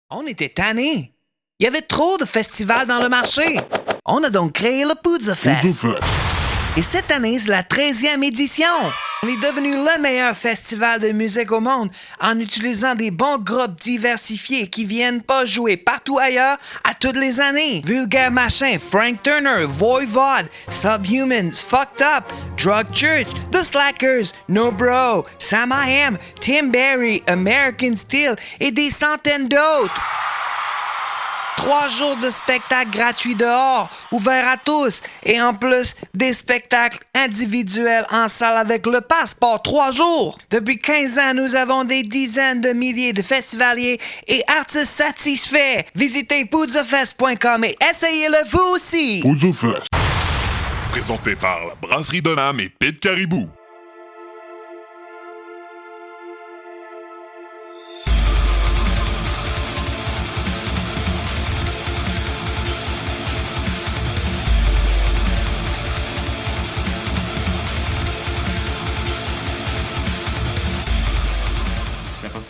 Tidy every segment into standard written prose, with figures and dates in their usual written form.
On était tannés. Il y avait trop de festivals dans le marché. On a donc créé le Poudre Fest. Et cette année, c'est la 13e édition. On est devenu le meilleur festival de musique au monde en utilisant des bons groupes diversifiés qui viennent pas jouer partout ailleurs à toutes les années. Vulgaire Machin, Frank Turner, Voivod, Subhumans, Fucked Up, Drug Church, The Slackers, No Bro, Sam I Am, Tim Berry, American Steel et des centaines d'autres. 3 jours de spectacles gratuits dehors, ouverts à tous, et en plus, des spectacles individuels en salle avec le passeport 3 jours. Depuis 15 ans, nous avons des dizaines de milliers de festivaliers et artistes satisfaits. Visitez poudzafest.com et essayez-le vous aussi. Poudzafest. Présenté par la Brasserie Donham et Pit Caribou.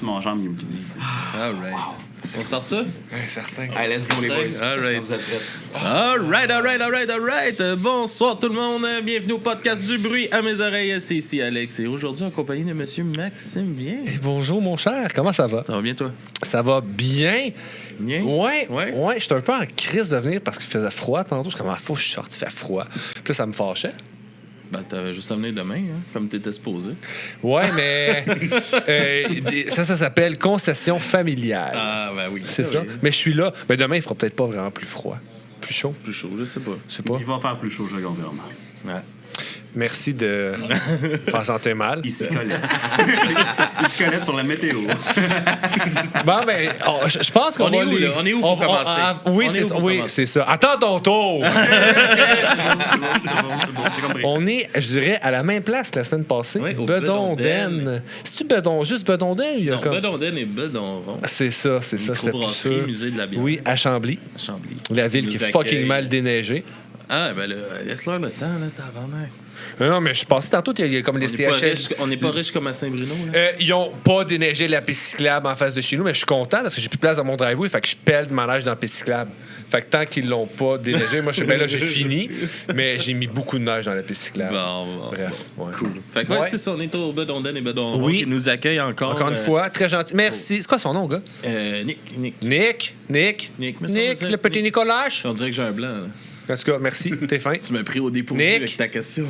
Mon jambe, il me dit. All right. On start ça? Certain. Allez, let's go, les boys. All right. Vous êtes prêts? All right. Bonsoir tout le monde. Bienvenue au podcast du bruit à mes oreilles. C'est ici Alex. Et aujourd'hui, en compagnie de monsieur Maxime Bien. Bonjour, mon cher. Comment ça va? Ça va bien, toi? Ça va bien. Bien? Ouais. Ouais. J'étais un peu en crise de venir parce qu'il faisait froid tantôt. Je suis comme, faut que je sorte, il fait froid. Puis là, ça me fâchait. Ben, t'avais juste amené demain, hein, comme t'étais supposé. Ouais, mais ça s'appelle concession familiale. Ah, ben oui. C'est ça. Oui. Mais je suis là. Mais demain, il fera peut-être pas vraiment plus froid. Plus chaud. Plus chaud, je sais pas. Je sais pas. Il va faire plus chaud, je confirme. Ouais. Merci de t'en sentir mal. Il s'y connaît. Il se connaît pour la météo. Bon, ben, je pense qu'on On va est où, là? On est où pour commencer? Oui, On est c'est où ça. pour Oui, commencer? c'est ça. Attends ton tour. J'ai compris. On est, je dirais, à la même place que la semaine passée. Oui, au Bedonden. Bedonden. C'est-tu juste Bedonden? Il y a Non, comme... Bedonden et Bedonron. C'est ça, j'étais plus Microbrasserie, sûr. musée de la bière. Oui, à Chambly. À Chambly. La ville Ils qui nous est fucking accueillent. mal déneigée. Ah, ben là, laisse-leur le temps, là, tabarnak. Non, mais je suis passé tantôt, il y a comme des CHL. On n'est pas riche comme à Saint-Bruno, là. Ils ont pas déneigé la piste cyclable en face de chez nous, mais je suis content parce que j'ai plus de place dans mon driveway, fait que je pèle de ma neige dans la piste cyclable. Fait que tant qu'ils l'ont pas déneigé, moi, là, j'ai fini, mais j'ai mis beaucoup de neige dans la piste cyclable. Bon, Bref, ouais. cool. Fait que ouais, Ouais. c'est ça, on est au Bedonden et Bedonron Oui. qui nous accueille encore. Encore une fois, très gentil. Merci. C'est quoi son nom, gars? Nick. Nick, me semble, le petit Nicolas. On dirait que j'ai un blanc, là. En tout cas, merci, t'es fin. Tu m'as pris au dépourvu Nick. avec ta question.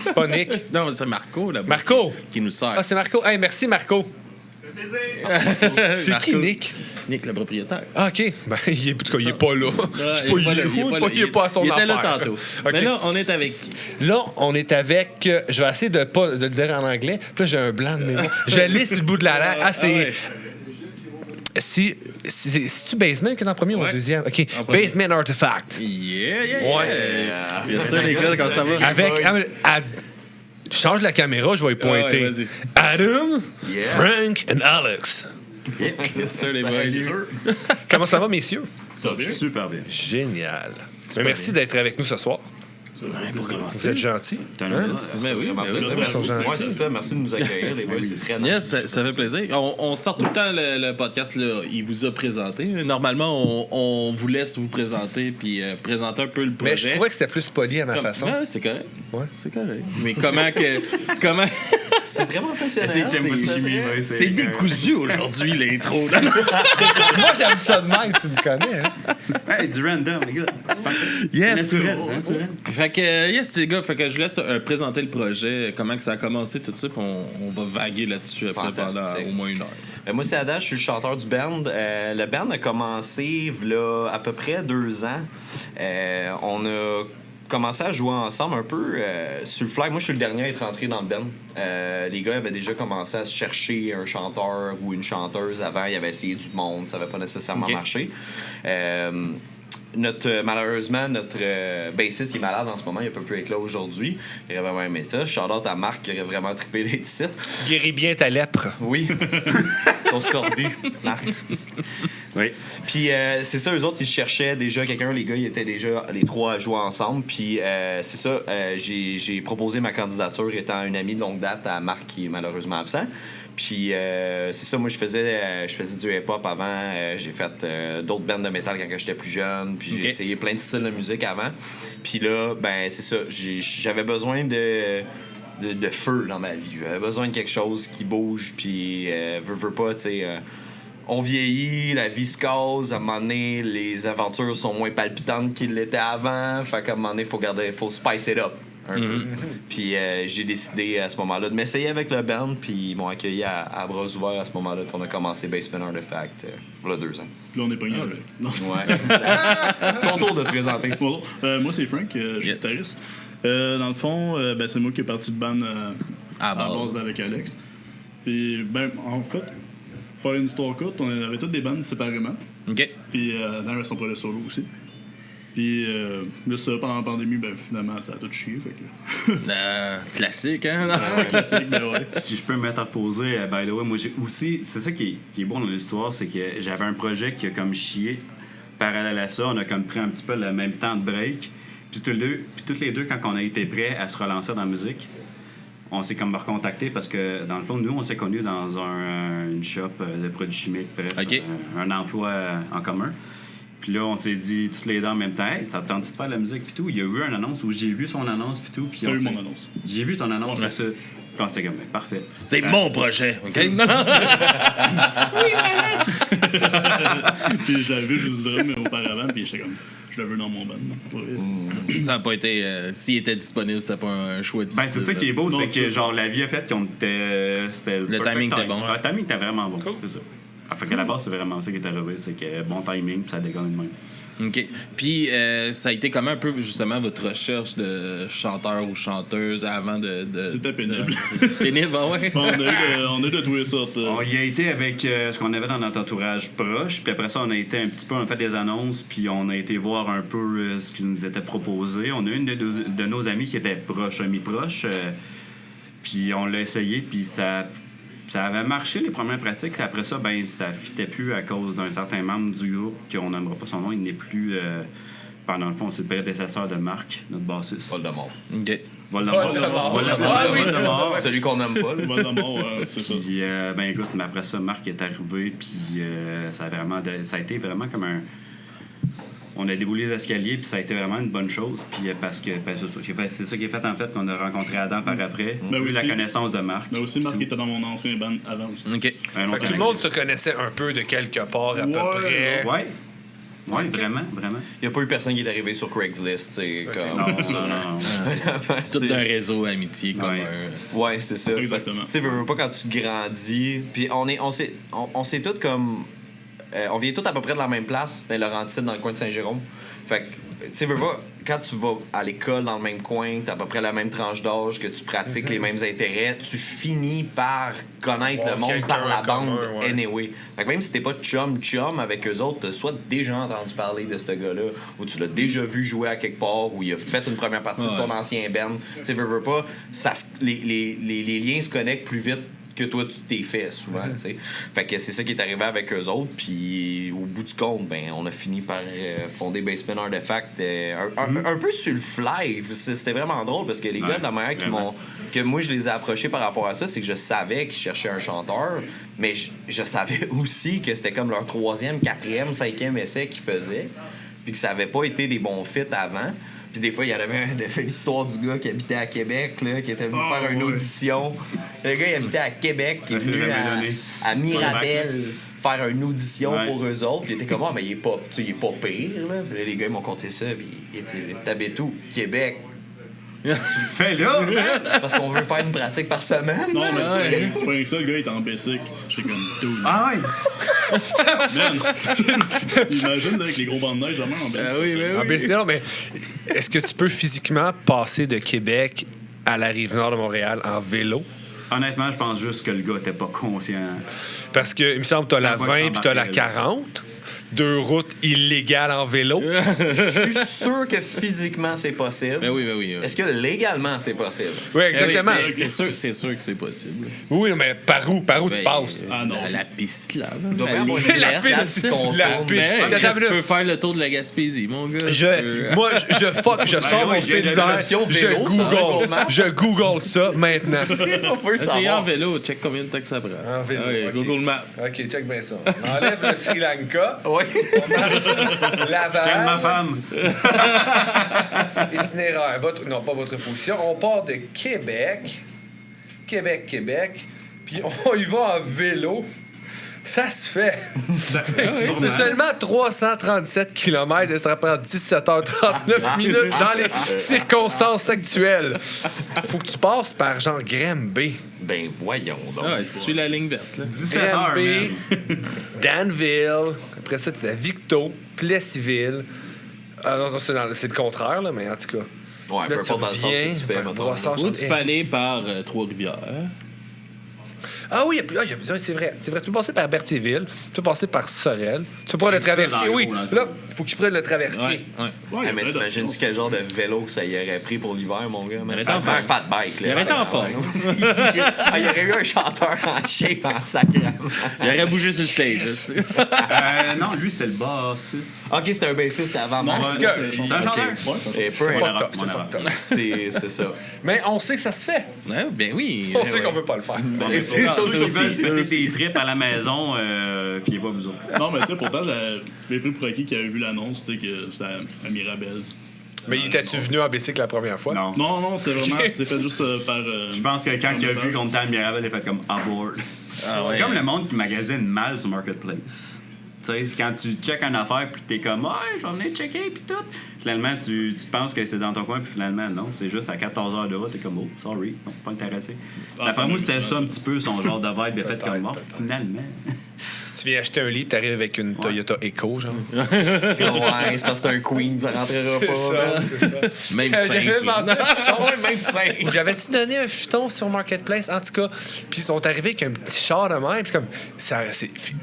C'est pas Nick. Non, mais c'est Marco, là. Marco. Qui nous sert. Ah, c'est Marco. Hey, merci, Marco. C'est qui, Marco. Nick? Nick, le propriétaire. Ah, OK. Ben, il est pas là. Je sais pas, il est pas à son Il était affaire. là tantôt. OK. Mais là, on est avec qui? Là, on est avec... je vais essayer de le dire en anglais. Puis là, j'ai un blanc de mémoire. Je lis sur le bout de la langue. Ah, c'est... ouais. C'est-tu Basement qui est en premier ou en Ouais. deuxième? OK. En premier. Basement Artifact. Yeah. Ouais. Bien sûr, les gars, quand ça va. Avec... change la caméra, je vais y pointer. ouais, vas-y. Adam, Frank and Alex. Bien sûr, les boys. Comment ça va, messieurs? Ça va super bien. Génial. Mais merci d'être avec nous ce soir. Pour Vous commencer. êtes gentils. C'est un honneur. Mais oui, mais oui. Ils sont gentils. Ouais, c'est ça. Merci de nous accueillir, les boys. C'est très nice. Yes, ça fait plaisir. On sort tout le temps le podcast, là, il vous a présenté. Normalement, on vous laisse vous présenter puis présenter un peu le projet. Mais je trouvais que c'était plus poli à ma façon. Ouais, c'est correct. Ouais. C'est correct. Mais comment C'est très professionnel. J'aime beaucoup chimie, ouais, c'est décousu aujourd'hui, l'intro. Moi, j'aime ça de même, tu me connais. Hein? Hey, du random, les gars. Yes. C'est naturel, c'est naturel. Fait que, yes, les gars, fait que je laisse présenter le projet, comment que ça a commencé, tout ça, puis on va vaguer là-dessus après pendant Fantastique. au moins 1 heure. Moi, c'est Adam, je suis le chanteur du band. Le band a commencé là, à peu près 2 ans. On a commencé à jouer ensemble un peu sur le fly. Moi, je suis le dernier à être rentré dans le band. Les gars avaient déjà commencé à se chercher un chanteur ou une chanteuse avant. Ils avaient essayé du monde, ça n'avait pas nécessairement Ok. marché. Malheureusement, notre bassiste il est malade en ce moment, il peut plus être là aujourd'hui. Il aurait vraiment aimé ça. Shout-out à Marc qui aurait vraiment trippé d'être ici. Guéris bien ta lèpre. Oui. Ton scorbut, Marc. Oui. Puis c'est ça, eux autres, ils cherchaient déjà quelqu'un. Les gars, ils étaient déjà les 3 à jouer ensemble. Puis c'est ça, j'ai proposé ma candidature étant un ami de longue date à Marc qui est malheureusement absent. Puis c'est ça, moi je faisais du hip-hop avant. J'ai fait d'autres bandes de métal quand j'étais plus jeune. Puis j'ai essayé plein de styles de musique avant. Puis là, ben c'est ça. J'avais besoin de feu dans ma vie. J'avais besoin de quelque chose qui bouge. Puis veux pas, tu sais. On vieillit, la vie se cause. À un moment donné, les aventures sont moins palpitantes qu'ils l'étaient avant. Fait qu'à un moment donné, faut spice it up. Un peu. Puis j'ai décidé à ce moment-là de m'essayer avec le band, puis ils m'ont accueilli à bras ouverts à ce moment-là, puis on a commencé Basement Artifact il y a 2 ans. Là, on est pogné avec. Non. Ouais. Ton tour de te présenter. Bonjour. Moi, c'est Frank, je suis guitariste. Dans le fond, c'est moi qui est parti de band à base avec Alex. Puis, en fait, pour faire une histoire courte, on avait toutes des bandes séparément. OK. Puis, dans son projet solo aussi. Puis là, ça, pendant la pandémie, finalement, ça a tout chié. Fait que... classique, hein? Classique, ouais. Si je peux me mettre à poser, by the way, moi j'ai aussi, c'est ça qui est bon dans l'histoire, c'est que j'avais un projet qui a comme chié. Parallèle à ça, on a comme pris un petit peu le même temps de break. Puis toutes les deux, quand on a été prêts à se relancer dans la musique, on s'est comme recontactés parce que, dans le fond, nous, on s'est connus dans une shop de produits chimiques, bref, un emploi en commun. Puis là, on s'est dit toutes les deux en même temps, hey, ça te tente de faire de la musique puis tout. Il y a eu une annonce où j'ai vu son annonce puis tout. T'as eu mon annonce. J'ai vu ton annonce, c'est ça. Puis on s'est comme, parfait. C'est mon projet, OK? Puis je l'avais vu juste du drum, mais auparavant, puis j'étais comme, je le veux dans mon band. Ça n'a pas été... s'il était disponible, c'était pas un choix difficile. C'est ça qui est beau, c'est que genre la vie a fait qu'on était... Le timing était bon. Le timing était vraiment bon, c'est ça. Fait qu'à la base, c'est vraiment ça qui est arrivé, c'est que bon timing, puis ça déconne de même. OK. Puis, ça a été comment un peu, justement, votre recherche de chanteur ou chanteuse avant de C'était pénible. Pénible, ouais. On a eu de tous les sortes. On y a été avec ce qu'on avait dans notre entourage proche, puis après ça, on a été un petit peu, on a fait des annonces, puis on a été voir un peu ce qui nous était proposé. On a une de nos amis qui était proche, ami-proche, puis on l'a essayé, puis ça avait marché les premières pratiques. Après ça, ça fitait plus à cause d'un certain membre du groupe qu'on n'aimera pas son nom. Il n'est plus, pendant le fond, c'est le prédécesseur de Marc, notre bassiste. Voldemort. OK. Voldemort. Celui qu'on n'aime pas. Voldemort, c'est ça. Puis, écoute, mais après ça, Marc est arrivé, puis ça a été vraiment comme un... On a déboulé les escaliers, puis ça a été vraiment une bonne chose. Puis parce que c'est ça qui est fait, en fait, qu'on a rencontré Adam par après. Plus la connaissance de Marc. Mais aussi, Marc était dans mon ancien band avant aussi. OK. Fait que tout le monde se connaissait un peu de quelque part, à peu près. Oui, vraiment. Il n'y a pas eu personne qui est arrivé sur Craigslist, tu sais. Non. Tout d'un réseau amitié commun. Ouais, c'est ça. Exactement. Tu sais, veux pas quand tu grandis. Puis on s'est tous comme. On vient tous à peu près de la même place, dans Laurentides, dans le coin de Saint-Jérôme. Fait que, tu sais, veux pas, quand tu vas à l'école dans le même coin, t'as à peu près la même tranche d'âge, que tu pratiques les mêmes intérêts, tu finis par connaître le monde par la bande anyway. Fait que même si t'es pas chum avec eux autres, t'as soit déjà entendu parler de ce gars-là, ou tu l'as déjà vu jouer à quelque part, ou il a fait une première partie de ton ancien band. Tu sais, veux pas, les liens se connectent plus vite que toi, tu t'es fait souvent, tu sais. Fait que c'est ça qui est arrivé avec eux autres, puis au bout du compte, on a fini par fonder Basement Artifact un peu sur le fly. C'était vraiment drôle, parce que les gars, de la manière que moi, je les ai approchés par rapport à ça, c'est que je savais qu'ils cherchaient un chanteur, mais je savais aussi que c'était comme leur 3e, 4e, 5e essai qu'ils faisaient, puis que ça avait pas été des bons fits avant. Puis des fois, il y avait l'histoire du gars qui habitait à Québec, là, qui était venu faire une audition. Le gars, il habitait à Québec, qui est venu à Mirabel faire une audition pour eux autres. Puis il était comme, mais il est pas pire. Là. Puis là, les gars, ils m'ont conté ça. Puis t'habites où? Québec. Tu le fais là, man! C'est parce qu'on veut faire une pratique par semaine. Non, mais c'est pas ça, le gars, il est en basic. J'étais comme, dude. Ah ouais! Man, imagine avec les gros bancs de neige, vraiment en basic. En basic, non, mais est-ce que tu peux physiquement passer de Québec à la Rive-Nord de Montréal en vélo? Honnêtement, je pense juste que le gars était pas conscient. Parce que, il me semble que tu as la 20 puis tu as la 40. 2 routes illégales en vélo. Je suis sûr que physiquement, c'est possible. Ben oui. Est-ce que légalement, c'est possible? Oui, exactement. Oui, c'est sûr que c'est possible. Oui, mais par où tu passes? Ah non. La piste là. doit bien avoir La piste. Attends, Tu peux faire le tour de la Gaspésie, mon gars. Je sors mon cellulaire, je Google ça maintenant. On peut le C'est en savoir. vélo, check combien de temps que ça prend. En vélo, Ouais, ok. Google Maps. OK, check bien ça. On enlève le Sri Lanka, Oui. Calme ma Laval, femme. itinéraire, non, pas votre position. On part de Québec, puis on y va en vélo. Ça se fait. C'est seulement 337 km et ça prend 17h39 minutes dans les circonstances actuelles. Faut que tu passes par genre Granby. Ben voyons donc. Ah, tu suis la ligne verte, là. 17 heures, Granby, man. Danville. Après ça, tu es à Victo, Plessisville. Ah non, c'est le contraire, là, mais en tout cas. Ouais, Là, peu tu importe dans le sens reviens que tu fais, par mettons. Brossard. Ou tu peux aller par Trois-Rivières. Ah oui, c'est vrai. C'est vrai. Tu peux passer par Berthierville, tu peux passer par Sorel, tu peux prendre le traversier. dans le Oui, haut, dans le là, fond. faut qu'il prenne le traversier. Ouais, mais t'imagines-tu quel genre de vélo que ça y aurait pris pour l'hiver, mon gars? aurait été Ça en fait un forme. fat bike, là. Il aurait été en forme. Ah, il y aurait eu un chanteur en shape en sacrament. Il aurait bougé sur le stage. Non, lui, c'était le bassiste. Ok, c'était un bassiste avant moi. Ouais, c'est un chanteur. Et peu C'est fucked importe. up, c'est fucked up. C'est ça. Mais on sait que ça se fait. Ouais, ben oui. On sait qu'on veut pas le faire. Et c'est ça Si vous aussi. mettez des trips à la maison, fiez pas vous autres. Non, mais tu sais, pourtant, les plus pour qui avaient vu l'annonce, c'était que c'était à Mirabel. Mais il était-tu venu en bicycle la première fois? Non. Non, c'était vraiment. C'était fait juste par. Je pense que quand il a vu qu'on était à Mirabel, il a fait comme aboard. C'est comme le monde qui magasine mal sur Marketplace. Tu sais, quand tu checkes une affaire, puis t'es comme, ouais, je vais venir checker, puis tout. Finalement, tu penses que c'est dans ton coin, puis finalement, non, c'est juste à 14 heures de route, t'es comme, oh, sorry, non, pas intéressé. D'après moi, c'était ça un petit peu son genre de vibe, il a fait comme, oh, finalement. Tu viens acheter un lit, t'arrives avec une Toyota Echo, genre. Ouais, c'est parce que c'est un Queen, ça rentrera pas. C'est ça. Même J'avais vendu un futon. Même 5. J'avais-tu donné un futon sur Marketplace, en tout cas? Puis ils sont arrivés avec un petit char de même, puis comme,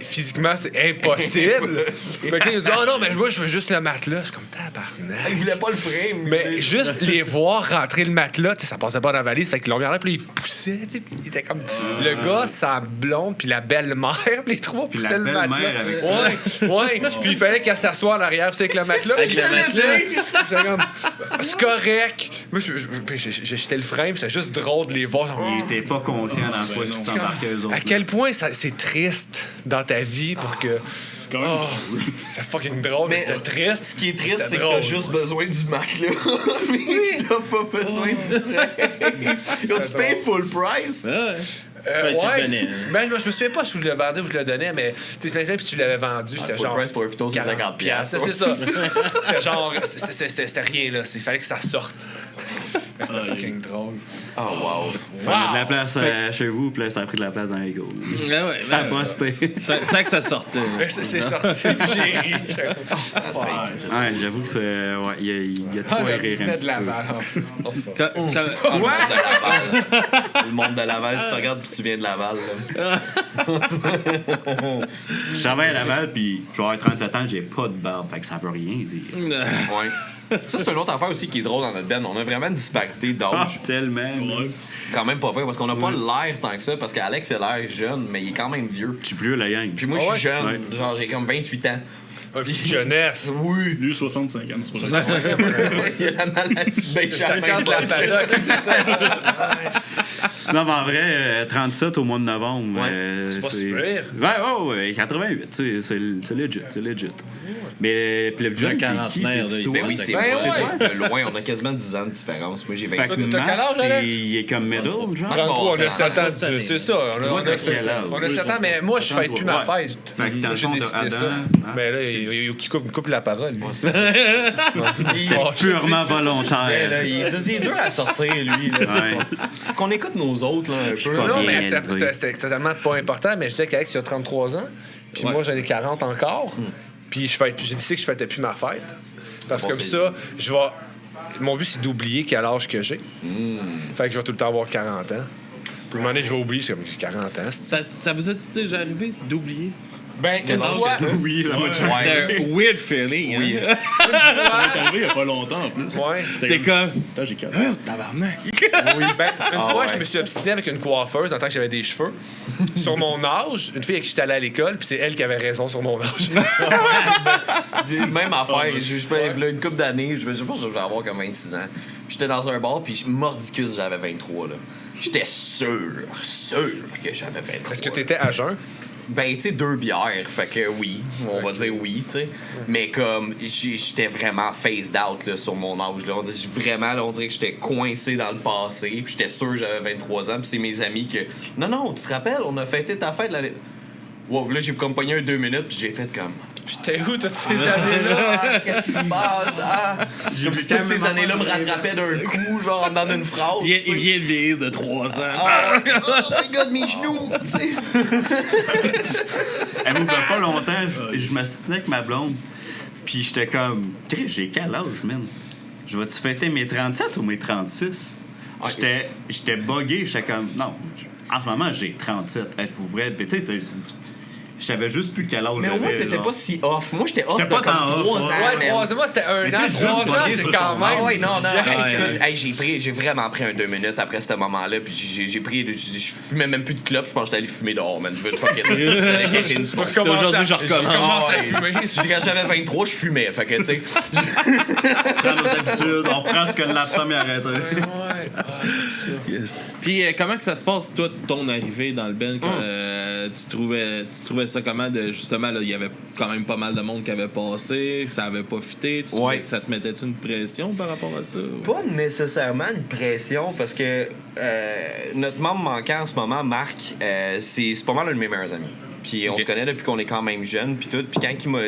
physiquement, c'est impossible. Fait que là, ils ont dit, oh non, mais moi, je veux juste le matelas. Je suis comme, tabarnak. Il voulait pas le frame. Mais juste les voir rentrer le matelas, tu sais, ça passait pas dans la valise, fait qu'ils l'ont mis en l'air, puis ils poussaient, tu sais, puis il était comme le gars, sa blonde, puis la belle-mère, puis les trois Puis poussaient la le belle-mère matelas. avec ça. Ouais, puis il fallait qu'elle s'assoie en arrière, puis avec le matelas. ça que j'allais J'étais comme, c'est correct. Moi, j'étais le frame, c'est juste drôle de les voir. Genre, Il était pas conscient dans quoi ils s'embarquaient eux autres. à quel point c'est triste dans ta vie pour que. Quand même. Oh, c'est fucking drôle, mais c'était triste. Ce qui est triste, C'était c'est que drôle. t'as juste besoin du matelas. Mais t'as pas besoin du frame. Quand tu payes full price. Ben, tu le donnais. Ben, je me souviens pas si je le vendais ou je le donnais, mais tu sais, même si tu l'avais vendu, c'était Full genre. price pour un photo, c'est 50$. C'est ça. C'est genre. C'était rien, là. Il fallait que ça sorte. Mais c'était fucking drôle. Oh, wow. Il y a de la place chez vous, puis là, ça a pris de la place dans les gars. Ouais, Ça a posté. Tant que ça sortait. C'est sorti, puis j'ai ri. Ouais, j'avoue que c'est. Ouais, il y a de Ah, quoi le rire un venait de petit peu. Laval. Le monde de Laval, si tu regardes puis tu viens de Laval. Là. Je travaille à Laval, puis je vais avoir 37 ans, j'ai pas de barbe, fait que ça veut rien dire. Ouais. Ça, c'est une autre affaire aussi qui est drôle dans notre band. On a vraiment une disparité Ah, d'âge. tellement. Ouais. Quand même pas vrai, parce qu'on n'a pas l'air tant que ça, parce qu'Alex a l'air jeune, mais il est quand même vieux. Je suis plus la gang. Puis moi, je suis jeune. Ouais. Genre, j'ai comme 28 ans. Une petite jeunesse. Oui. Lui, 65 ans, c'est pas ça. Il y a la maladie de Benjamin. 50 de la Fadac, c'est ça. Non, mais en vrai, 37 au mois de novembre. Ouais. C'est pas super. Ouais, 88, tu sais, c'est legit. Mais puis le jeune, Le c'est qui? quarantenaire, C'est là, toi? Ben oui, c'est Ben ouais. De loin, on a quasiment 10 ans de différence. Moi, j'ai Fait 28 que T'as quel âge, Max, Alex? il est comme middle, genre. 33, on a 7 ans, cette année. c'est ça. Toi, t'as quel âge? On a 7 ans, mais moi, je fête plus ma Ouais. fête. Fait que dans le J'ai fond, décidé t'as ça. Adam. Mais là, il coupe la parole. lui. C'est Purement volontaire. Il est dur à sortir, lui. Là. Ouais. Faut qu'on écoute nos autres, là, un peu. pas Non, bien mais élevé. c'était totalement pas important, mais je disais qu'Alex, il a 33 ans, puis moi, j'en ai 40 encore, puis j'ai décidé que je fêtais plus ma fête. Parce que Bon, comme c'est- ça, je vais... Mon but, c'est d'oublier quel âge que j'ai. Fait que je vais tout le temps avoir 40 ans. Puis à un moment donné, je vais oublier, c'est comme j'ai 40 ans. Ça vous est déjà arrivé d'oublier? Ben, une fois. Oui, ça m'a déjà C'est un weird feeling. Oui. Hein? Ça m'est arrivé il y a pas longtemps en plus. Ouais. T'es comme. Putain, j'ai 4 Oh, tabarnak. Oui, ben, une fois, ouais. je me suis obstiné avec une coiffeuse en tant que j'avais des cheveux. Sur mon âge, une fille avec qui j'étais allé à l'école, puis c'est elle qui avait raison sur mon âge. Même affaire. Là, une couple d'années, je pense que je vais avoir comme 26 ans. J'étais dans un bar, puis mordicus, j'avais 23. Là. J'étais sûr que j'avais 23. Est-ce que t'étais à jeun? Ben, tu sais, 2 bières, fait que oui, on va dire oui, tu sais. Mais comme, j'étais vraiment phased out là, sur mon âge. Là. Vraiment, là, on dirait que j'étais coincé dans le passé, puis j'étais sûr que j'avais 23 ans, puis c'est mes amis que... Non, tu te rappelles, on a fêté ta fête l'année... Wow, là, j'ai comme pogné 2 minutes, puis j'ai fait comme... J'étais où toutes ces années-là? Qu'est-ce qui se passe? Comme si toutes ces années-là me rattrapaient d'un coup, genre, dans une phrase. Il vient de vieillir de 3 ans. Oh my god, mes genoux! Tu sais. Elle m'ouvre pas longtemps, je m'assistais avec ma blonde, puis j'étais comme, Chris, j'ai quel âge, man? Je vais-tu fêter mes 37 ou mes 36? J'étais buggé, j'étais comme, non, en ce moment, j'ai 37. Êtes-vous vrai? Tu sais, je savais juste plus quel âge Mais au moins, j'avais, t'étais genre. pas si off. Moi, j'étais off J'étais de pas comme tant off, 3 ans. Ouais, man. 3 ans, moi, c'était 1 Mais tu an. sais, juste 3 ans, buggé c'est sur quand son même. Ah ouais, non. Ouais. Écoute, j'ai vraiment pris un 2 minutes après ce moment-là, puis je fumais même plus de clopes, je pense que j'étais allé fumer dehors, man. Je veux fuck it. Aujourd'hui, je recommence. à fumer. Quand j'avais 23, je fumais, fait que, tu sais. On prend nos habitudes, on prend ce que l'absent m'est arrêté. Puis comment que ça se passe, toi, ton arrivée dans le band? Tu trouvais ça comment de justement, là, il y avait quand même pas mal de monde qui avait passé, ça avait pas fité. Tu trouvais que ça te mettait-tu une pression par rapport à ça? Pas nécessairement une pression, parce que notre membre manquant en ce moment, Marc, c'est pas mal un de mes meilleurs amis. Puis on se connaît depuis qu'on est quand même jeunes, puis tout. Puis quand il m'a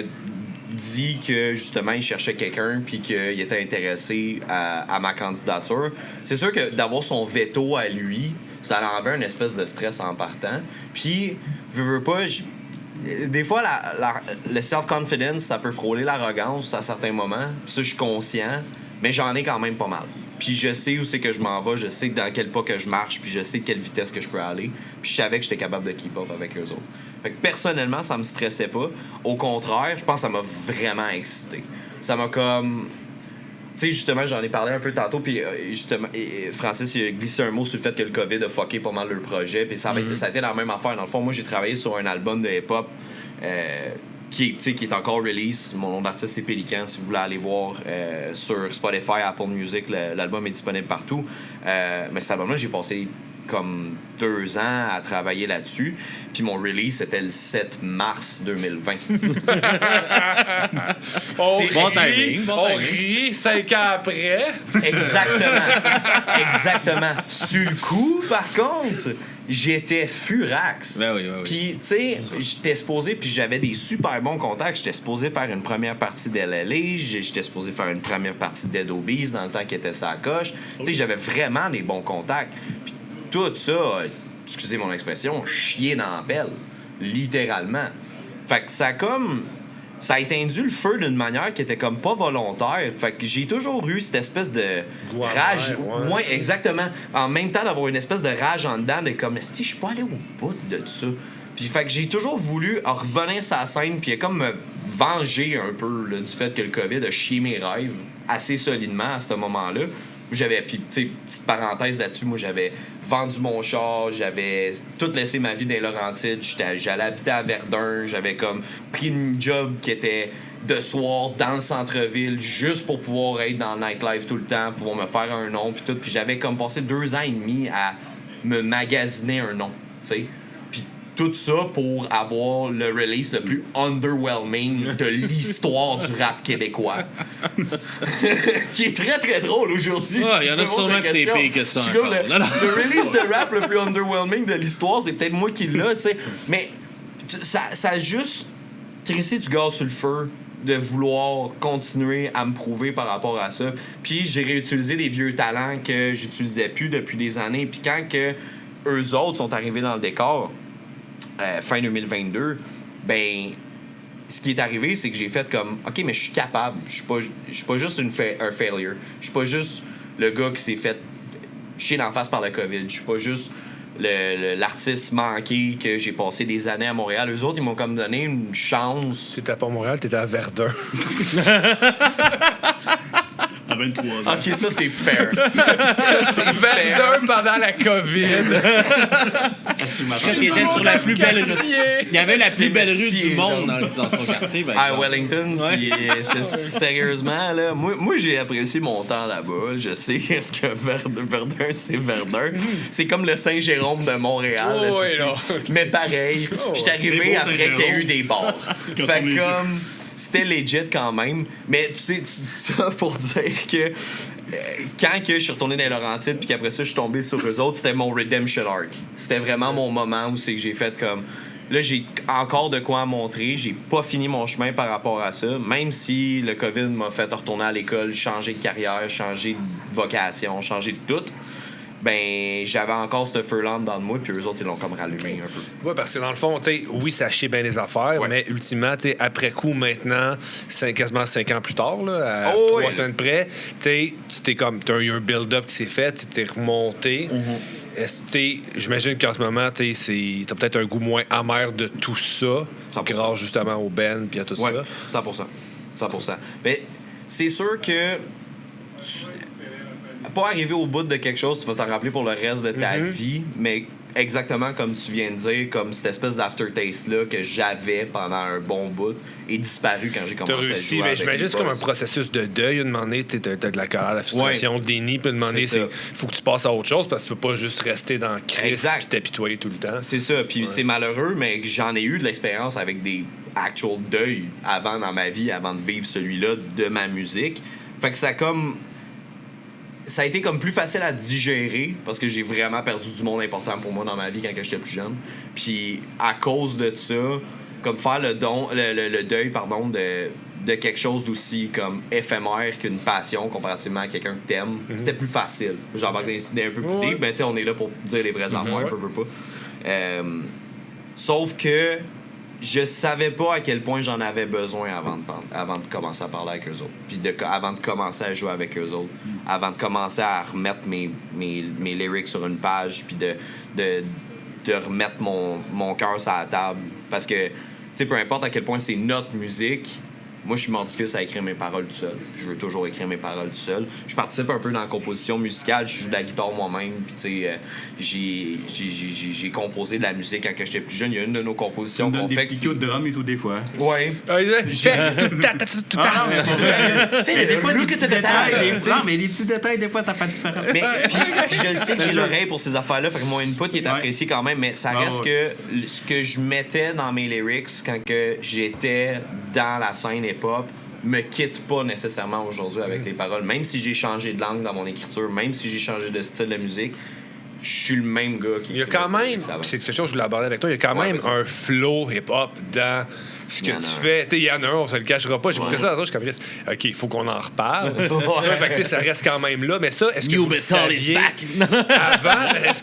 dit que justement il cherchait quelqu'un puis qu'il était intéressé à ma candidature, c'est sûr que d'avoir son veto à lui, ça enlevait une espèce de stress en partant. Puis, veux pas, des fois, le self-confidence, ça peut frôler l'arrogance à certains moments. Ça, je suis conscient, mais j'en ai quand même pas mal. Puis je sais où c'est que je m'en vais, je sais dans quel pas que je marche, puis je sais quelle vitesse que je peux aller. Puis je savais que j'étais capable de keep up avec eux autres. Fait que personnellement, ça me stressait pas. Au contraire, je pense que ça m'a vraiment excité. Ça m'a comme... Tu sais, justement, j'en ai parlé un peu tantôt, puis justement, Francis, il a glissé un mot sur le fait que le COVID a fucké pas mal leur projet, puis ça a été la même affaire. Dans le fond, moi, j'ai travaillé sur un album de hip-hop qui est encore release. Mon nom d'artiste, c'est Pélican. Si vous voulez aller voir sur Spotify, Apple Music, l'album est disponible partout. Mais cet album-là, j'ai passé comme 2 ans à travailler là-dessus. Puis mon release, c'était le 7 mars 2020. On C'est bon rit, timing, bon on timing. rit 5 ans après. Exactement. Sur le coup, par contre, j'étais furax. Ben oui. Puis, tu sais, j'étais supposé, puis j'avais des super bons contacts. J'étais supposé faire une première partie d'LLA, j'étais supposé faire une première partie d'Ed Obese dans le temps qu'il était sa coche. Tu sais, j'avais vraiment des bons contacts. Puis tout ça, excusez mon expression, chier dans la pelle. Littéralement. Fait que ça a éteint le feu d'une manière qui était comme pas volontaire. Fait que j'ai toujours eu cette espèce de rage. Ouais, exactement. En même temps d'avoir une espèce de rage en dedans de comme si je suis pas allé au bout de ça. Puis fait que j'ai toujours voulu revenir sur la scène puis comme me venger un peu là, du fait que le COVID a chié mes rêves assez solidement à ce moment-là. J'avais, puis, tu sais, petite parenthèse là-dessus, moi, j'avais vendu mon char, j'avais tout laissé ma vie dans les Laurentides, j'allais habiter à Verdun, j'avais comme pris une job qui était de soir dans le centre-ville juste pour pouvoir être dans le nightlife tout le temps, pouvoir me faire un nom, puis tout. Puis j'avais comme passé 2 ans et demi à me magasiner un nom, tu sais. Tout ça pour avoir le release le plus underwhelming de l'histoire du rap québécois. Qui est très très drôle aujourd'hui. Il y en a sûrement que c'est pire que ça. Le release de rap le plus underwhelming de l'histoire, c'est peut-être moi qui l'ai, tu sais. Mais ça a juste crissé du gaz sur le feu de vouloir continuer à me prouver par rapport à ça. Puis j'ai réutilisé des vieux talents que j'utilisais plus depuis des années. Puis quand que eux autres sont arrivés dans le décor, fin 2022, ben ce qui est arrivé, c'est que j'ai fait comme OK, mais je suis capable. Je suis pas juste un failure. Je suis pas juste le gars qui s'est fait chier d'en face par le COVID. Je suis pas juste l'artiste manqué que j'ai passé des années à Montréal. Eux autres, ils m'ont comme donné une chance. T'étais pas à Montréal, t'étais à Verdun. À 23 ans. Ok, ça c'est fair. Ça c'est fair. Verdun pendant la COVID. Il était sur la plus belle rue. Il y avait la plus belle rue Messier, du monde dans son quartier. À Wellington. Puis, sérieusement, là, moi j'ai apprécié mon temps là-bas. Je sais est-ce que Verdun, c'est Verdun. C'est comme le Saint-Jérôme de Montréal. Oh, là, oui, non. Mais pareil, j'étais arrivé beau, après qu'il y a eu Saint-Jérôme. des bars. Fait que comme... C'était legit quand même. Mais tu sais, ça pour dire que quand que je suis retourné dans les Laurentides puis qu'après ça, je suis tombé sur eux autres, c'était mon redemption arc. C'était vraiment mon moment où c'est que j'ai fait comme... Là, j'ai encore de quoi à montrer. J'ai pas fini mon chemin par rapport à ça. Même si le COVID m'a fait retourner à l'école, changer de carrière, changer de vocation, changer de tout, ben j'avais encore ce furlan dans moi, puis eux autres, ils l'ont comme rallumé un peu. Oui, parce que dans le fond, tu sais, oui, ça chie bien les affaires, mais ultimement, tu sais, après coup, maintenant, quasiment 5 ans plus tard, là, à 3 semaines près, tu sais, t'as eu un build-up qui s'est fait, tu t'es remonté. J'imagine qu'en ce moment, t'as peut-être un goût moins amer de tout ça, 100%. Grâce justement au Ben puis à tout ça. 100%. Mais c'est sûr que pas arriver au bout de quelque chose, tu vas t'en rappeler pour le reste de ta vie, mais exactement comme tu viens de dire, comme cette espèce d'aftertaste-là que j'avais pendant un bon bout est disparu quand j'ai commencé à jouer avec j'imagine que c'est comme un processus de deuil. Une moment donné, t'as de la colère, de la frustration, de déni, puis une moment donné, il faut que tu passes à autre chose parce que tu peux pas juste rester dans Chris et t'apitoyer tout le temps. C'est ça, puis c'est malheureux, mais j'en ai eu de l'expérience avec des actual deuils avant dans ma vie, avant de vivre celui-là de ma musique. Fait que ça a été comme plus facile à digérer parce que j'ai vraiment perdu du monde important pour moi dans ma vie quand j'étais plus jeune. Puis à cause de ça, comme faire le deuil de quelque chose d'aussi comme éphémère qu'une passion comparativement à quelqu'un que t'aimes, c'était plus facile. J'embarque dans des idées un peu plus deep, mais tu sais, on est là pour dire les vraies affaires, peu pas. Sauf que je savais pas à quel point j'en avais besoin avant de commencer à parler avec eux autres. Puis avant de commencer à jouer avec eux autres. Avant de commencer à remettre mes lyrics sur une page. Puis de remettre mon cœur sur la table. Parce que, tu sais, peu importe à quel point c'est notre musique, moi, je suis mordicus à écrire mes paroles tout seul. Je veux toujours écrire mes paroles tout seul. Je participe un peu dans la composition musicale. Je joue de la guitare moi-même. Puis, tu sais, j'ai composé de la musique quand j'étais plus jeune. Il y a une de nos compositions qu'on fait. Des petits coups de drum et tout, des fois. Ouais. Fais tout Des fois, des petits détails. Non, mais les petits détails, des fois, ça fait différent. Mais puis je le sais que j'ai l'oreille pour ces affaires-là. Fait que mon input il est apprécié quand même. Mais ça reste que ce que je mettais dans mes lyrics quand que j'étais dans la scène hip-hop me quitte pas nécessairement aujourd'hui avec les paroles. Même si j'ai changé de langue dans mon écriture, même si j'ai changé de style de musique, je suis le même gars qui... Il y a quand même, c'est quelque chose que je voulais aborder avec toi, il y a quand même un flow hip-hop dans ce que tu fais. Il y en a un, on se le cachera pas. J'ai écouté ça, je suis comme, OK, il faut qu'on en reparle. Fait que ça reste quand même là. Mais ça, est-ce que vous saviez avant? Est-ce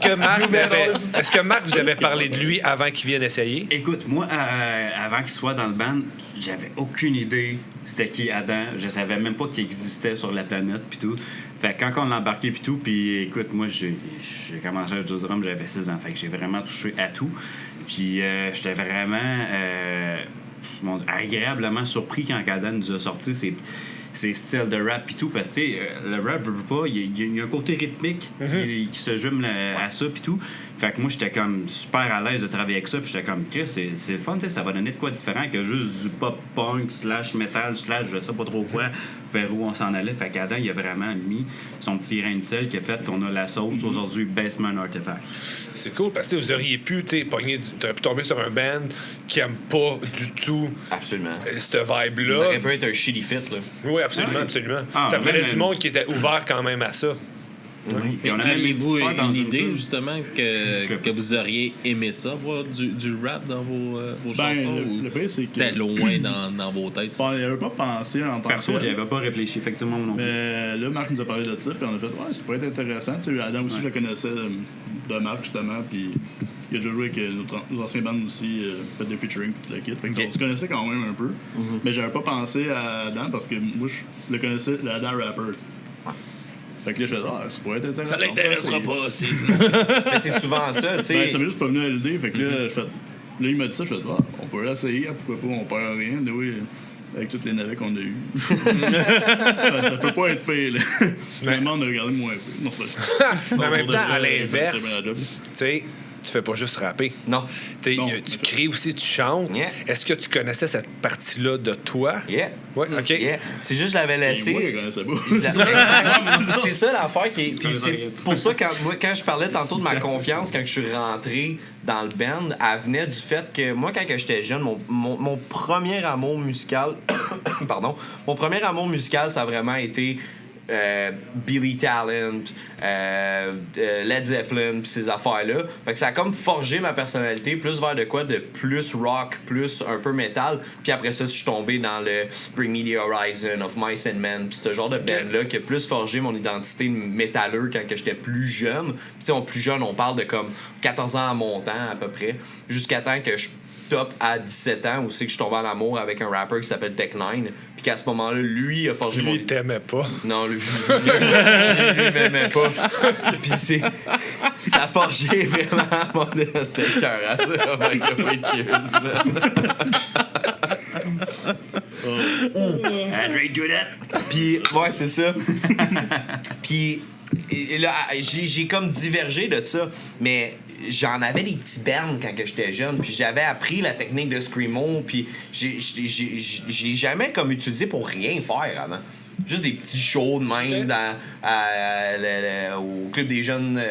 que Marc vous avait parlé de lui avant qu'il vienne essayer? Écoute, moi, avant qu'il soit dans le band, j'avais aucune idée c'était qui Adam. Je savais même pas qu'il existait sur la planète puis tout. Fait que quand on l'a embarqué puis tout, puis écoute, moi, j'ai commencé à jouer du drum, j'avais 6 ans. Fait que j'ai vraiment touché à tout. Puis j'étais vraiment agréablement surpris quand Adam nous a sorti ses styles de rap et tout, parce que le rap, je veux pas, il y a un côté rythmique qui se jume à ça puis tout. Fait que moi, j'étais comme super à l'aise de travailler avec ça, puis j'étais comme, c'est le fun, ça va donner de quoi différent que juste du pop-punk / metal / je sais pas trop quoi, vers où on s'en allait. Fait qu'Adam, il a vraiment mis son petit grain de sel qui a fait qu'on a la sauce aujourd'hui Basement Artifact. C'est cool, parce que vous auriez pu, t'aurais pu tomber sur un band qui aime pas du tout cette vibe-là. Ça aurait pu être un shitty fit, là. Oui, absolument. Ça prenait du monde qui était ouvert quand même à ça. Oui. Et aviez-vous une idée, justement, que vous auriez aimé ça, voir du rap dans vos chansons? Le pire, c'est c'était loin dans vos têtes? Il n'y avait pas pensé en tant que perso, j'y avais pas réfléchi, effectivement, non plus. Mais là, Marc nous a parlé de ça, puis on a fait, ça pourrait être intéressant. Tu sais, Adam aussi, je le connaissais de Marc, justement, puis il a déjà joué avec nos anciens bands aussi, fait des featuring, tout le kit. Fait que on se connaissait quand même un peu. Mais j'avais pas pensé à Adam, parce que moi, je le connaissais, le Adam rapper. Fait que là, je fais, ça pourrait être intéressant. Ça l'intéressera pas, c'est. Mais c'est souvent ça, tu sais. Ben, ça m'est juste pas venu à l'idée. Fait que là, je fais. Là, il m'a dit ça, je fais, on peut l'essayer, pourquoi pas, on perd rien. Mais oui, avec toutes les navets qu'on a eues. ça peut pas être pire, là. Finalement, on a regardé moins pire. Non, c'est pas Mais en même temps, à vrai, l'inverse, très bien la job. tu sais, tu fais pas juste rapper. Non. Non. Tu cries aussi, tu chantes. Yeah. Est-ce que tu connaissais cette partie-là de toi? Yeah. Oui, OK. Yeah. C'est juste, je l'avais C'est moi qui laissé. connaissais pas. C'est ça l'affaire qui est. Puis c'est pour ça, quand je parlais tantôt de ma confiance, quand je suis rentré dans le band, elle venait du fait que moi, quand j'étais jeune, mon premier amour musical. Pardon. Mon premier amour musical, ça a vraiment été. Billy Talent, Led Zeppelin, pis ces affaires-là. Fait que ça a comme forgé ma personnalité, plus vers de quoi? De plus rock, plus un peu metal. Puis après ça, je suis tombé dans le Bring Me the Horizon, Of Mice and Men, pis ce genre de band-là qui a plus forgé mon identité métalleux quand j'étais plus jeune. Puis tu sais, plus jeune, on parle de comme 14 ans à mon temps à peu près, jusqu'à temps que je top à 17 ans où c'est que je suis tombé en amour avec un rapper qui s'appelle Tech9 puis qu'à ce moment-là lui a forgé Lui, t'aimait pas. non lui m'aimait pas puis ça a forgé vraiment mon c'était le cœur hein, ça. Oh my God, cheers puis ouais c'est ça puis et là j'ai comme divergé de ça mais j'en avais des petits bands quand j'étais jeune, puis j'avais appris la technique de Screamo, puis j'ai jamais comme utilisé pour rien faire avant. Juste des petits shows de même au club des jeunes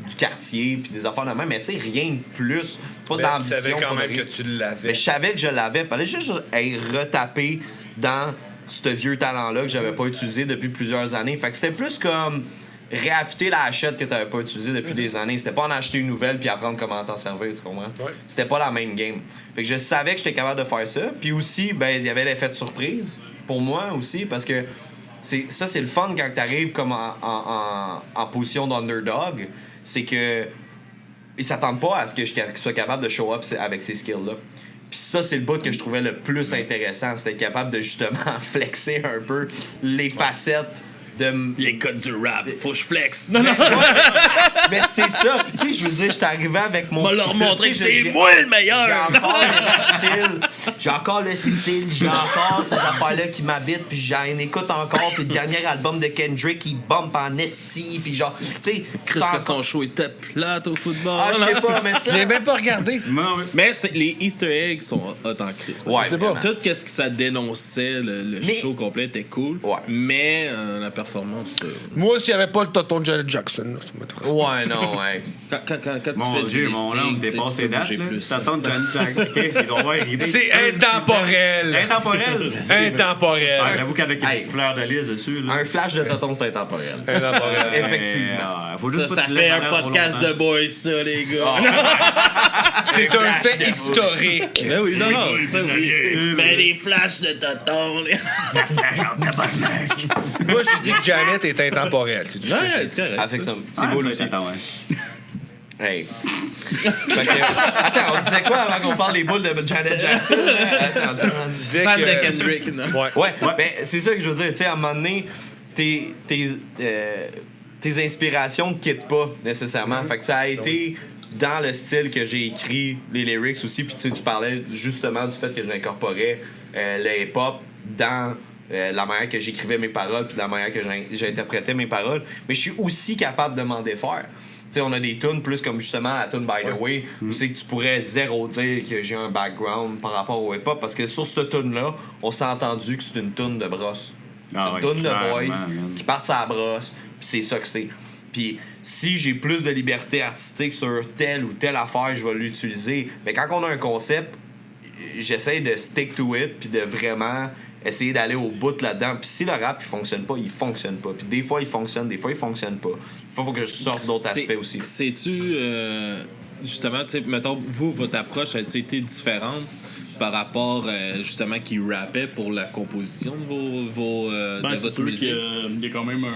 du quartier, puis des affaires de même, mais tu sais, rien de plus. Pas d'ambition. Tu savais quand même que tu l'avais. Mais je savais que je l'avais. Fallait juste retaper dans ce vieux talent-là que j'avais pas utilisé depuis plusieurs années. Fait que c'était plus comme réaffûter la hachette que t'avais pas utilisée depuis des années. C'était pas en acheter une nouvelle puis apprendre comment t'en servir, tu comprends? Ouais. C'était pas la même game. Fait que je savais que j'étais capable de faire ça. Puis aussi, ben, il y avait l'effet de surprise pour moi aussi parce que c'est le fun quand t'arrives comme en position d'underdog. C'est que ils s'attendent pas à ce que je sois capable de show up avec ces skills-là. Puis ça, c'est le bout que je trouvais le plus intéressant. C'était capable de justement flexer un peu les facettes Les codes du rap, faut que je flex. Non. Mais c'est ça. Puis tu sais, je veux dire, j'étais arrivé avec mon. On va leur montrer que c'est moi le meilleur. J'ai encore le style, j'ai encore ces affaires-là qui m'habitent, puis j'en écoute encore. Puis le dernier album de Kendrick, il bump en esti, puis genre, tu sais. Chris que son show était plate au football. Ah, je sais pas, mais ça. Je l'ai même pas regardé. Mais les Easter eggs sont hot en Chris. Ouais, c'est pas. Tout ce que ça dénonçait, le show complet était cool. Ouais. Mais la performance. Moi, s'il n'y avait pas le tonton Janet Jackson, là, ça m'intéresse. Ouais, non, ouais. Quand Mon tu fais Dieu, du mon lip-sync, homme, t'es tu passé peux date, bouger là. plus. T'attends de Janet Jackson. C'est intemporel. Intemporel. Intemporel. Ah, j'avoue qu'avec une petite fleur de lys dessus, là. Un flash de tonton, c'est intemporel. Intemporel. Effectivement. Faut juste pas Ça que tu fait laisses un aller trop podcast longtemps. de boys, ça, les gars. C'est un fait historique. Ben oui, non, ça oui. Mais les flashs de tonton. Moi, je dis que Janet est intemporelle. C'est tout ce que je Ouais, dis. c'est correct. Avec ça, c'est Ah, beau ça, aussi. attends, ouais. Hey. Fait que, attends, on disait quoi avant qu'on parle des boules de Janet Jackson? Attends, on disait Fan que... de Kendrick, non? Ouais. Ouais, ben, c'est ça que je veux dire. Tu sais, à un moment donné, tes inspirations ne quittent pas nécessairement. Fait que ça a été dans le style que j'ai écrit les lyrics aussi. Puis tu parlais justement du fait que j'incorporais le hip-hop dans la manière que j'écrivais mes paroles puis la manière que j'interprétais mes paroles. Mais je suis aussi capable de m'en défaire. Tu sais, on a des tunes plus comme justement la tune By the Way, où c'est que tu pourrais zéro dire que j'ai un background par rapport au hip-hop, parce que sur cette tune-là, on s'est entendu que c'est une tune de brosse. Ah C'est une ouais, tune de boys clairement, qui partent sa brosse, puis c'est ça que c'est. Puis si j'ai plus de liberté artistique sur telle ou telle affaire, je vais l'utiliser. Mais quand on a un concept, j'essaie de stick to it, puis de vraiment essayer d'aller au bout là-dedans. Puis si le rap il fonctionne pas, il fonctionne pas. Puis des fois il fonctionne, des fois il fonctionne pas. Il faut que je sorte d'autres aspects aussi. Sais-tu, justement, tu sais, mettons, vous, votre approche a été différente par rapport, justement, qui rappait pour la composition de de Ben, c'est votre sûr musique? qu'il y a quand même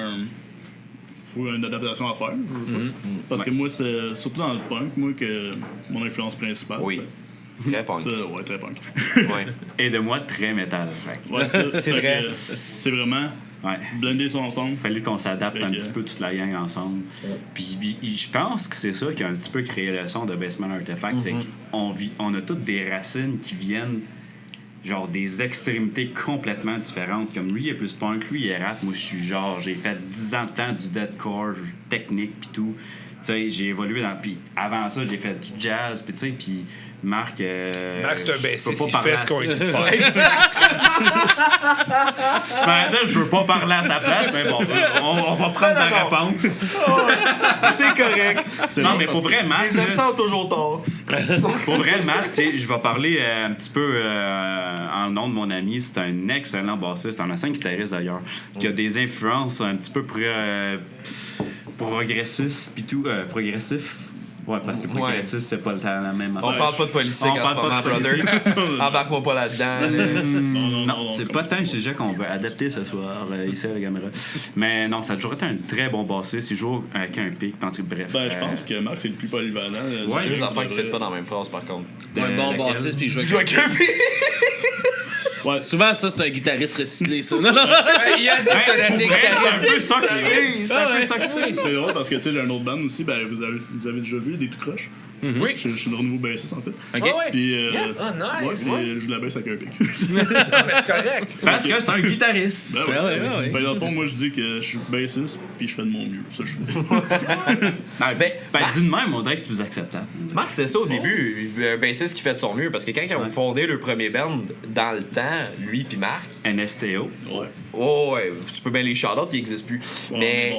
faut une adaptation à faire. Parce que moi, c'est surtout dans le punk, moi, que mon influence principale. Oui. Très punk. Ça, ouais, très punk. Ouais. Et de moi, très métal. Fait que Ouais, ça, C'est fait vrai. que c'est vraiment blender ça ensemble. Il fallait qu'on s'adapte un petit peu toute la gang ensemble. Puis je pense que c'est ça qui a un petit peu créé le son de Basement Artifact, c'est qu'on a toutes des racines qui viennent genre des extrémités complètement différentes. Comme lui, il est plus punk, lui, il est rap. Moi, je suis genre, j'ai fait 10 ans de temps du deathcore technique puis tout. Tu sais, j'ai évolué dans... Puis avant ça, j'ai fait du jazz, puis tu sais, puis Marc... Marc, c'est un bassiste, il fait ce qu'on lui dit de faire. Je veux pas parler à sa place, mais bon, on va prendre la réponse. C'est correct. Non, mais pour vrai, Marc... Les absents ont toujours tort. Pour vrai, Marc, tu sais, je vais parler un petit peu en nom de mon ami. C'est un excellent bassiste, un ancien guitariste d'ailleurs, qui a des influences un petit peu progressistes pis tout, progressif. Ouais, parce que progressiste, c'est pas la même affaire. On parle pas de politique en ce moment, brother. Embarque-moi pas là-dedans. Non, c'est pas tant un sujet qu'on veut adapter ce soir, ici à la caméra. Mais non, ça a toujours été un très bon bassiste. Il joue avec un pic, bref. Ben, je pense que Marc, c'est le plus polyvalent. C'est deux enfants qui ne pas dans la même phrase, par contre. Un bon bassiste, puis il joue avec un pic. Ouais. Souvent, ça, c'est un guitariste recyclé, ça. Non, non. Il a dit que c'est un assez guitariste. C'est un peu ça que c'est. C'est un peu ça que c'est. C'est drôle parce que, tu sais, j'ai un autre band aussi. Ben, vous avez déjà vu des tout croches. Oui. Je suis le nouveau bassiste, en fait. OK. Puis, nice. Ouais, je joue de la basse avec un pic. Non, mais c'est correct. Parce que c'est un guitariste. Ben, ouais. Ben, dans le fond, moi, je dis que je suis bassiste, puis je fais de mon mieux. Ça, je fais. Dis de même, on dirait que c'est plus acceptable. Marc, c'était ça au début, un bassiste qui fait de son mieux, parce que quand ils ont fondé le premier band, dans le temps, lui puis Marc... NSTO. Ouais. Oh, ouais, tu peux bien les shout-outs, ils n'existent plus. Ouais, mais...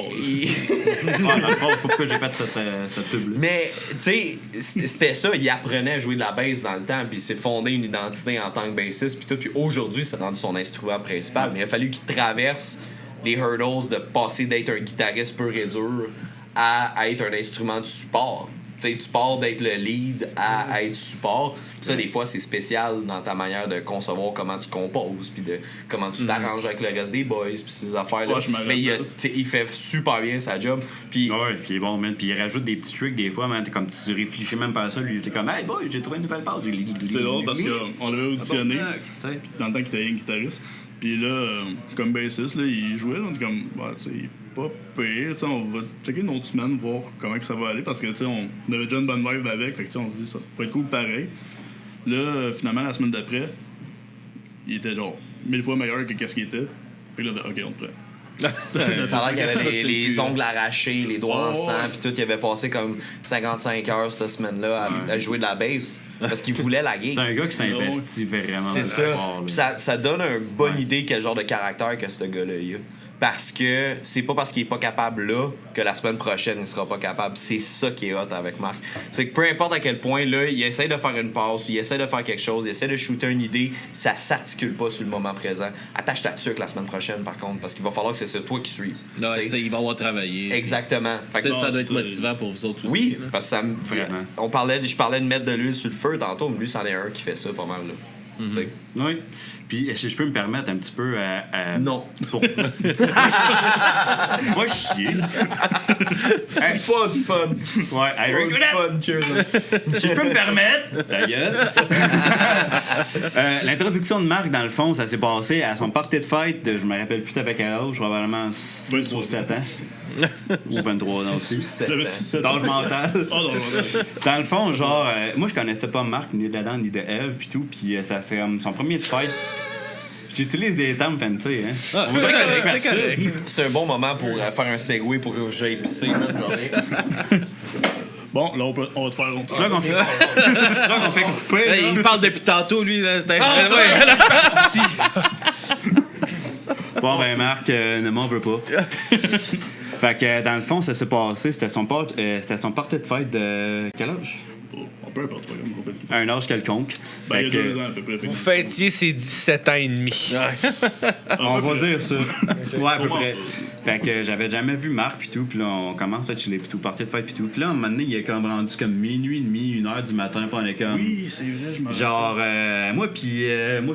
bon, Dans le fond, pourquoi j'ai fait cette pub-là. Mais, tu sais, c'était ça, il apprenait à jouer de la bass dans le temps, puis il s'est fondé une identité en tant que bassiste, puis tout, puis aujourd'hui, c'est rendu son instrument principal, mais il a fallu qu'il traverse les hurdles de passer d'être un guitariste pur et dur à être un instrument de support. Tu sais, tu pars d'être le lead à être support. Puis ça, des fois, c'est spécial dans ta manière de concevoir comment tu composes, puis de comment tu t'arranges avec le reste des boys, puis ces affaires-là. Ouais, mais il fait super bien sa job. Puis ouais, puis bon, man, puis il rajoute des petits tricks des fois, man, t'es comme tu réfléchis même pas à ça, lui, t'es comme, hey boy, j'ai trouvé une nouvelle page. C'est drôle parce qu'on l'avait auditionné dans le temps qu'il était un guitariste. Puis là, comme bassiste, là, il jouait, donc comme, bah, tu sais, pas pire, tu sais, on va checker une autre semaine, voir comment que ça va aller, parce que, tu sais, on avait déjà une bonne vibe avec, fait que, tu sais, on se dit, ça pourrait être cool pareil. Là, finalement, la semaine d'après, il était genre 1000 fois meilleur que qu'est-ce qu'il était. Fait que là, OK, on te prend. ça a l'air qu'il avait les ongles arrachés, les doigts en sang, puis tout. Il avait passé comme 55 heures cette semaine-là à jouer de la bass. Parce qu'il voulait la gig. C'est un gars qui s'investit vraiment. C'est ça. Ça donne une bonne idée quel genre de caractère que ce gars-là a. Parce que c'est pas parce qu'il est pas capable là que la semaine prochaine il sera pas capable. C'est ça qui est hot avec Marc. C'est que peu importe à quel point là, il essaie de faire une passe, il essaie de faire quelque chose, il essaie de shooter une idée, ça s'articule pas sur le moment présent. Attache ta tuque la semaine prochaine par contre, parce qu'il va falloir que c'est toi qui suive. Non, il va avoir travaillé. Exactement. Ça doit être motivant pour vous autres aussi. Oui, là. Parce que je parlais de mettre de l'huile sur le feu tantôt, mais lui c'en est un qui fait ça pas mal là. Oui. Puis, si je peux me permettre un petit peu Non. Pour... Va chier. Hey, pas du fun. Ouais, Pas du fun, cheers. Si je peux me permettre, ta gueule. L'introduction de Marc, dans le fond, ça s'est passé à son party de fête. Je me rappelle plus avec quel âge, probablement 6 ou 7 ans. Ou 23 ans aussi. D'âge mental. Oh, non. Dans le fond, genre, moi, je connaissais pas Marc, ni d'Adam, ni de Eve, pis tout. Puis, ça c'est son premier de fête. J'utilise des termes fancy, hein. Ah, c'est correct. C'est un bon moment pour faire un segway pour que j'aille pisser, Bon, là, on va te faire C'est là qu'on fait couper. Hey, il parle depuis tantôt, lui. Là, Bon, ben, Marc, ne m'en veux pas. Fait que, dans le fond, ça s'est passé. C'était son party de fête de quel âge? Peu importe, un âge quelconque. Ben, il y a 2 ans à peu près. Vous fêtiez ses 17 ans et demi. On va dire ça. Ouais, à peu près. Fait que j'avais jamais vu Marc pis tout, puis là on commence à chiller pis tout, partir de fête pis tout. Puis là, à un moment donné, il est comme rendu comme minuit et demi, 1h du matin, pis on est comme... Oui, c'est vrai, je m'en genre, moi pis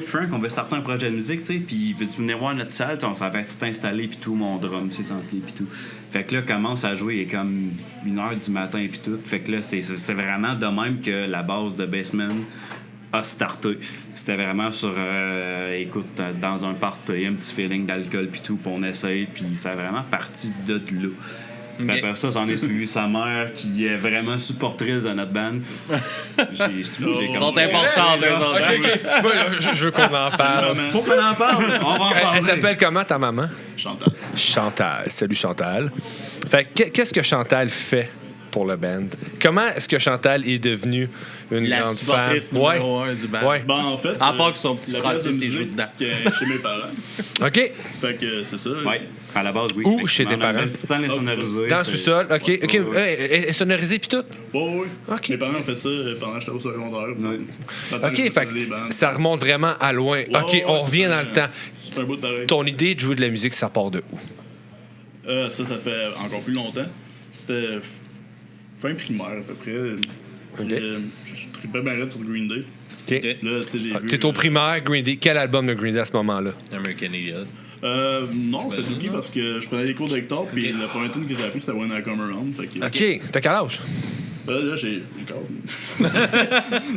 Frank, on veut starter un projet de musique, tu sais, pis veux-tu venir voir notre salle? On s'avait tout installé pis tout, mon drum, c'est senti pis tout. Fait que là, commence à jouer, il est comme 1h du matin pis tout. Fait que là, c'est vraiment de même que la base de Basement a starté. C'était vraiment sur, écoute, dans un party, un petit feeling d'alcool puis tout, puis on essaye, puis ça a vraiment parti de là. Puis après ça, j'en ai suivi sa mère, qui est vraiment supportrice de notre band. Ils sont importants, eux autres. OK. Moi, je veux qu'on en parle. Faut qu'on en parle. On va en parler. Elle s'appelle comment, ta maman? Chantal. Chantal. Salut, Chantal. Fait qu'est-ce que Chantal fait pour le band? Comment est-ce que Chantal est devenue une La grande supportrice fan? numéro 1 du band. Ouais. Ben, en fait. À part que son petit la Francis, place de il joue musique dedans. Chez mes parents. OK. Fait que c'est ça. Oui, à la base, oui. Où chez tes parents? Une petite scène sonorisée. Dans le sous-sol. OK. OK. Elle est sonorisée puis tout? Oui. OK. Mes parents ont fait ça pendant que j'étais au secondaire. OK. Fait que ça remonte vraiment à loin. OK. ouais, On revient dans le temps. C'est un bout de pareil. Ton idée de jouer de la musique, ça part de où? Ça fait encore plus longtemps. C'était fin primaire à peu près. Je tripais bien raide sur Green Day. OK. Là, tu sais, les vieux, T'es au primaire, Green Day. Quel album de Green Day à ce moment-là? American Idiot. Non, c'est Dookie parce que je prenais des cours d'Hector, puis la première tune que j'ai appris c'était When I Come Around. Fait que, OK. T'as quel âge? là, j'ai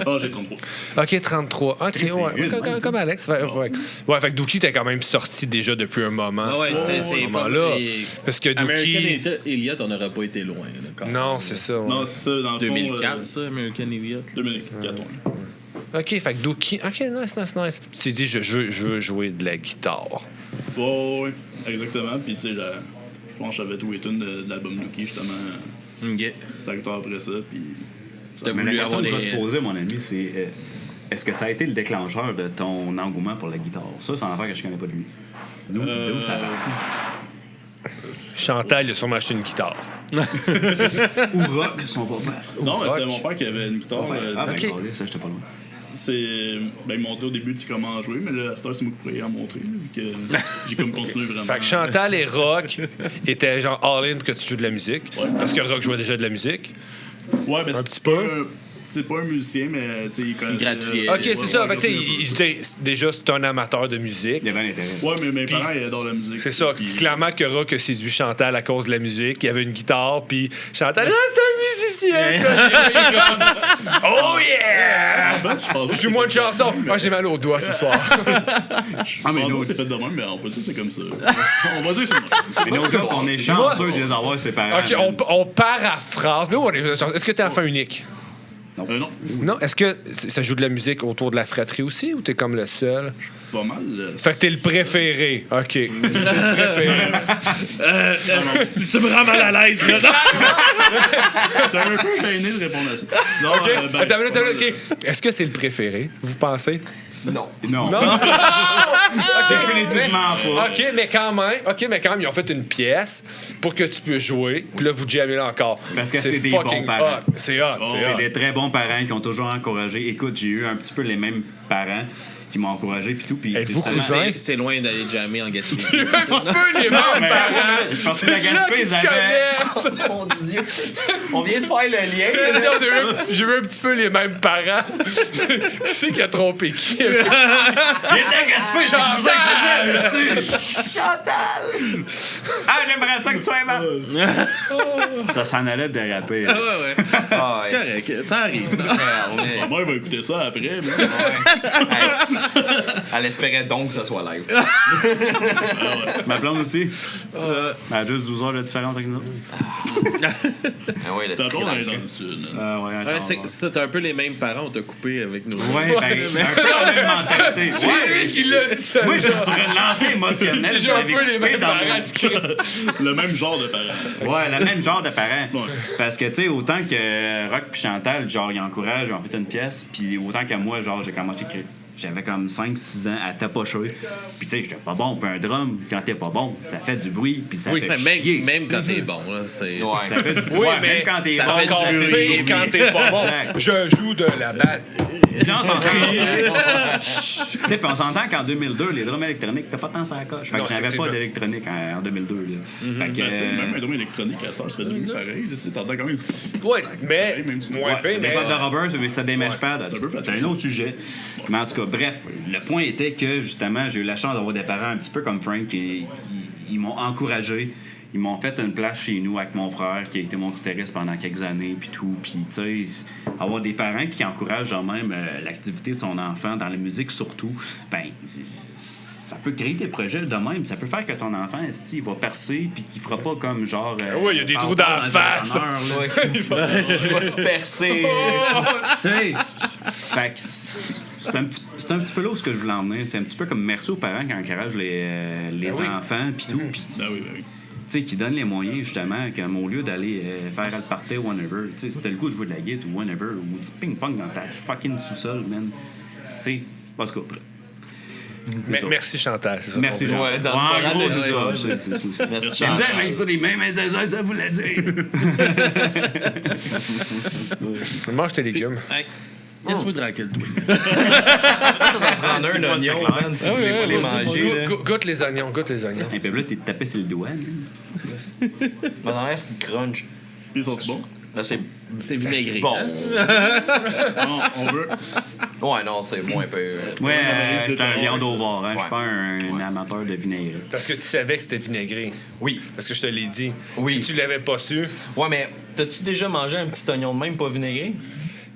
33. OK, 33. OK, ouais. Comme Alex. Ouais, fait que Dookie t'es quand même sorti déjà depuis un moment. Ah ouais, c'est moment-là. Parce que Dookie... American Idiot, on n'aurait pas été loin. Là, quand Non, même. c'est ça. Ouais. Non, c'est ça, dans le 2004, fond. ça, American Idiot. 2004, ouais. OK, fait que Dookie... OK, nice. Tu t'es dit, je veux jouer de la guitare. Ouais, exactement. Puis, tu sais, je pense que j'avais tout les tunes de l'album Dookie, justement. OK. 5 ans après ça, puis... T'as Mais voulu la question avoir que je vais te des... poser, mon ami, c'est est-ce que ça a été le déclencheur de ton engouement pour la guitare? Ça, c'est un affaire que je connais pas de lui. D'où ça a parti? Chantal, il a sûrement acheté une guitare. Ou rock, son papa. Non, mais rock. c'était mon père qui avait une guitare. Ah, ben, Ok. regardez, ça, j'étais pas loin. Ben, il montrait au début comment jouer, mais là, à cette heure, c'est moi qui pourrais en montrer. Vu que j'ai comme continué vraiment. Fait que Chantal et Rock étaient genre all-in pour que tu joues de la musique. Ouais. Parce que Rock jouait déjà de la musique. Ouais, ben, Un c'est petit pas peu. C'est pas un musicien, mais tu sais, il connaît. Gratuit. OK, c'est ça. Fait que tu sais, déjà, c'est un amateur de musique. Il y avait un intérêt. Ouais, mais mes parents, ils adorent la musique. C'est ça. Puis- Clairement que Rock a séduit Chantal à cause de la musique. Il y avait une guitare, puis Chantal, c'est un musicien! Oh yeah! En fait, je pense pas Joue-moi une que c'est chanson. fait de même, Ah, j'ai mal au doigt ce soir. Ah, mais nous, c'est fait de même, mais on peut dire que c'est comme ça. On va dire que c'est Mais nos gars, on est chanceux de les avoir séparés. OK, on paraphrase. Nous, on est... Est-ce que t'es enfant unique? non, Non. Est-ce que ça joue de la musique autour de la fratrie aussi, ou t'es comme le seul? pas mal. Fait que t'es le préféré. OK. T'es le préféré. Tu me rends mal à l'aise, là. T'es un peu gêné de répondre à ça. Non, OK. ben, Attends, OK. Est-ce que c'est le préféré, vous pensez? Non. Non. Non? Définitivement pas. OK, mais quand même, ils ont fait une pièce pour que tu puisses jouer. Puis là, vous jammez là encore. Parce que c'est des fucking bons parents. hot. C'est hot, c'est C'est hot. des très bons parents qui ont toujours encouragé. Écoute, j'ai eu un petit peu les mêmes parents qui m'ont encouragé puis tout. Puis Êtes-vous justement- cousins? C'est loin d'aller jammer en Gaspésie. Un petit peu les mêmes mais- parents. Je pensais que la Là Gaspé, qu'ils ils se avaient... connaissent. Mon Dieu. On vient de faire le lien. J'ai eu un petit peu les mêmes parents. Qui c'est qui a trompé qui? Il était à Gaspé, c'est Chantal! Chantal! Ah, j'aimerais ça que tu sois mal. Ça s'en allait de déraper. Ouais, ouais. Ah, C'est correct. Ça arrive. on est... Moi, il va écouter ça après. Mais... Elle espérait donc que ça soit live. Ma blonde aussi. Elle a juste 12 heures de différence avec nous. Ah ouais, le Ta blonde, secret elle est dans dans le le sud. Ah ouais, Ouais, c'est un peu les mêmes parents, on t'a coupé avec nous. Ouais, ben, un peu la même mentalité. C'est lui qui l'a dit ça. Moi, je suis sur une lancée émotionnelle. J'ai un j'avais peu les coupé mêmes dans parents. mon- Le même genre de parents. Ouais, le même genre de parents. Ouais. Parce que, tu sais, autant que Rock puis Chantal, genre, ils encouragent, ils ont fait une pièce, puis autant que moi, genre, j'ai commencé j'avais comme 5-6 ans à tapocher. Puis, tu sais, j'étais pas bon. Puis un drum, quand t'es pas bon, ça fait du bruit, puis ça fait Mais chier. même quand t'es bon, là, c'est... Ça fait du... Oui, ouais, mais même quand t'es ça bon, fait Encore du fait bruit. pire quand t'es pas bon. Exact. Je joue de la batte. Puis là, on s'entend. Tu sais, puis on s'entend qu'en 2002, les drums électroniques, t'as pas tant ça à la coche. Fait Non, que j'avais effectivement. pas d'électronique en 2002. Là. Fait que, Ben, tu sais, même un drum électronique à ça, ça fait du bruit pareil. là, Tu sais, t'entends quand même. Oui, mais Même si- moins ouais, pire, c'est des mais... bottes de rubber, mais ça démêche pas. c'est un peu C'est fatigant. un autre sujet. Mais en tout cas, bref, le point était que, justement, j'ai eu la chance d'avoir des parents un petit peu comme Frank qui ils m'ont encouragé. ils m'ont fait une place chez nous avec mon frère qui a été mon guitariste pendant quelques années puis tout. Puis tu sais, avoir des parents qui encouragent quand même l'activité de son enfant dans la musique surtout, ben ça peut créer des projets de même. Ça peut faire que ton enfant, il va percer puis qu'il fera pas comme genre... oui, il y a des trous dans la face. Il va se percer. Tu sais, fait que c'est un petit peu là où ce que je voulais emmener. C'est un petit peu comme merci aux parents qui encouragent les enfants puis tout. Pis, Ben oui. tu sais, qui donnent les moyens, justement, comme au lieu d'aller faire le party ou whatever, tu sais, si t'as le goût de jouer de la guitare ou whatever, ou du ping-pong dans ta fucking sous-sol, man. Tu sais, pas ce qu'on Merci Chantal, c'est ça. Merci, qu'on Jean. Ouais, dans le En moral, gros, c'est c'est ça. ça. Merci, J'aime Chantal. bien, mais pas des mêmes exercices, ça voulait dire. Mange tes légumes. Hey, laisse-moi tranquille, toi. Prendre un oignon, man, si vous voulez pas les manger. là. Goûte les oignons, goûte les oignons. Un peu là, tu te tapais sur le doigt. Là. Mais dans l'air, c'est une crunch. Puis ils sont-ils bons? Là, c'est C'est vinaigré. bon. Non, on veut. Ouais, non, c'est moins peu. Ouais, c'est j'étais un lion d'Auvore, hein. Je Ouais. suis pas un amateur de vinaigre. Parce que tu savais que c'était vinaigré. Oui. Parce que je te l'ai dit. Oui. Si tu l'avais pas su, Ouais, mais t'as-tu déjà mangé un petit oignon de même pas vinaigré?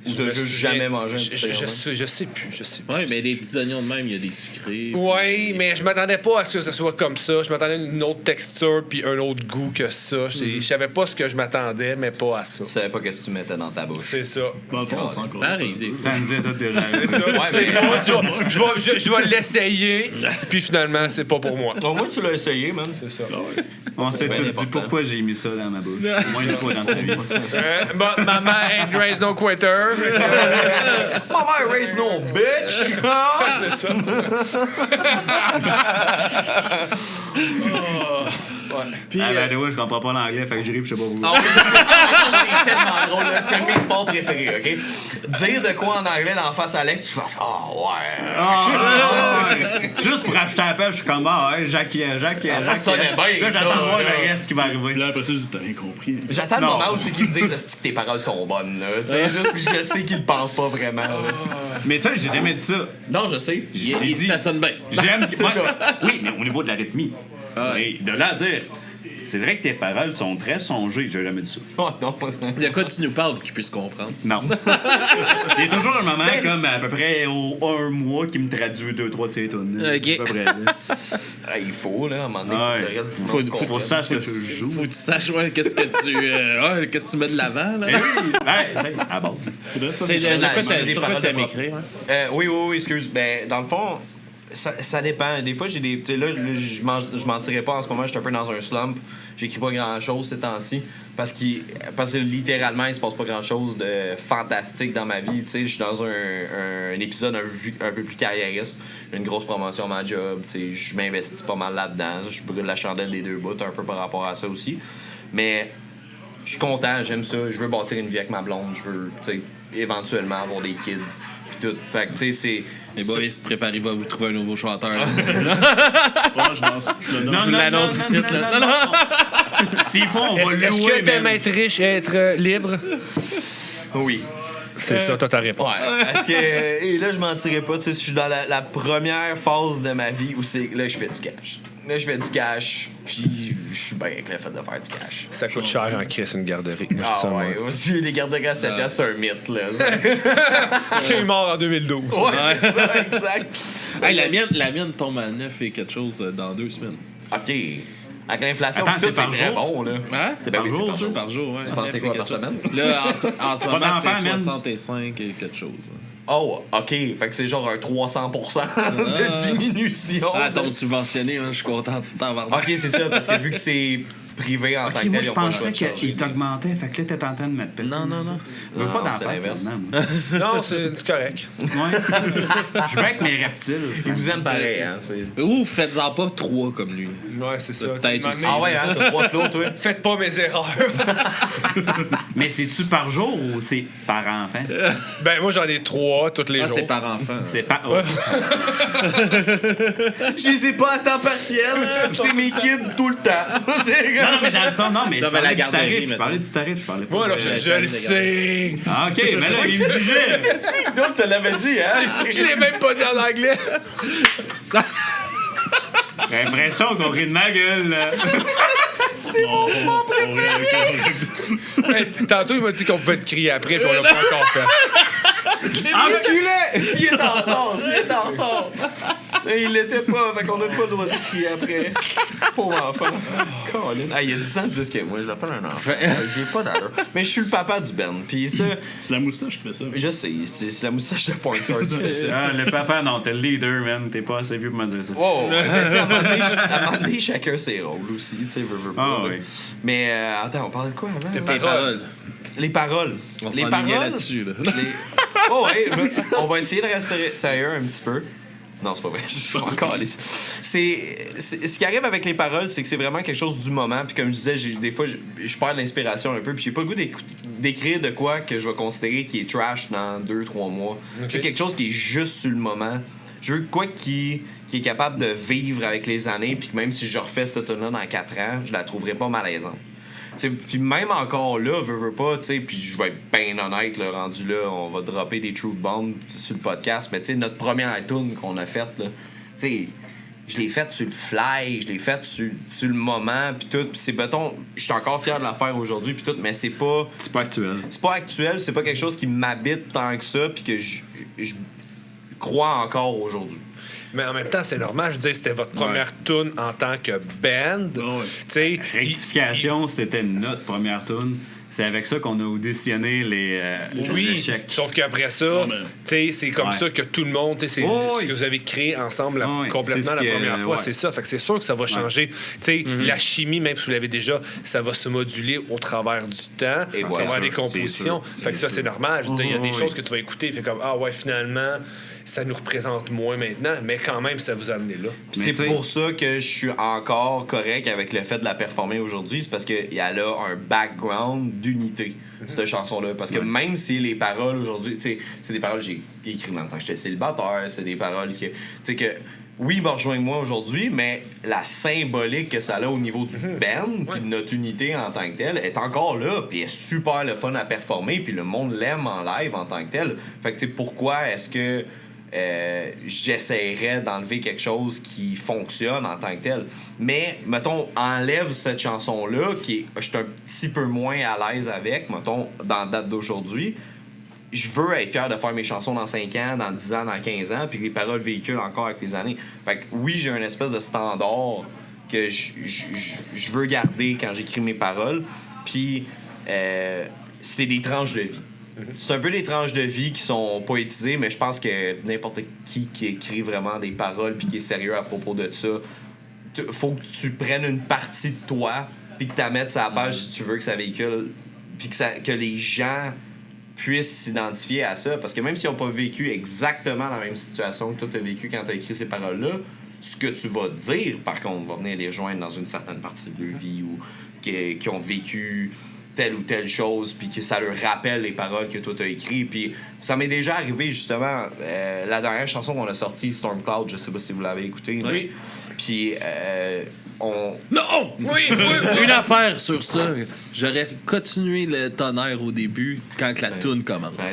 Ou je t'as me juste souviens- jamais mangé un petit oignon de même? je sais plus. Ouais, mais des petits oignons de même, il y a des sucrés. Ouais, mais je m'attendais pas à ce que ce soit comme ça. Je m'attendais à une autre texture puis un autre goût que ça. Je savais pas ce que je m'attendais, mais pas à ça. Tu savais pas qu'est-ce que tu mettais dans ta bouche. C'est ça. Dans le fond, on sent encore. Ça arrive des fois. Ça nous est tout déjà. C'est ça. C'est mais- moi, je vais l'essayer, puis finalement, c'est pas pour moi. Au moins, tu l'as essayé, man. C'est ça. On s'est bien tout dit important. pourquoi j'ai mis ça dans ma bouche. Au moins une fois dans sa vie. But maman ain't raised no quitter. Mama raise no bitch! C'est ça. Puis, Ah, ben, ouais, je comprends pas l'anglais, fait que je ris, pis je sais pas pourquoi. Ah oui, je sais. Ça, c'est tellement drôle, là. C'est un de mes sports préférés, OK? Dire de quoi en anglais en face à Alex, tu fais « Ah, ouais! Ah, ouais. Juste pour acheter la pêche, je suis comme, ah, ouais, Jacques. ça sonnait bien, Là, ça, j'attends de voir là. le reste qui va arriver. Puis là, après ça, je dis, t'as rien compris. » J'attends le Non. moment aussi qu'ils me disent « que tes paroles sont bonnes, là. » Tu sais, juste puis je sais qu'ils le pensent pas vraiment, là. Mais ça, j'ai jamais dit ça. Non, je sais. Il dit ça sonne bien. J'aime que. C'est moi- ça. Oui, mais au niveau de la rythmie. Mais de là à dire, c'est vrai que tes paroles sont très songées, j'ai jamais dit ça. Oh non, pas ça. De quoi tu nous parles pour qu'ils puissent comprendre? Non. Il y a toujours un moment, comme à peu près au 1 mois, qui me traduit 2-3 de ces tunes. Ok. À peu près, là. Ah, il faut, là, à un moment donné, Ouais. faut que le reste du Faut- monde faut- Faut comprenne. ça, que tu joues. Faut que tu saches ouais, qu'est-ce que tu mets de l'avant. Là. Eh oui, ouais, à base. Faudrait que tu fasses C'est des de quoi j'ai t'as des sur quoi paroles t'aimes de écrire. Hein? Oui, excuse. Ben, dans le fond, ça dépend. Des fois, j'ai des. Tu sais, là, je mentirais pas en ce moment, je suis un peu dans un slump. J'écris pas grand chose ces temps-ci. Parce que littéralement, il se passe pas grand chose de fantastique dans ma vie. Tu sais, je suis dans un épisode un peu plus carriériste. J'ai une grosse promotion à ma job. Tu sais, je m'investis pas mal là-dedans. Je brûle la chandelle des deux bouts un peu par rapport à ça aussi. Mais je suis content, j'aime ça. Je veux bâtir une vie avec ma blonde. Je veux, tu sais, éventuellement avoir des kids. Puis tout. Fait que, tu sais, c'est. Les boys, préparez vous à vous trouver un nouveau chanteur. Là. Faut que je lance. Je le donne. Je vous l'annonce ici. Là. Non. S'il faut, on va Est-ce louer, que t'aimes man. être riche et être libre? Oui. C'est ça, toi, ta réponse. Ouais, parce que et là, je mentirais pas, tu sais, je suis dans la première phase de ma vie où c'est là, je fais du cash. Là, je fais du cash, puis je suis bien avec le fait de faire du cash. Ça coûte cher en crise une garderie. Moi, je dis Ah ça, moi. ouais, aussi, les gardes-robe à 7 piastres, c'est un mythe, là. C'est mort en 2012. Ouais, c'est ça, exact. Hey, la mienne tombe à 9 et quelque chose dans 2 semaines. OK. Avec l'inflation, Attends, pis tout, c'est par c'est très jour, bon, là. Hein? C'est ben oui, c'est par jour. Par jour, ouais. Tu pensais quoi, par semaine? Là, en ce moment, d'enfant, c'est man. 65 et quelque chose. Oh, OK. Fait que c'est genre un 300% de diminution. Ah, tombe subventionné, hein, je suis content de t'en avoir. OK, c'est ça, parce que vu que c'est privé en tant que Ok, moi, tel, ils je ont pas le pensais choix de changer. qu'il t'augmentait, fait que là, t'es en train de mettre péter. Non. Je veux Non, pas d'en c'est faire, l'inverse. finalement, moi. Non, c'est correct. Ouais. Je vais avec mes reptiles. Ils vous aiment pareil, hein. Ou faites-en pas 3 comme lui. Ouais, c'est ça. Peut-être Tu aussi. m'en Ah ouais, hein, t'as 3 flots, toi. Faites pas mes erreurs. Mais c'est-tu par jour ou c'est par enfant? Ben, moi, j'en ai 3 tous les Ah, jours. c'est par enfant. C'est par. Oh. Je les ai pas à temps partiel, c'est mes kids tout le temps. Non, mais dans le sens, non, mais je Non, mais parlais la du garderie, tarif. Je maintenant. parlais du tarif, je parlais pas. Moi, là, de- je le sais. Ah, ok, mais là, il me jugeait. Donc, tu l'avais dit, hein? Je l'ai même pas dit en anglais. J'ai l'impression qu'on rit de ma gueule, là. C'est mon sport préféré! Hey, tantôt, il m'a dit qu'on pouvait te crier après, puis on l'a pas encore fait. Enculé! S'il est en retard! Mais il l'était pas, fait qu'on n'a pas le droit de crier après. Pauvre enfant. Colin. Ah, il y a 10 ans de plus que moi, je l'appelle un enfant. J'ai pas d'allure. Mais je suis le papa du Ben. Puis ça. C'est la moustache qui fait ça. Je sais, c'est la moustache de Pointstar qui fait ça. Ah, le papa, non, t'es le leader, man. T'es pas assez vieux pour me dire ça. Wow! À un moment donné, chacun ses rôles aussi, tu sais, veut pas. Ah, oui. Mais attends, on parlait de quoi avant? Les paroles. Les paroles. On Les s'enlignait paroles. là-dessus, là. Oh, ouais, on va essayer de rester sérieux un petit peu. Non, c'est pas vrai. Je suis encore allé. Ce qui arrive avec les paroles, c'est que c'est vraiment quelque chose du moment. Puis comme je disais, des fois, je perds l'inspiration un peu. Puis j'ai pas le goût d'écrire de quoi que je vais considérer qui est trash dans 2-3 mois. Okay. C'est quelque chose qui est juste sur le moment. Je veux quoi qui est capable de vivre avec les années. Puis que même si je refais cette automne dans 4 ans, je la trouverai pas malaisante. Puis même encore là, veux pas, tu sais, puis je vais être bien honnête, là, rendu là, on va dropper des truth bombs sur le podcast, mais tu sais, notre première tune qu'on a faite, là, tu sais, je l'ai faite sur le fly, je l'ai faite sur le moment, puis tout, puis c'est, mettons, je suis encore fier de la faire aujourd'hui, puis tout, mais c'est pas actuel. C'est pas actuel, c'est pas quelque chose qui m'habite tant que ça, puis que je crois encore aujourd'hui. Mais en même temps, c'est normal. Je veux dire, c'était votre première tune en tant que band. Ouais. Rectification, c'était notre première tune. C'est avec ça qu'on a auditionné les échecs. Sauf qu'après ça, c'est comme ça que tout le monde, c'est ce que vous avez créé ensemble complètement la première fois. C'est ça. Fait que c'est sûr que ça va changer. La chimie, même si vous l'avez déjà, ça va se moduler au travers du temps, au travers des compositions. Fait que ça, c'est normal. Je veux dire, il y a des choses que tu vas écouter, fait comme, ah ouais, finalement, ça nous représente moins maintenant, mais quand même, ça vous a amené là. C'est pour ça que je suis encore correct avec le fait de la performer aujourd'hui. C'est parce qu'elle a un background d'unité, cette chanson-là. Parce que même si les paroles aujourd'hui, c'est des paroles que j'ai écrites dans le temps que j'étais célibataire, c'est des paroles qui, oui, rejoins-moi aujourd'hui, mais la symbolique que ça a au niveau du band, puis de notre unité en tant que telle, est encore là, puis est super le fun à performer, puis le monde l'aime en live en tant que tel. Fait que, pourquoi est-ce que j'essaierais d'enlever quelque chose qui fonctionne en tant que tel? Mais, mettons, enlève cette chanson-là, qui je suis un petit peu moins à l'aise avec, mettons, dans la date d'aujourd'hui. Je veux être fier de faire mes chansons dans 5 ans, dans 10 ans, dans 15 ans, puis que les paroles véhiculent encore avec les années. Fait que oui, j'ai une espèce de standard que je veux garder quand j'écris mes paroles. Puis c'est des tranches de vie. C'est un peu des tranches de vie qui sont poétisées, mais je pense que n'importe qui écrit vraiment des paroles puis qui est sérieux à propos de ça, faut que tu prennes une partie de toi puis que tu la mettes sur la page si tu veux que ça véhicule, puis que les gens puissent s'identifier à ça. Parce que même s'ils n'ont pas vécu exactement la même situation que toi tu as vécu quand tu as écrit ces paroles-là, ce que tu vas dire, par contre, va venir les joindre dans une certaine partie de leur vie ou qui ont vécu telle ou telle chose, puis que ça leur rappelle les paroles que toi t'as écrites. Puis ça m'est déjà arrivé, justement, la dernière chanson qu'on a sortie, Stormcloud, je sais pas si vous l'avez écoutée. Oui. Puis on... Non! Oui! Une affaire sur ça. J'aurais continué le tonnerre au début quand la toune commence. Mais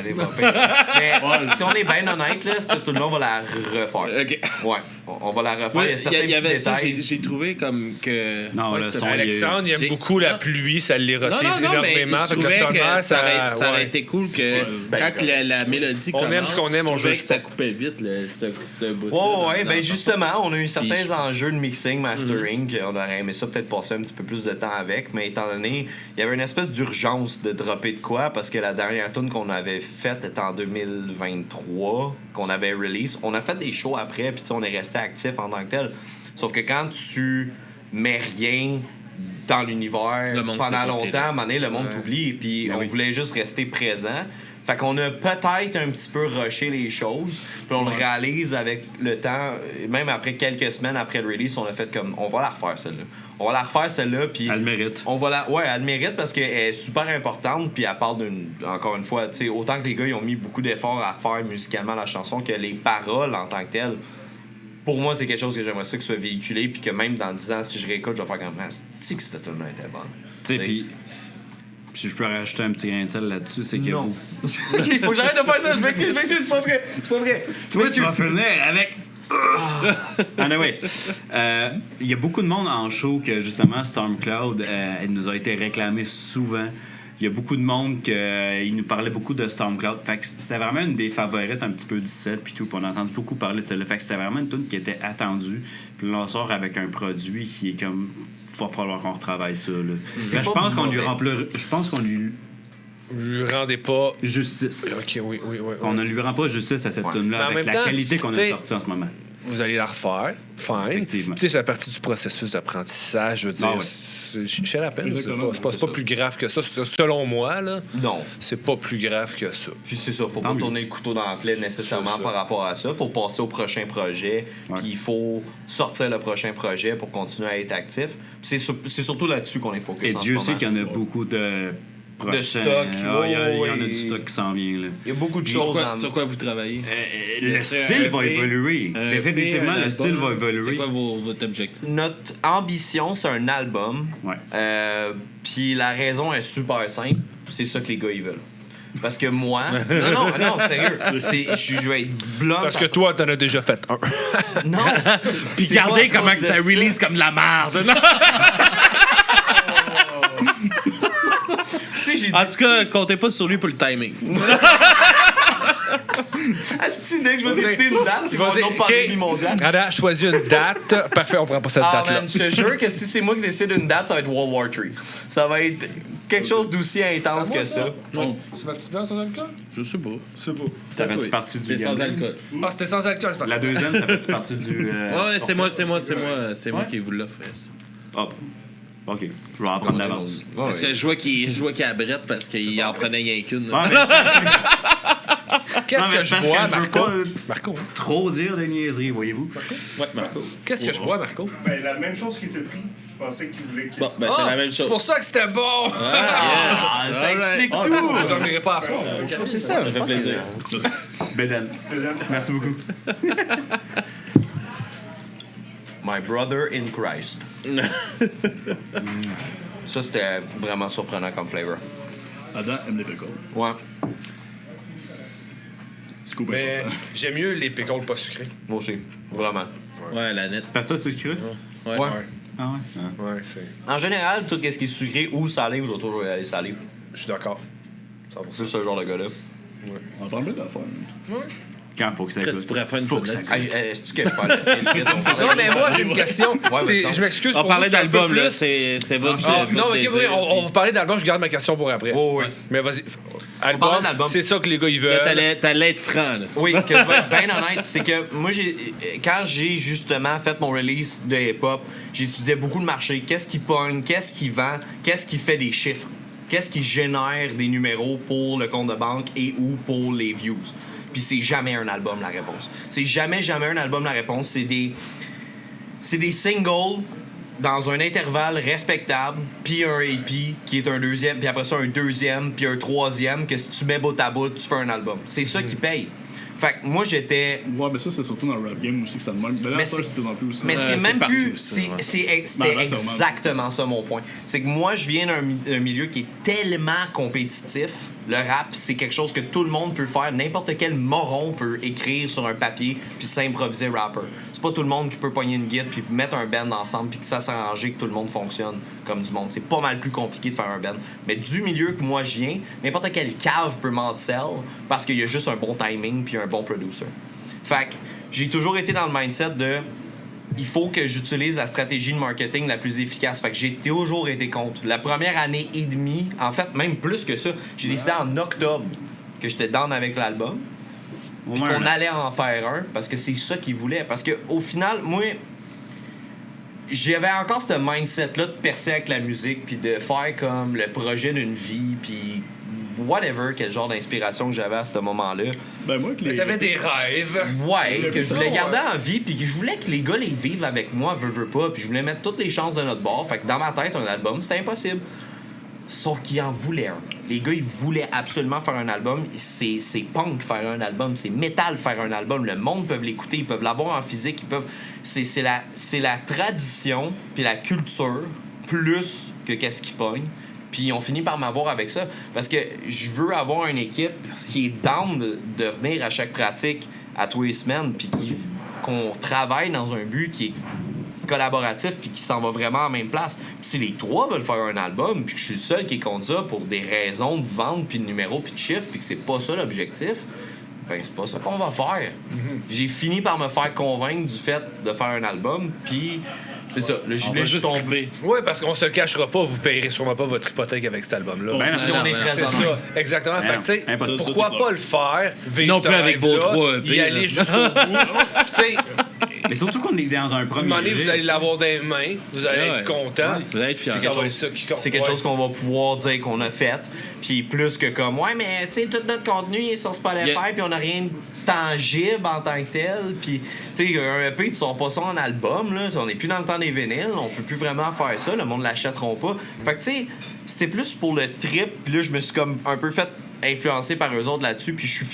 si on est bien honnête, là, cette toune-là, on va la refaire. OK. Ouais, on va la refaire. Ouais, il y a certains y avait petits ça, détails. j'ai trouvé comme que... Non, ouais, le son, Alexandre, il aime beaucoup la pluie, ça l'érotise énormément. Mais je trouvais que ça aurait été cool que quand la mélodie on commence, aime ce qu'on aime, on je trouvais juge que ça pas. coupait vite ce bout. Ouais, ben justement, on a eu certains Puis enjeux de mixing, mastering, qu'on aurait aimé ça peut-être passer un petit peu plus de temps avec, mais étant donné, il y avait une espèce d'urgence de dropper de quoi, parce que la dernière tune qu'on avait faite était en 2023, qu'on avait release. On a fait des shows après, puis on est resté actif en tant que tel. Sauf que quand tu mets rien dans l'univers pendant longtemps, à un moment donné, le monde t'oublie, puis on voulait juste rester présent. Fait qu'on a peut-être un petit peu rushé les choses, puis on le réalise avec le temps, même après quelques semaines après le release, on a fait comme, on va la refaire celle-là. On va la refaire celle-là, puis... Elle mérite. Elle mérite parce qu'elle est super importante, puis elle parle encore une fois, tu sais, autant que les gars, ils ont mis beaucoup d'efforts à faire musicalement la chanson, que les paroles en tant que telles, pour moi, c'est quelque chose que j'aimerais ça que soit véhiculé, puis que même dans 10 ans, si je réécoute, je vais faire comme, c'est que cette tune-là était bonne. Tu sais, puis... Si je peux rajouter un petit grain de sel là-dessus, c'est que... Non. Il faut que j'arrête de faire ça, je m'excuse, c'est pas vrai. Toi, tu vas finir avec Anyway, il y a beaucoup de monde en show que, justement, Stormcloud, elle nous a été réclamée souvent. Il y a beaucoup de monde qui nous parlait beaucoup de Stormcloud. Fait que c'était vraiment une des favorites un petit peu du set, puis tout. Puis on a entendu beaucoup parler de celle-là. Fait que c'était vraiment une tune qui était attendue. Puis là, on sort avec un produit qui est comme... va falloir qu'on retravaille ça, là. Je pense qu'on lui rendez pas justice. OK, oui. On ne lui rend pas justice à cette tune-là avec la qualité qu'on a sortie en ce moment. Vous allez la refaire, fine. C'est la partie du processus d'apprentissage, je veux dire. Chez la peine, c'est pas plus grave que ça. Selon moi, là, non. C'est pas plus grave que ça. Puis c'est ça, faut pas tourner le couteau dans la plaie nécessairement par rapport à ça. Faut passer au prochain projet, puis il faut sortir le prochain projet pour continuer à être actif. Puis c'est surtout là-dessus qu'on est focus. Et Dieu sait qu'il y en a beaucoup de stock. Il y en a du stock qui s'en vient. Là. Il y a beaucoup de choses. Sur quoi vous travaillez? Le style va évoluer. Définitivement, le style va évoluer. C'est quoi votre objectif? Notre ambition, c'est un album. Ouais. Puis la raison est super simple. C'est ça que les gars, ils veulent. Parce que moi... Non, sérieux. Je vais être blanc. Parce que toi, t'en as déjà fait un. Non. Puis regardez comment que ça release comme de la merde. En tout cas, comptez pas sur lui pour le timing. Asti, dès que je vais décider une date, ils vont dire pandémie mondiale. Ada, choisis une date. Parfait, on prend pas cette date-là. Man, je te jure que si c'est moi qui décide une date, ça va être World War III. Ça va être quelque chose d'aussi intense que ça. Non. C'est ma petite bière sans alcool? Je sais pas. Ça fait partie du C'est sans alcool. Ah, c'était sans alcool, c'est parfait. La deuxième, ça fait partie du... Ouais, c'est moi qui vous l'offre. Hop. OK. Je vais en prendre d'avance. Parce que je vois qu'il abrette parce qu'il en prenait rien qu'une. Qu'est-ce que je bois, Marco? Trop dire des niaiseries, voyez-vous? Ouais, Marco. Qu'est-ce que je bois, Marco? Ben, la même chose qu'il t'a pris. Je pensais qu'il voulait qu'il... Bon, ben, c'est la même chose. C'est pour ça que c'était bon! Ça explique tout! Je dormirai pas à soir. C'est ça. Ça fait plaisir. Bédane. Merci beaucoup. My brother in Christ. Ça, c'était vraiment surprenant comme flavor. Adam aime les pickles. Ouais. Scoop Mais important. j'aime mieux les pickles pas sucrés. Moi aussi. Vraiment. Ouais, la nette. T'as ça, c'est sucré? Ouais. Ah ouais? Ouais, c'est... En général, tout ce qui est sucré ou salé, je vais toujours aller salé. Je suis d'accord. C'est ce genre de gars-là. On parle bien d'affaires. Quand faut que ça Qu'est-ce que goûte. tu pourrais faire une Faut pub que ça là-dessus? goûte. Est-ce que je parle de fil? Non, mais moi, j'ai une question. Ouais, Je m'excuse On pour parlait vous, c'est un peu d'album, là. plus. C'est votre. Ah, votre non, mais désir, oui, on puis- va parler d'album, je garde ma question pour après. Oh, oui. Mais vas-y. parler d'album. C'est ça que les gars, ils Là, veulent. t'allais être franc, là. Oui, que je vais être bien honnête, c'est que moi, quand j'ai justement fait mon release de hip-hop, j'étudiais beaucoup le marché. Qu'est-ce qui pogne, qu'est-ce qui vend, qu'est-ce qui fait des chiffres, qu'est-ce qui génère des numéros pour le compte de banque et ou pour les views. Puis c'est jamais un album la réponse. C'est jamais un album la réponse. C'est des singles dans un intervalle respectable, puis un EP qui est un deuxième, puis après ça un deuxième, puis un troisième, que si tu mets bout à bout, tu fais un album. C'est ça qui paye. Fait que moi, j'étais... Ouais, mais ça, c'est surtout dans le rap game aussi que ça me manque. Mais là, Mais ça, c'est- c'est de plus en plus aussi. Mais c'est c'est même partout, plus... ça, ouais. C'était Ben, exactement ça mon point. C'est que moi, je viens d'un milieu qui est tellement compétitif. Le rap, c'est quelque chose que tout le monde peut faire. N'importe quel moron peut écrire sur un papier puis s'improviser rapper. C'est pas tout le monde qui peut pogner une guitare puis mettre un band ensemble puis que ça s'arrange que tout le monde fonctionne comme du monde. C'est pas mal plus compliqué de faire un band. Mais du milieu que moi je viens, n'importe quel cave peut m'en sell parce qu'il y a juste un bon timing puis un bon producer. Fait que j'ai toujours été dans le mindset de il faut que j'utilise la stratégie de marketing la plus efficace. Fait que j'ai toujours été contre. La première année et demie, en fait, même plus que ça, j'ai décidé en octobre que j'étais down avec l'album. Puis qu'on allait en faire un, parce que c'est ça qu'ils voulaient. Parce que au final, moi, j'avais encore ce mindset-là de percer avec la musique, puis de faire comme le projet d'une vie, puis whatever, quel genre d'inspiration que j'avais à ce moment-là. Ben, moi, que les. T'avais des rêves. Ouais, que je voulais garder en vie, puis que je voulais que les gars les vivent avec moi, veux pas, puis je voulais mettre toutes les chances de notre bord. Fait que dans ma tête, un album, c'était impossible. Sauf qu'ils en voulaient un. Les gars, ils voulaient absolument faire un album. C'est punk faire un album, c'est métal faire un album. Le monde peut l'écouter, ils peuvent l'avoir en physique, ils peuvent. C'est la tradition puis la culture plus que qu'est-ce qui pogne. Puis on finit par m'avoir avec ça. Parce que je veux avoir une équipe qui est down de venir à chaque pratique à tous les semaines, puis qu'on travaille dans un but qui est collaboratif puis qui s'en va vraiment en même place. Puis si les trois veulent faire un album puis que je suis le seul qui compte ça pour des raisons de vente puis de numéros puis de chiffres puis que c'est pas ça l'objectif, ben c'est pas ça qu'on va faire. J'ai fini par me faire convaincre du fait de faire un album puis c'est ça. Le gilet est tombé. Oui, parce qu'on se le cachera pas, vous payerez sûrement pas votre hypothèque avec cet album-là. Si on est très c'est ça, exactement. Fait que, tu sais, pourquoi pas le faire, vivre non plus avec vos 3 EP. Y aller jusqu'au bout. Tu sais, Mais surtout qu'on est dans un premier. moment donné, vous allez l'avoir dans les mains, vous allez être content. Vous allez être fiers. C'est quelque chose qu'on va pouvoir dire qu'on a fait. Puis plus que comme, ouais, mais tu sais, tout notre contenu est sur Spotify, puis on n'a rien de tangible en tant que tel. Puis, tu sais, un EP, tu sors pas ça en album, là. On n'est plus dans le temps des vinyles, on peut plus vraiment faire ça, le monde l'achèteront pas. Fait que, tu sais, c'était plus pour le trip, puis là, je me suis comme un peu fait influencer par eux autres là-dessus, puis je suis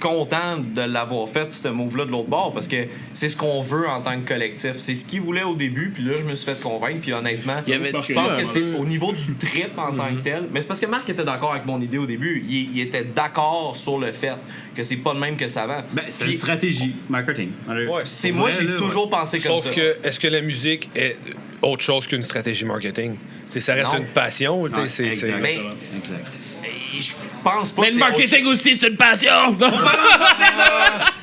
content de l'avoir fait, ce move-là de l'autre bord, parce que c'est ce qu'on veut en tant que collectif. C'est ce qu'ils voulaient au début, puis là, je me suis fait convaincre, puis honnêtement, je pense que c'est au niveau du trip en tant que tel. Mais c'est parce que Marc était d'accord avec mon idée au début. Il était d'accord sur le fait que c'est pas le même que ça avant. Ben, c'est une stratégie marketing. Ouais, c'est moi, j'ai toujours pensé comme ça. Sauf que, est-ce que la musique est autre chose qu'une stratégie marketing? T'sais, ça reste une passion. C'est exact. Mais, Exact. je pense pas Mais que le marketing aussi, c'est une passion!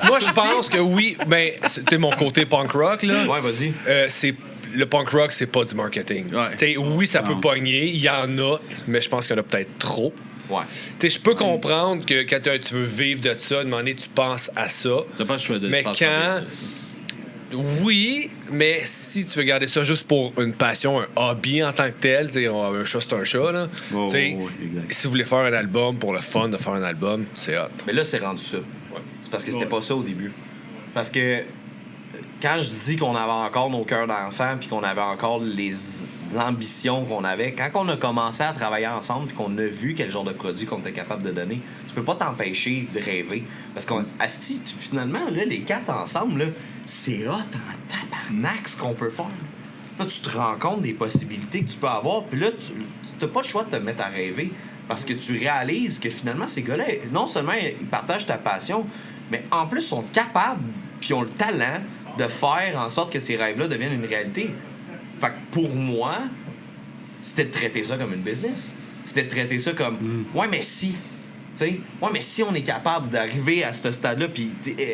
Moi, je pense que oui. Ben, tu mon côté punk rock, là. Ouais, vas-y. C'est le punk rock, c'est pas du marketing. Ouais. Oui, ça peut pogner, il y en a, mais je pense qu'il y en a peut-être trop. Ouais. Je peux comprendre que quand tu veux vivre de ça, à un moment donné, tu penses à ça. T'as pas le choix de Mais faire ça quand. business. Oui, mais si tu veux garder ça juste pour une passion, un hobby en tant que tel, un chat, c'est un chat. Là. Exact. Si vous voulez faire un album pour le fun de faire un album, c'est hot. Mais là, c'est rendu ça. C'est parce que c'était pas ça au début. Parce que quand je dis qu'on avait encore nos cœurs d'enfant puis qu'on avait encore l'ambition qu'on avait, quand on a commencé à travailler ensemble puis qu'on a vu quel genre de produit qu'on était capable de donner, tu peux pas t'empêcher de rêver. Parce qu'on finalement, là, les quatre ensemble, là, c'est hot en tabarnak ce qu'on peut faire. Là, tu te rends compte des possibilités que tu peux avoir, puis là, tu n'as pas le choix de te mettre à rêver parce que tu réalises que finalement, ces gars-là, non seulement ils partagent ta passion, mais en plus, sont capables, puis ont le talent de faire en sorte que ces rêves-là deviennent une réalité. Fait que pour moi, c'était de traiter ça comme une business. C'était de traiter ça comme, ouais, mais si... T'sais, ouais, mais si on est capable d'arriver à ce stade-là, puis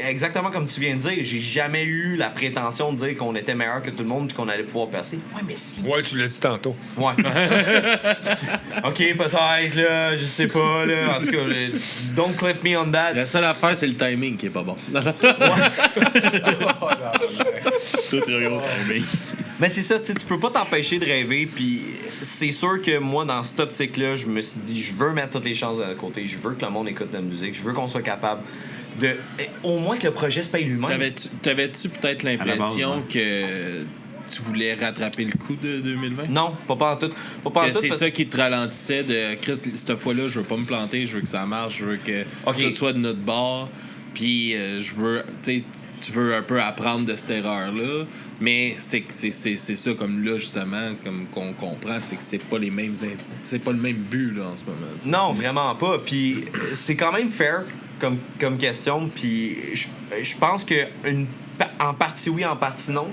exactement comme tu viens de dire, j'ai jamais eu la prétention de dire qu'on était meilleur que tout le monde puis qu'on allait pouvoir passer. Ouais, mais si. Ouais, tu l'as dit tantôt. Ouais. OK, peut-être, là, je sais pas, là. En tout cas, don't clip me on that. La seule affaire, c'est le timing qui est pas bon. Tout est gros timing. Mais c'est ça, tu peux pas t'empêcher de rêver, puis c'est sûr que moi, dans cette optique-là, je me suis dit, je veux mettre toutes les chances de côté, je veux que le monde écoute la musique, je veux qu'on soit capable de... Au moins que le projet se paye lui-même. T'avais-tu peut-être l'impression que tu voulais rattraper le coup de 2020? Non, pas en tout. C'est ça qui te ralentissait de Chris, cette fois-là, je veux pas me planter, je veux que ça marche, je veux que tout soit de notre bord, puis je veux... Tu veux un peu apprendre de cette erreur-là, mais c'est ça, comme là, justement, comme qu'on comprend, c'est que c'est pas les mêmes... C'est pas le même but, là, en ce moment. T'sais. Non, vraiment pas. Puis c'est quand même fair comme question, puis je pense que en partie oui, en partie non.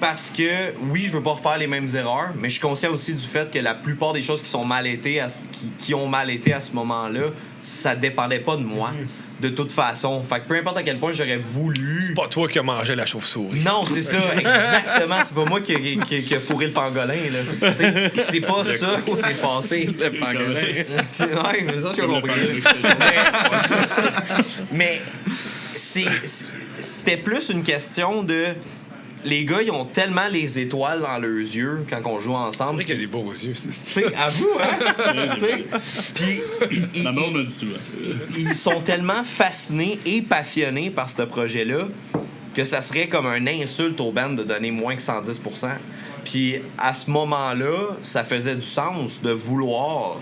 Parce que, oui, je veux pas refaire les mêmes erreurs, mais je suis conscient aussi du fait que la plupart des choses qui ont mal été à ce moment-là, ça dépendait pas de moi. De toute façon. Fait que peu importe à quel point j'aurais voulu... C'est pas toi qui as mangé la chauve-souris. Non, c'est ça, exactement. C'est pas moi qui a fourré le pangolin, là. T'sais, c'est pas ça qui s'est passé. Le pangolin. Ouais, mais ça, tu as compris. Mais c'était plus une question de... Les gars, ils ont tellement les étoiles dans leurs yeux quand on joue ensemble. C'est vrai qu'il y a des beaux yeux. Tu sais, à vous, hein? Puis, La mort me dit tout. ils sont tellement fascinés et passionnés par ce projet-là que ça serait comme un insulte aux bandes de donner moins que 110%. Puis, à ce moment-là, ça faisait du sens de vouloir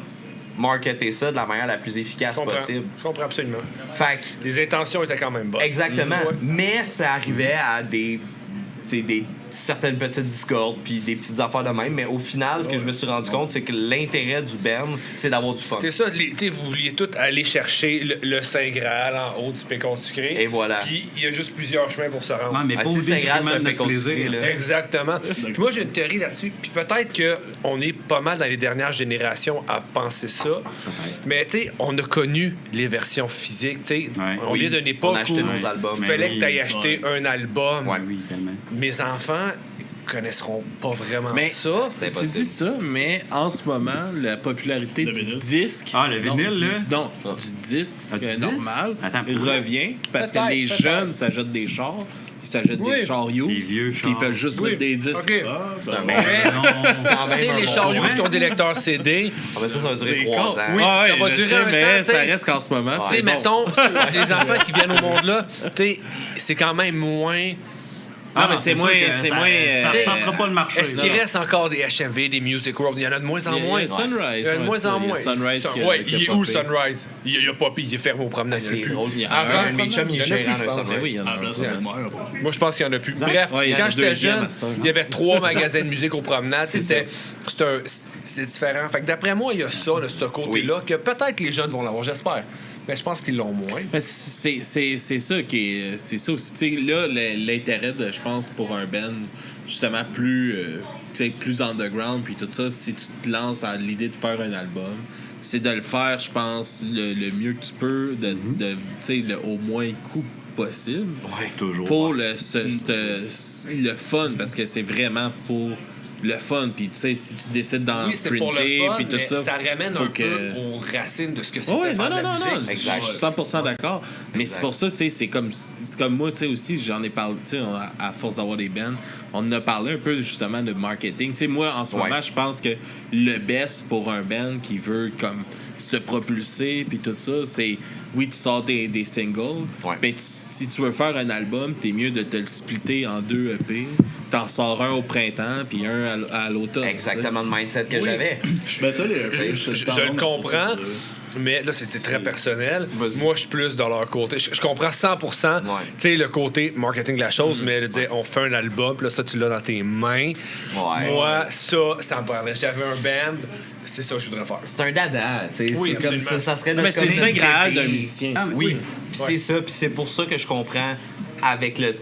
marketer ça de la manière la plus efficace possible. Je comprends absolument. Fait que, les intentions étaient quand même bonnes. exactement. Ouais. Mais ça arrivait à des certaines petites discordes puis des petites affaires de même, mais au final, ce que je me suis rendu compte, c'est que l'intérêt du band, c'est d'avoir du fun. C'est ça, vous vouliez tous aller chercher le Saint Graal en haut du pécan sucré. Et voilà. Puis il y a juste plusieurs chemins pour se rendre. Ouais, mais pas si au Saint Graal, détriment c'est de un pécan plaisir. sucré, là. Exactement. Puis moi, j'ai une théorie là-dessus. Puis peut-être qu'on est pas mal dans les dernières générations à penser ça. Mais tu sais, on a connu les versions physiques. Tu sais, on vient d'une époque On a acheté où nos albums. il fallait Mais que tu ailles oui. acheter un album. Ouais. Oui, tellement. Mes enfants connaisseront pas vraiment Mais ça. C'est tu impossible. dis ça, mais en ce moment, la popularité Le du vinyle. disque. Ah, le vinyle, Non, du disque Ah, du disque? normal Attends, pourquoi? revient parce que Peut-être, les peut-être. jeunes s'achètent des chars, ils s'achètent Oui. des chars used, Des vieux puis ils chars. peuvent juste mettre des disques. OK. C'est un bon. Non. quand même Tu sais, un les bon chariots point. qui ont des lecteurs CD, Ah, ben ça va durer C'est 3 con. ans. Oui, Ah ça ouais, va je durer sais, un mais temps, ça t'sais. reste qu'en ce moment, tu c'est sais, bon. mettons, les enfants qui viennent au monde-là, tu sais, c'est quand même moins. Ah, mais c'est sûr moins- que c'est ça- moins, Ça euh, ne centrera pas le marché. Est-ce qu'il reste encore des HMV, des Music World? Il y en a de moins en Il y a moins. Sunrise, Il y en a de ouais, moins ça, en il y a moins. Sunrise qui a- Ouais, qui a il est où popé. Sunrise? Il a pas il est fermé au promenade. Il y en a C'est plus. drôle. Avant, Mes chums, il ils y en a gèrent plus, je un pense. Sunrise. Mais oui, il y en À a la place un. de mon mère, pas. Moi, je pense qu'il n'y en a plus. Bref, Ouais, il y en a quand j'étais deuxième jeune, à cette heure. il y avait 3 magasins de musique aux promenades. C'est différent. Fait que d'après moi, il y a ça, là, ce côté-là, que peut-être les jeunes vont l'avoir, j'espère. Mais je pense qu'ils l'ont moins. Mais c'est ça qui est. C'est ça aussi. Tu sais, là, l'intérêt, je pense, pour un band, justement, plus, tu sais, plus underground, puis tout ça, si tu te lances à l'idée de faire un album, c'est de le faire, je pense, le mieux que tu peux, tu sais, au moins coup possible. Ouais, toujours. Pour le fun, parce que c'est vraiment pour le fun. Puis, tu sais, si tu décides d'en Oui, c'est pour le printer, fun, puis tout mais ça, ça ramène faut un que- peu aux racines de ce que c'était Ouais, faire non, de la non, non, musique. Exact. je suis 100% d'accord. Mais Exact. c'est pour ça, c'est comme moi, tu sais, aussi, j'en ai parlé, tu sais, à force d'avoir des bands, on en a parlé un peu, justement, de marketing. Tu sais, moi, en ce Ouais. moment, je pense que le best pour un band qui veut, comme, se propulser, puis tout ça, c'est, oui, tu sors des singles, Ouais. mais si tu veux faire un album, t'es mieux de te le splitter en 2 EP. T'en sors un au printemps, puis un à l'automne. Exactement le mindset que Oui. j'avais. Ben ça, les Je le comprends, mais là, c'est très personnel. Vas-y. Moi, je suis plus dans leur côté. Je comprends 100%, tu sais, le côté marketing de la chose, mais de dire, on fait un album, puis là, ça, tu l'as dans tes mains. Ouais. Moi, ça me parlait. J'avais un band, c'est ça que je voudrais faire. C'est un dada, tu sais. Oui, c'est comme absolument. ça serait Non, notre mais c'est le coming Saint Graal bébé. d'un musicien. Ah, Oui, oui. puis c'est ça, puis c'est pour ça que je comprends avec le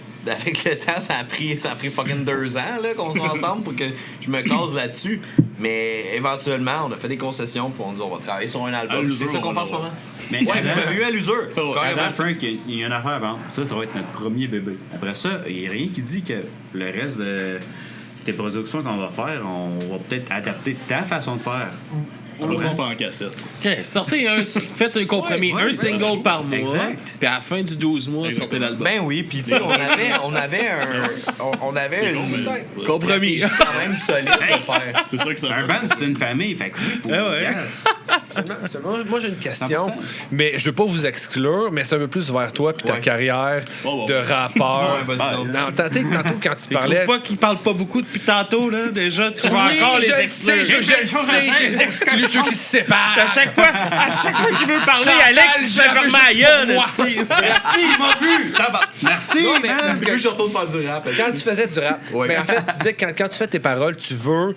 temps, ça a pris fucking 2 ans là, qu'on soit ensemble pour que je me case là-dessus. Mais éventuellement, on a fait des concessions pour on dit on va travailler sur un À album. l'usure, C'est ça qu'on on fait en va ce moment. Mais Ouais, Adam- vous m'avez eu à l'usure. Adam, carrément. Frank, il y a une affaire, bon, ça va être notre premier bébé. Après ça, il n'y a rien qui dit que le reste de tes productions qu'on va faire, on va peut-être adapter ta façon de faire. On va faire en cassette. OK, sortez faites un compromis, Ouais, un ouais, single ouais. par mois, Exact. puis à la fin du 12 mois, sortez l'album. Ben oui, puis tu sais, on avait une Compromis. stratégie quand même solide de faire. C'est ça que ça Un veut. band, c'est une famille, fait que oui, faut- Ah ouais. Moi, j'ai une question, 100%. mais je veux pas vous exclure, mais c'est un peu plus vers toi puis ta Ouais. carrière Bon. de rappeur. Ouais, vas-y donc. Non, tantôt, quand tu Tu parlais. trouves pas qu'il parle pas beaucoup depuis tantôt, là? Déjà, tu vas Oui, encore les je le exclure. sais, je le sais, je les exclue, ceux qui se séparent. À chaque fois qu'il veut parler, Chantal, Alex, il je fait l'avais vraiment juste aïe, pour moi. Merci, il m'a vu! Merci! Non, mais man. parce que Depuis que je retourne faire du rap. quand tu faisais du rap, Ouais. ben, en fait, tu disais que quand tu fais tes paroles, tu veux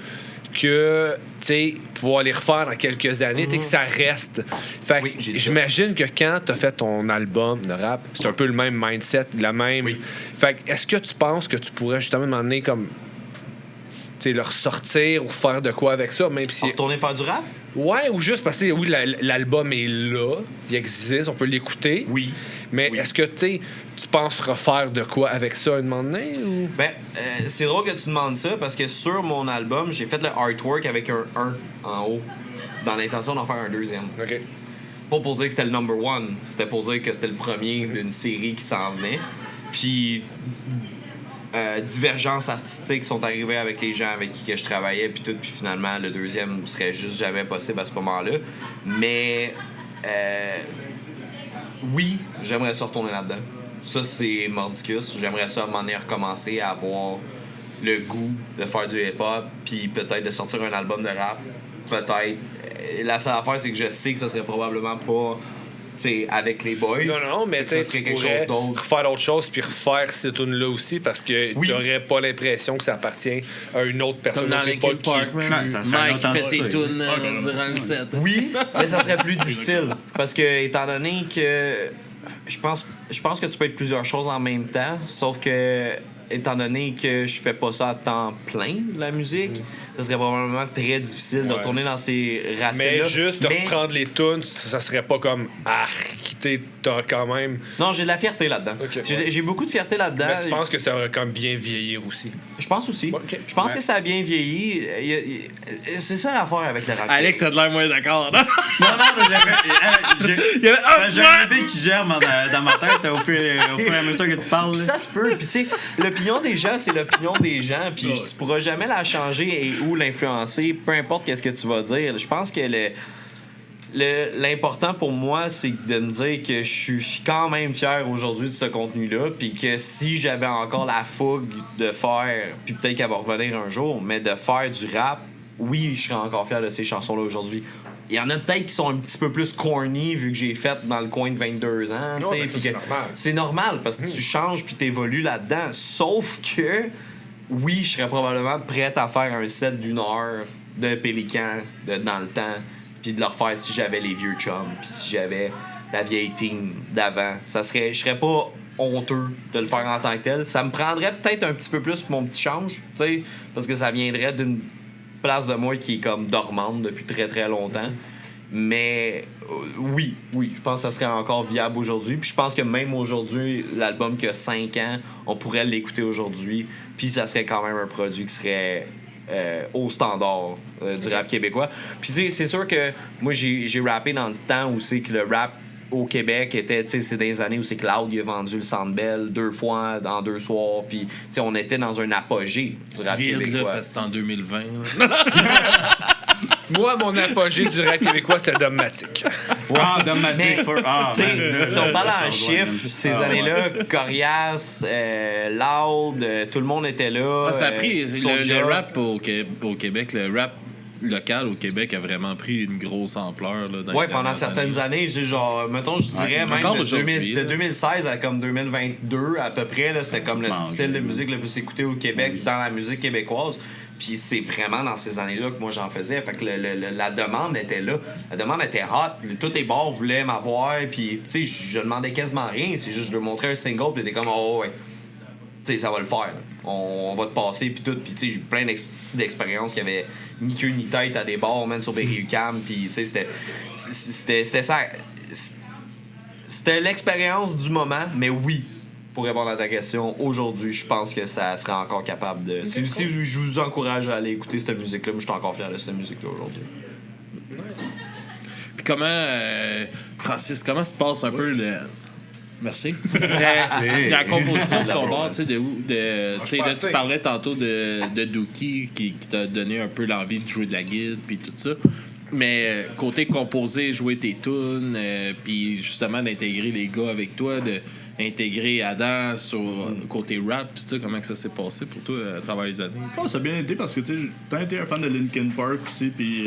que, tu sais, pouvoir les refaire dans quelques années, tu sais, que ça reste. Fait que Oui, j'ai dit ça. j'imagine que quand tu as fait ton album de rap, c'est un peu le même mindset, la même. Fait que est-ce que tu penses que tu pourrais justement m'emmener comme, tu sais, le ressortir ou faire de quoi avec ça, même si. Retourner faire du rap? Ouais, ou juste parce que oui, l'album est là, il existe, on peut l'écouter. Oui. Mais est-ce que tu penses refaire de quoi avec ça un moment donné? Ou... Ben, c'est drôle que tu demandes ça parce que sur mon album, j'ai fait le artwork avec un 1 en haut, dans l'intention d'en faire un deuxième. OK. Pas pour dire que c'était le number one, c'était pour dire que c'était le premier d'une série qui s'en venait. Puis, divergences artistiques sont arrivées avec les gens avec qui que je travaillais, puis tout. Puis finalement, le deuxième serait juste jamais possible à ce moment-là. Mais, oui, j'aimerais ça retourner là-dedans. Ça, c'est mordicus. J'aimerais ça m'en recommencer à avoir le goût de faire du hip-hop, puis peut-être de sortir un album de rap. Peut-être. La seule affaire, c'est que je sais que ça serait probablement pas avec les boys. Non, mais ça tu serait quelque chose pourrais d'autre. refaire d'autres choses puis refaire cette tune-là aussi parce que tu n'aurais pas l'impression que ça appartient à une autre personne. Comme dans Linkin Park, Mike fait ses tunes durant le set. Oui, mais ça serait plus difficile. Parce que, étant donné que je pense que tu peux être plusieurs choses en même temps, sauf que, étant donné que je fais pas ça à temps plein, de la musique, ça serait probablement très difficile de retourner dans ces racines-là. Mais juste de reprendre les tunes, ça serait pas comme t'as quand même. Non, j'ai de la fierté là-dedans. Okay, j'ai beaucoup de fierté là-dedans. Mais tu penses que ça aurait comme bien vieillir aussi? Je pense aussi. Okay. Je pense que ça a bien vieilli. C'est ça l'affaire avec le rap. Alex a de l'air moins d'accord, non? Non, j'ai une idée qui germe dans ma tête au fur et à mesure que tu parles. Ça se peut. Puis tu sais, l'opinion des gens, c'est l'opinion des gens. Puis tu pourras jamais la changer et ou l'influencer, peu importe qu'est-ce que tu vas dire. Je pense que l'important pour moi, c'est de me dire que je suis quand même fier aujourd'hui de ce contenu-là, puis que si j'avais encore la fougue de faire, puis peut-être qu'elle va revenir un jour, mais de faire du rap, oui, je serais encore fier de ces chansons-là aujourd'hui. Il y en a peut-être qui sont un petit peu plus corny vu que j'ai fait dans le coin de 22 ans. Non, c'est normal. C'est normal parce que tu changes puis t'évolues là-dedans. Sauf que, oui, je serais probablement prête à faire un set d'1 heure de Pélican dans le temps, puis de le refaire si j'avais les vieux chums, puis si j'avais la vieille team d'avant. Je serais pas honteux de le faire en tant que tel. Ça me prendrait peut-être un petit peu plus pour mon petit change, tu sais, parce que ça viendrait d'une place de moi qui est comme dormante depuis très très longtemps. Mais oui, je pense que ça serait encore viable aujourd'hui. Puis je pense que même aujourd'hui, l'album qui a 5 ans, on pourrait l'écouter aujourd'hui. Puis ça serait quand même un produit qui serait au standard du rap québécois. Puis tu sais, c'est sûr que moi j'ai rappé dans le temps où c'est que le rap au Québec était, tu sais, c'est des années où c'est Cloud il a vendu le Centre Bell 2 fois dans 2 soirs, puis tu sais, on était dans un apogée du rap québécois. Là, parce que c'est en 2020. Moi, mon apogée du rap québécois, c'était Dogmatic. Dogmatic. Si on parle en chiffres, ces années-là, Corias, Loud, tout le monde était là. Ça a pris le rap au Québec, le rap local au Québec a vraiment pris une grosse ampleur. Oui, pendant certaines années, genre, mettons, je dirais même de 2016 à comme 2022 à peu près, là, c'était comme le style de musique le plus écouté au Québec dans la musique québécoise. Puis c'est vraiment dans ces années-là que moi j'en faisais. Fait que la demande était là. La demande était hot. Tous les bars voulaient m'avoir. Puis, tu sais, je demandais quasiment rien. C'est juste, je leur montrais un single. Puis t'es comme, oh ouais. Tu sais, ça va le faire. Là. On va te passer. Puis tout. Puis, tu sais, j'ai eu plein d'expériences qui avaient ni queue ni tête à des bars, même sur Berry-UQAM. Puis, tu sais, c'était ça. C'était l'expérience du moment. Mais oui. Pour répondre à ta question, aujourd'hui, je pense que ça serait encore capable de... Si je vous encourage à aller écouter cette musique-là, moi, je suis encore fier de cette musique-là aujourd'hui. Puis comment, Francis, comment se passe un peu le... Merci. La composition de ton bord, tu sais, là, tu parlais tantôt de Dookie qui t'a donné un peu l'envie de jouer de la guide, puis tout ça. Mais côté composer, jouer tes tunes, puis justement d'intégrer les gars avec toi, d'intégrer Adam sur côté rap, tout ça, comment que ça s'est passé pour toi à travers les années? Ça a bien été parce que tu sais, t'as été un fan de Linkin Park aussi, puis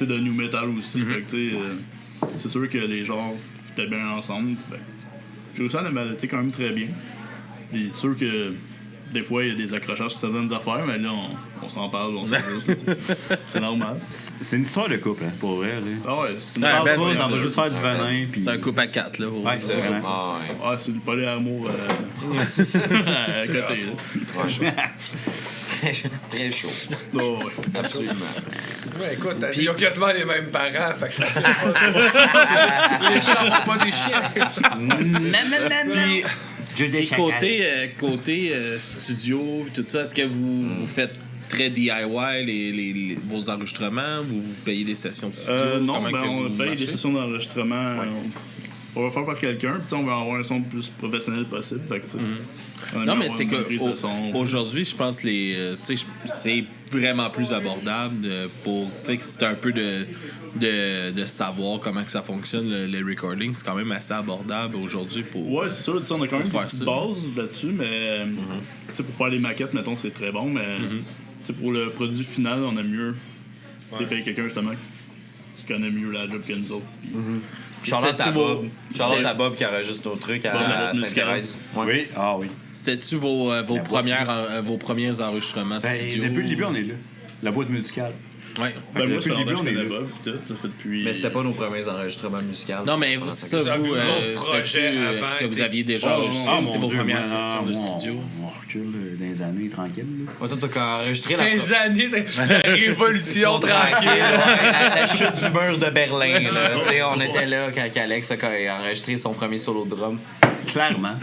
de New Metal aussi. Fait que tu sais, c'est sûr que les genres étaient bien ensemble. Fait j'ai réussi à m'adapter quand même très bien. Puis c'est sûr que des fois, il y a des accrochages sur certaines affaires, mais là, on s'en parle, on s'ajuste. C'est normal. C'est une histoire de couple, hein, pour vrai. Là. Ah ouais, c'est une histoire de couple, on va juste faire du venin. C'est un couple à 4, là. Ouais, c'est vrai. Ah, c'est du polyamour à côté, là. Très chaud. Oh, ouais. Absolument. Ouais, écoute, ils ont quasiment les mêmes parents, fait que ça les chats font pas des chiens. Puis, côté studio, tout ça, est-ce que vous faites très DIY vos enregistrements ou vous payez des sessions de studio? Non, on paye des sessions d'enregistrement. On va faire par quelqu'un, puis on va avoir un son le plus professionnel possible. Fait que, non, mais c'est qu'aujourd'hui, je pense que c'est vraiment plus abordable pour. C'est un peu de savoir comment que ça fonctionne, le recording. C'est quand même assez abordable aujourd'hui pour. Ouais, c'est sûr, on a quand même une petite base là-dessus, mais pour faire les maquettes, mettons, c'est très bon, mais pour le produit final, on aime mieux payer quelqu'un justement qui connaît mieux la job que nous autres. Charlotte à C'était-tu Bob. Charlotte c'était- à Bob qui enregistre nos trucs Bon, la à note musicale. Sainte-Thérèse. Ouais. Oui, ah oui. C'était-tu vos premiers enregistrements Ben, studio? depuis le début, on est là. La boîte musicale. Ouais. Ben, moi, depuis le je début, on est connais là. Bob, tout, ça fait depuis. Mais c'était pas nos premiers enregistrements musicaux. Non, mais ça, Vous avez vous, eu un autre projet sais-tu, avant que vous que- aviez déjà enregistré, Ah, ou c'est mon vos Dieu, premières man, sessions de moi, studio? On recule dans les années tranquilles. Ouais, toi, t'as enregistré la Les années de la révolution tranquille. la chute du mur de Berlin. Là. Tu sais, on était là quand Alex a enregistré son premier solo de drum. Clairement.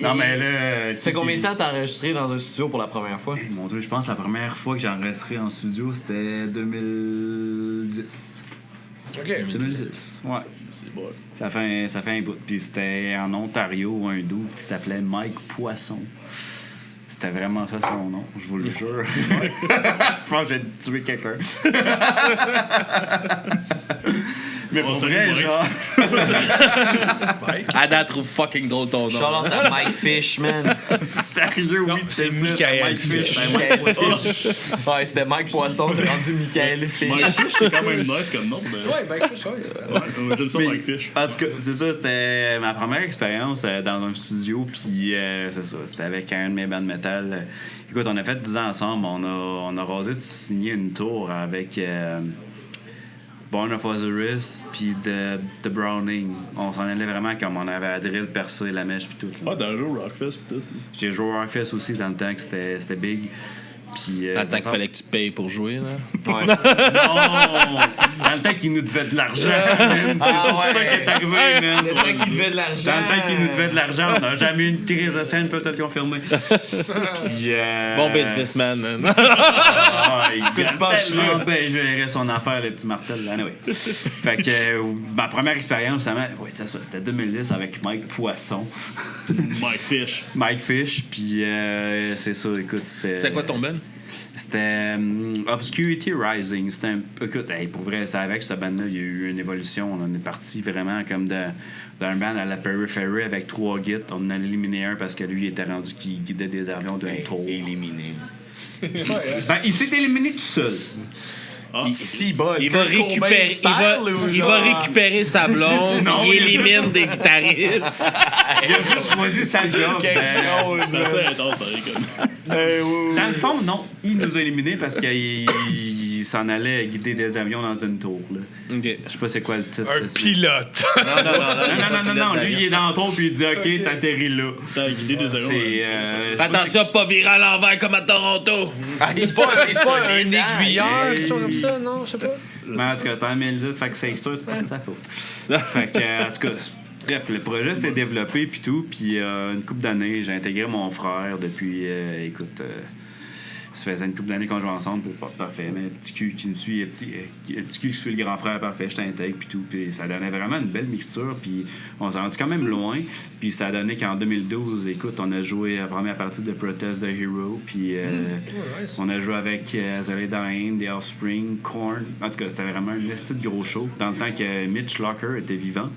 Non, mais là. Ça fait combien de temps t'as enregistré dans un studio pour la première fois? Mon Dieu, je pense que la première fois que j'ai enregistré en studio, c'était 2010. OK. 2010. Ouais. C'est bon. Ça fait un bout. Puis c'était en Ontario, un dude qui s'appelait Mike Poisson. C'était vraiment ça son nom, je vous le jure. Je pense que j'ai tué quelqu'un. Mais pour vrai, Mike. genre. Ada trouve fucking drôle ton nom. Charlotte à Mike Fish, man. Sérieux, oui, c'est ça, Michael Mike Fish. Fish. Michael Fish. Ouais, c'était Mike Poisson, c'est rendu Michael Fish. Mike Fish, c'est quand même nice comme nom. Ben. Ouais, ben, ouais. Ouais, j'aime ça, Mais- Mike Fish. En tout cas, c'est ça, c'était ma première expérience dans un studio, puis c'est ça, c'était avec un de mes bands metal. Écoute, on a fait 10 ans ensemble, on a rasé de signer une tour avec Born of Osiris, puis The Browning. On s'en allait vraiment comme on avait la drill percée, la mèche, puis tout. là. Ah, dans le jeu Rockfest, pis tout. J'ai joué au Rockfest aussi dans le temps que c'était big. Puis, Attends qu'il fallait que tu payes pour jouer, là. Ouais. Non! Dans le temps qu'il nous devait de l'argent, man. C'est ça qui est arrivé, man. Le temps qu'il devait de l'argent. Dans le temps qu'il nous devait de l'argent, on n'a jamais eu une crise de scène, peut-être confirmée. Puis, Bon businessman, man. Ah, il tu a penses tellement bien géré son affaire, le petit Martel. Anyway. Fait que ma première expérience, ouais, c'est ça, c'était 2010 avec Mike Poisson. Mike Fish. Mike Fish, puis c'est ça, écoute, c'était... C'est quoi ton ben? C'était Obscurity Rising. C'était écoute, hey, pour vrai, c'est avec cette band-là, il y a eu une évolution. On est parti vraiment comme d'un band à la Periphery avec 3 guides. On en a éliminé un parce que lui, il était rendu qui guidait des avions d'une tour. Éliminé. Ben, il s'est éliminé tout seul. Si bas. Il va récupérer sa blonde, Non, il il a élimine des guitaristes. Il a juste choisi sa job. Quelque chose. C'est assez intense, pareil, comme. Dans le fond, non. Il nous a éliminés parce qu'il s'en allait guider des avions dans une tour. Là. Ok. Je sais pas c'est quoi le titre. Un de ça. pilote. Non. Lui, il est dans la tour puis il dit OK, t'atterris là. T'as guidé des avions. C'est. Attention, pas virer à l'envers comme à Toronto. C'est pas un aiguilleur, quelque chose comme ça, non? Je sais pas. Mais en tout cas, c'était en 2010, fait que c'est sûr, c'est pas de sa faute. Fait que, en tout cas, bref, le projet s'est développé puis tout, puis une couple d'années, j'ai intégré mon frère depuis, écoute, ça faisait une couple d'années qu'on jouait ensemble, puis pas parfait, mais petit cul qui me suit, petit cul qui suit le grand frère parfait, je t'intègre puis tout, puis ça donnait vraiment une belle mixture, puis on s'est rendu quand même loin, puis ça a donné qu'en 2012, écoute, on a joué la première partie de Protest the Hero, puis on a joué avec The Dying, The Offspring, Korn, en tout cas, c'était vraiment un petit gros show, dans le temps que Mitch Locker était vivant.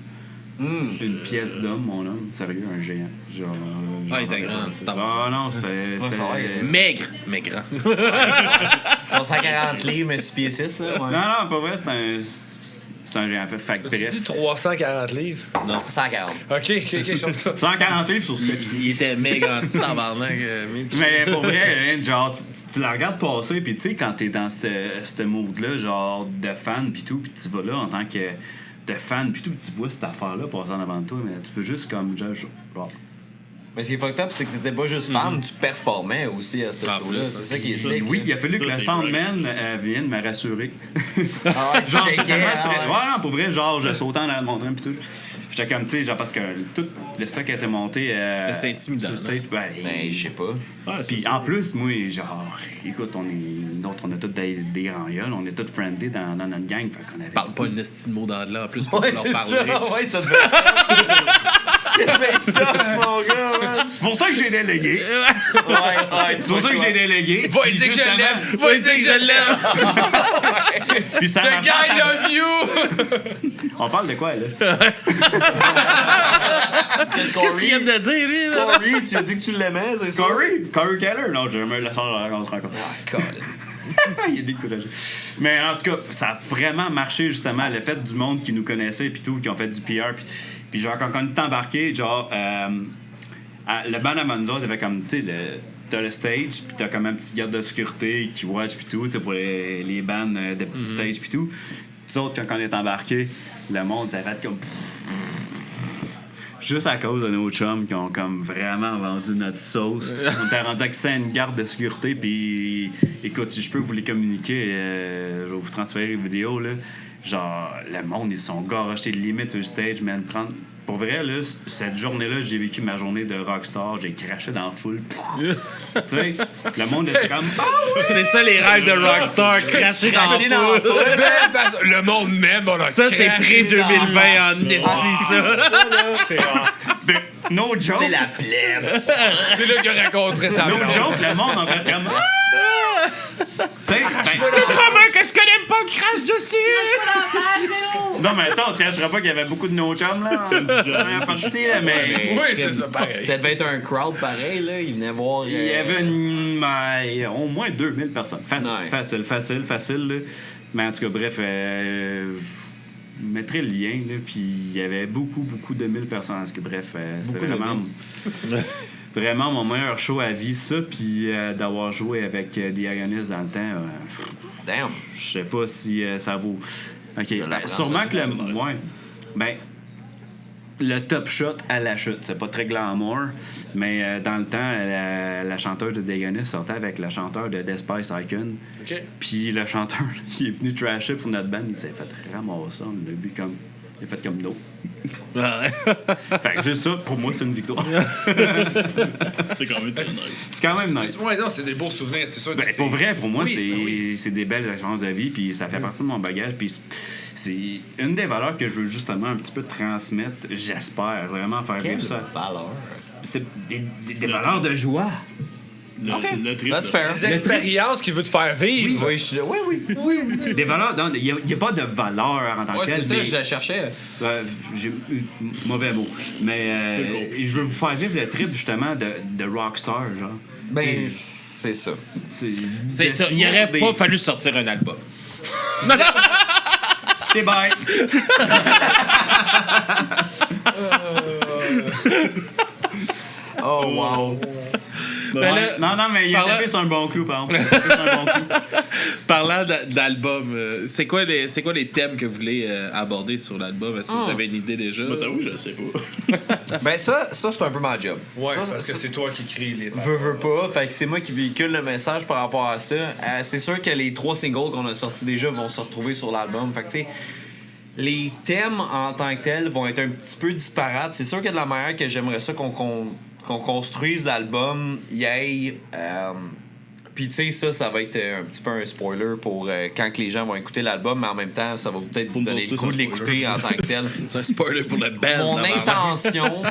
Une pièce d'homme, mon homme. Sérieux, un géant. Genre, Ah, il était grand, c'est Ah non, c'était. Maigre, mais grand. 140 livres, mais 6 pieds 6. Là, ouais. Non, pas vrai, c'est un géant. Fait que Tu bref. dis 340 livres? 140. OK, je sens ça. 140 livres sur 7 pieds. Il était maigre en tabarnak. Mais pour vrai, hein, genre, tu la regardes passer, puis tu sais, quand t'es dans ce mood-là, genre, de fan, puis tout, puis tu vas là en tant que de fan, puis tout, puis tu vois cette affaire-là passer en avant de toi, mais tu peux juste comme judge. Genre. Mais ce qui est fucked up, c'est que t'étais pas juste fan, tu performais aussi à ce show-là. C'est ça qui est sick. Oui, il a fallu Ça, que le c'est Soundman vienne me rassurer. Ah ouais, tu Genre, shakeais, c'est tellement ah stressant. ouais. Ouais, non, pour vrai, genre, je sautais en mon train, pis tout. J'étais comme, tu sais, genre, parce que tout le stock a été monté. C'est intimidant, sur stage. Ouais, Ben, je sais pas. Ouais, c'est puis ça. en plus, moi, genre, écoute, on a tous des grands on est tous friendly dans notre gang. Fait qu'on avait. Parle pas une estime de mot d'anglais en plus pour Ouais, leur c'est parler. ça. Ouais, ça devait être tough, mon gars, man. C'est pour ça que j'ai délégué. Ouais, C'est pour ça que j'ai délégué. Va lui dire que je l'aime! Va lui dire que je l'aime! Puis ça The marche. guy love you! On parle de quoi, là? Qu'est-ce qu'il vient de dire, lui, là? Corey, tu as dit que tu l'aimais, c'est ça? Corey Keller? Non, j'ai jamais eu la chance de le rencontrer encore. Il est découragé. Mais en tout cas, ça a vraiment marché, justement, le fait du monde qui nous connaissait, puis tout, qui ont fait du PR. Puis genre, quand on est embarqué, genre, le band avant nous autres, avait comme, tu sais, t'as le stage, puis t'as comme un petit garde de sécurité qui watch, puis tout, tu sais, pour les bands de petits stages, puis tout. Les autres, quand on est embarqué, le monde, ça fait comme. Juste à cause de nos chums qui ont comme vraiment vendu notre sauce. On était rendu accès à une garde de sécurité, puis écoute, si je peux vous les communiquer, je vais vous transférer les vidéos, là. Genre, le monde, ils sont garochés de limite sur le stage, man. Pour vrai, là, cette journée-là, j'ai vécu ma journée de rockstar. J'ai craché dans la foule. Tu sais, le monde était comme... C'est ça les rêves de rockstar, cracher dans la foule. Belle façon. Le monde même, on a Ça, c'est pré-2020 en esti, ça. C'est hot. Ben, no joke. C'est la plèbe. C'est là qu'il a rencontré sa No blonde. joke, le monde en fait comme... Tu sais, que je connais pas de crache dessus. non, mais attends, je ne pas qu'il y avait beaucoup de no chums, là. En partie, là, mais... Oui, c'est ça, pareil. Ça devait être un crowd pareil, là. Ils venaient voir. Il y avait au moins 2000 personnes. Facile, là. Mais en tout cas, bref, je mettrai le lien, là, puis il y avait beaucoup de 1000 personnes. En tout cas, bref, c'était vraiment... Vraiment mon meilleur show à vie, ça, puis d'avoir joué avec The Agonist dans le temps. Damn. Je sais pas si ça vaut. Ok, l'apprends, sûrement ça, que le. Ouais. Ben, le top shot à la chute, c'est pas très glamour, mais dans le temps, la chanteuse de The Agonist sortait avec le chanteur de Death Spice Icon. OK. Puis le chanteur, il est venu trasher pour notre band, il s'est fait ramasser. On l'a vu comme. Il a fait comme no. Fait que juste ça, pour moi, c'est une victoire. C'est quand même très nice. C'est quand même nice. Ouais, non, c'est des beaux souvenirs, c'est sûr. Ben, pour vrai, pour moi, Oui, c'est des belles expériences de vie, puis ça fait partie de mon bagage, puis c'est une des valeurs que je veux justement un petit peu transmettre, j'espère vraiment faire vivre ça. Valeur. C'est des valeurs de joie. Le trip. That's fair. Des expériences qu'il veut te faire vivre. Oui, oui. Des valeurs, il n'y a pas de valeur en tant que Ouais, telle. c'est ça, mais- je la cherchais. J'ai eu mauvais mot. Mais je veux vous faire vivre le trip justement de rockstar, genre. Ben, T'sais, c'est ça. C'est ça. Il aurait pas fallu sortir un album. C'est bye. Oh, wow. Ben là, non, mais il a parlant- tapé sur un bon clou, par exemple. Il a tapé sur un bon clou. Parlant d'album, c'est quoi les thèmes que vous voulez aborder sur l'album? Est-ce que vous avez une idée déjà? Moi, t'avoue, je sais pas. Ben, ça c'est un peu ma job. Ouais, Ça, parce que c'est toi qui crée les Veux pas, fait que c'est moi qui véhicule le message par rapport à ça. C'est sûr que les 3 singles qu'on a sortis déjà vont se retrouver sur l'album. Fait que, tu sais, les thèmes en tant que tels vont être un petit peu disparates. C'est sûr que de la manière que j'aimerais ça qu'on construise l'album, il y ait. Puis, tu sais, ça va être un petit peu un spoiler pour quand que les gens vont écouter l'album, mais en même temps, ça va peut-être vous donner le goût de l'écouter en tant que tel. C'est un spoiler pour le band. Mon tabarnak. intention,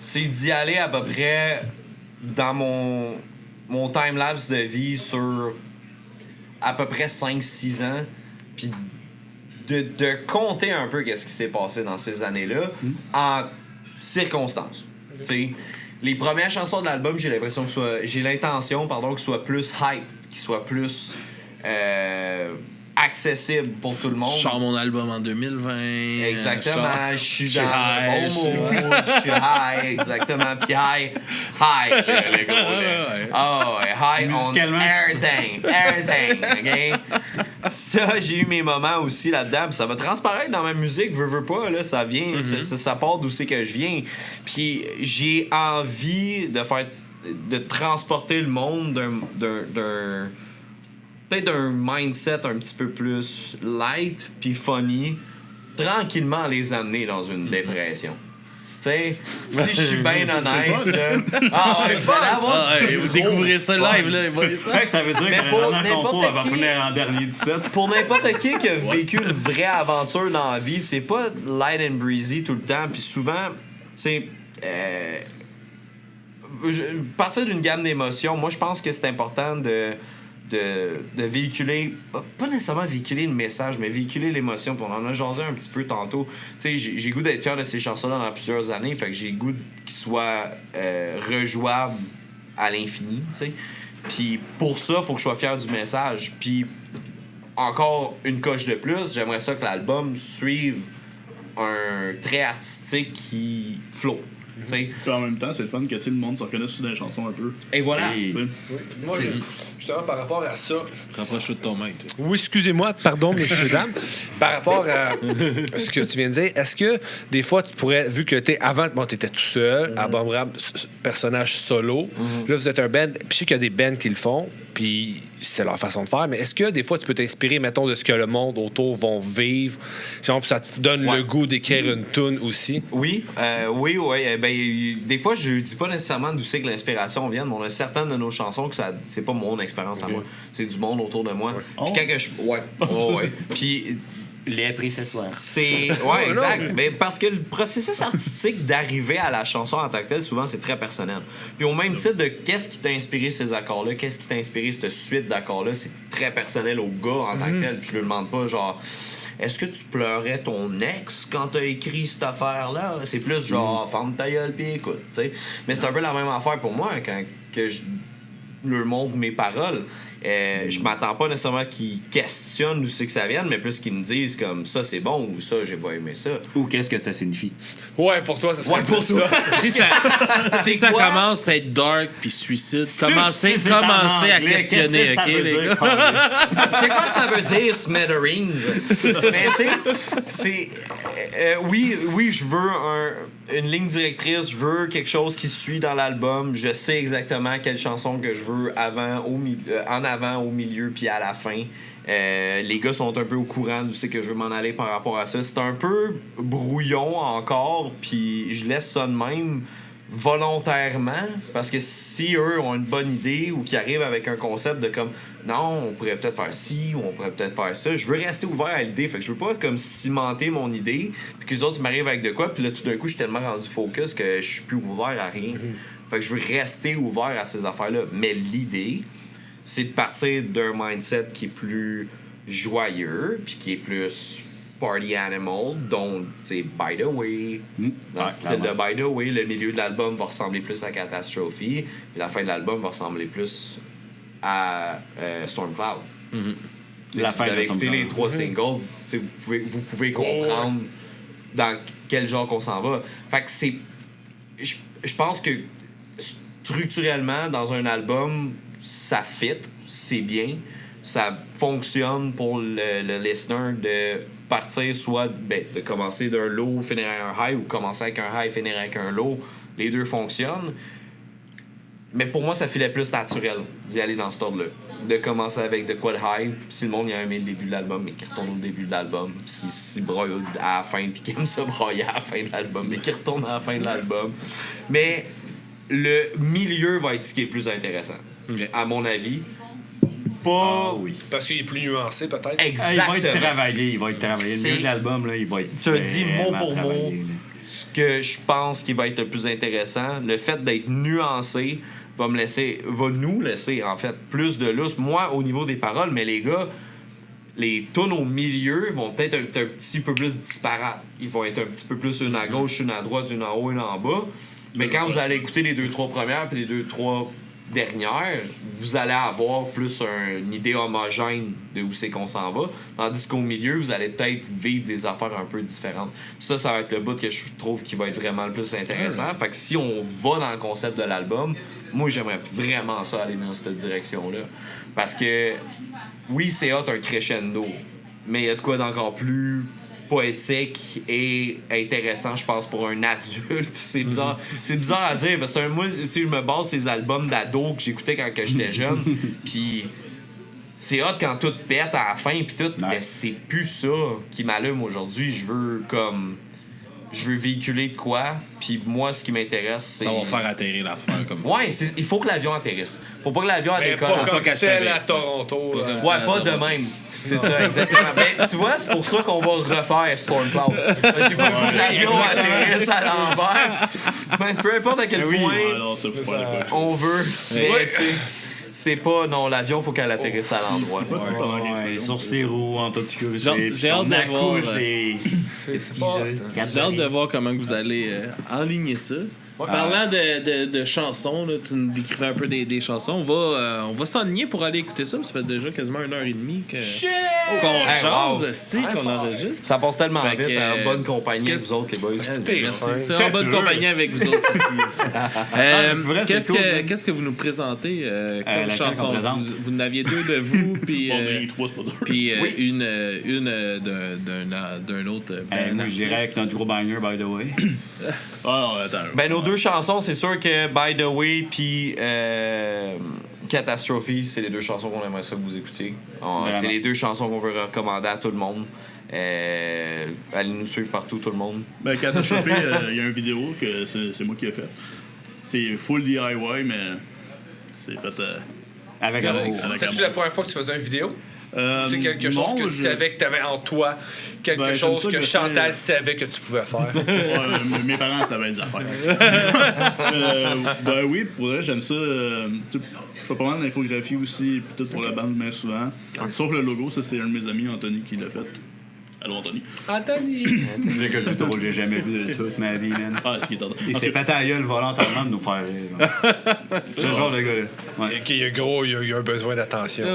c'est d'y aller à peu près dans mon time-lapse de vie sur à peu près 5-6 ans, puis de compter un peu qu'est-ce qui s'est passé dans ces années-là en circonstances. Tu sais, les premières chansons de l'album, j'ai l'intention que ce soit plus hype, qu'il soit plus accessible pour tout le monde. Je sors mon album en 2020. Exactement, je suis dans high, le bon mood, je suis high, exactement. Puis high, le gros, là. Oh, high on Musicalement, everything, OK? Ça, j'ai eu mes moments aussi là-dedans, puis ça va transparaître dans ma musique, veux pas, là, ça vient, ça part d'où c'est que je viens. Puis j'ai envie de transporter le monde peut-être d'un mindset un petit peu plus light puis funny, tranquillement les amener dans une dépression. Tu sais, si je suis bien honnête, là, vous allez avoir Vous découvrez ça live, là. Fait que ça veut dire Mais que pour le dernier n'importe compo, elle va qui- finir en dernier 17. pour n'importe qui a vécu une vraie aventure dans la vie, c'est pas light and breezy tout le temps. Puis souvent, tu sais, partir d'une gamme d'émotions, moi je pense que c'est important de véhiculer, pas nécessairement véhiculer le message, mais véhiculer l'émotion. Puis on en a jasé un petit peu tantôt. Tu sais, j'ai goût d'être fier de ces chansons-là dans plusieurs années, fait que j'ai goût qu'ils soient rejouables à l'infini, tu sais. Puis pour ça, il faut que je sois fier du message. Puis encore une coche de plus, j'aimerais ça que l'album suive un trait artistique qui flow. Puis en même temps, c'est le fun que le monde se reconnaisse sur des chansons un peu. Et voilà. Moi, justement, par rapport à ça. Rapproche-toi de ton mec. Oui, excusez-moi, pardon, messieurs, dames. Par rapport à ce que tu viens de dire, est-ce que des fois, tu pourrais, vu que avant, tu étais tout seul, à Bomb personnage solo, là, vous êtes un band, puis je sais qu'il y a des bands qui le font, puis c'est leur façon de faire, mais est-ce que des fois, tu peux t'inspirer, mettons, de ce que le monde autour vont vivre? Genre, ça te donne le goût d'écrire une tune aussi? Oui. Des fois, je dis pas nécessairement d'où c'est que l'inspiration vient, mais on a certaines de nos chansons que c'est pas mon expérience à moi. C'est du monde autour de moi. Puis quand que je... Ouais. Puis... Les appris cette fois. Ouais, exact. Mais parce que le processus artistique d'arriver à la chanson en tant que telle, souvent, c'est très personnel. Puis au même titre de qu'est-ce qui t'a inspiré ces accords-là, qu'est-ce qui t'a inspiré cette suite d'accords-là, c'est très personnel au gars en tant que tel. Puis je lui demande pas, genre... Est-ce que tu pleurais ton ex quand t'as écrit cette affaire-là? C'est plus genre, ferme ta gueule pis écoute, tu sais. Mais c'est un peu la même affaire pour moi quand je leur montre mes paroles. Je m'attends pas nécessairement qu'ils questionnent d'où c'est que ça vient, mais plus qu'ils me disent comme ça c'est bon ou ça j'ai pas aimé ça. Ou qu'est-ce que ça signifie. Ouais, pour toi, ça serait pour ça. Si ça commence à être dark puis suicide, commencez à questionner, OK, les gars? C'est quoi ça veut dire, Smithereens? Mais tu sais, c'est... oui, je veux une ligne directrice, je veux quelque chose qui suit dans l'album. Je sais exactement quelle chanson que je veux en avant, au milieu, puis à la fin. Les gars sont un peu au courant d'où c'est que je veux m'en aller par rapport à ça. C'est un peu brouillon encore, puis je laisse ça de même volontairement, parce que si eux ont une bonne idée ou qu'ils arrivent avec un concept de comme non, on pourrait peut-être faire ci ou on pourrait peut-être faire ça, je veux rester ouvert à l'idée. Fait que je veux pas comme cimenter mon idée puis que les autres m'arrivent avec de quoi, puis là tout d'un coup je suis tellement rendu focus que je suis plus ouvert à rien. Fait que je veux rester ouvert à ces affaires-là. Mais l'idée, c'est de partir d'un mindset qui est plus joyeux puis qui est plus Party Animal, dont, tu sais, By the Way. Dans le style de By the Way, le milieu de l'album va ressembler plus à Catastrophe, puis la fin de l'album va ressembler plus à Stormcloud. Si vous avez écouté les 3 singles, vous pouvez comprendre dans quel genre qu'on s'en va. Fait que c'est... Je pense que structurellement, dans un album, ça fit, c'est bien, ça fonctionne pour le listener de partir soit de commencer d'un low, finir avec un high, ou commencer avec un high, finir avec un low. Les deux fonctionnent. Mais pour moi, ça filait plus naturel d'y aller dans cet ordre-là. De commencer avec de quoi de high, puis si le monde y a aimé le début de l'album, mais qu'il retourne au début de l'album. Si broye à la fin, puis qu'il aime ça broyer à la fin de l'album, mais qu'il retourne à la fin de l'album. Mais le milieu va être ce qui est le plus intéressant, à mon avis. Pas... Parce qu'il est plus nuancé, peut-être. Exactement. Il va être travaillé. Le milieu de l'album, là, il va être... Tu as dit mot pour mot ce que je pense qui va être le plus intéressant. Le fait d'être nuancé va nous laisser, en fait, plus de lousse. Moi, au niveau des paroles, mais les gars, les tunes au milieu vont peut-être être un petit peu plus disparates. Ils vont être un petit peu plus une à gauche, une à droite, une en haut, une en bas. Mais quand vous allez écouter les 2-3 premières puis les 2-3 dernière, vous allez avoir plus une idée homogène de où c'est qu'on s'en va. Tandis qu'au milieu, vous allez peut-être vivre des affaires un peu différentes. Ça va être le bout que je trouve qui va être vraiment le plus intéressant. Fait que si on va dans le concept de l'album, moi, j'aimerais vraiment ça aller dans cette direction-là. Parce que, oui, c'est hot un crescendo, mais il y a de quoi d'encore plus poétique et intéressant, je pense, pour un adulte. C'est bizarre. C'est bizarre à dire, parce que moi, tu sais, je me base sur ces albums d'ado que j'écoutais quand j'étais jeune, puis c'est hot quand tout pète à la fin, puis tout, mais c'est plus ça qui m'allume aujourd'hui. Je veux véhiculer de quoi, puis moi, ce qui m'intéresse, c'est... Ça va faire atterrir l'affaire, comme... Ouais, il faut que l'avion atterrisse. Faut pas que l'avion décolle. Pas comme celle à Toronto. Pas de même. C'est ça, exactement. Ben, tu vois, c'est pour ça qu'on va refaire Stormcloud. J'ai pas vu que l'avion atterrisse à l'envers. Ben, peu importe à quel point on veut. Mais, tu sais, c'est pas... Non, l'avion, faut qu'elle atterrisse à l'endroit. Sur ses roues, en toute sécurité. J'ai hâte de voir... J'ai hâte de voir comment vous allez enligner ça. Parlant de chansons, là, tu nous décrivais un peu des chansons. On va s'enligner pour aller écouter ça. Ça fait déjà quasiment 1h30 qu'on jase aussi, qu'on enregistre. Ça passe tellement Fait vite, que, en bonne compagnie avec vous autres, les boys. Merci. C'est en bonne compagnie avec vous autres aussi. Qu'est-ce que vous nous présentez comme chanson? Vous en aviez 2 de vous, puis les 3, c'est pas dur. puis une d'un autre Moi, je dirais avec notre gros banger, by the way. Ah non, attends. Ben, nos 2 chansons, c'est sûr que By the Way puis Catastrophe, c'est les 2 chansons qu'on aimerait ça que vous écoutiez. C'est les 2 chansons qu'on veut recommander à tout le monde. Allez nous suivre partout, tout le monde. Ben, Catastrophe, il y a une vidéo que c'est moi qui ai faite. C'est full DIY, mais c'est fait Avec amour. C'est-tu la première fois que tu faisais une vidéo? C'est quelque chose non, que tu savais que tu avais en toi, quelque chose que Chantal savait que tu pouvais faire. Ouais, mes parents savaient des affaires. Ben oui, pour vrai, j'aime ça. Je fais pas mal d'infographie aussi, peut-être pour la bande, bien souvent. Sauf le logo, ça, c'est un de mes amis, Anthony, qui l'a fait. Allô, Anthony. Anthony! Le gars le plus drôle que j'ai jamais vu de toute ma vie, man. Ah, ce qui est tardé. Il s'est pété à gueule volontairement de nous faire rire. C'est le genre de gars-là. Ouais. OK, il y a un besoin d'attention.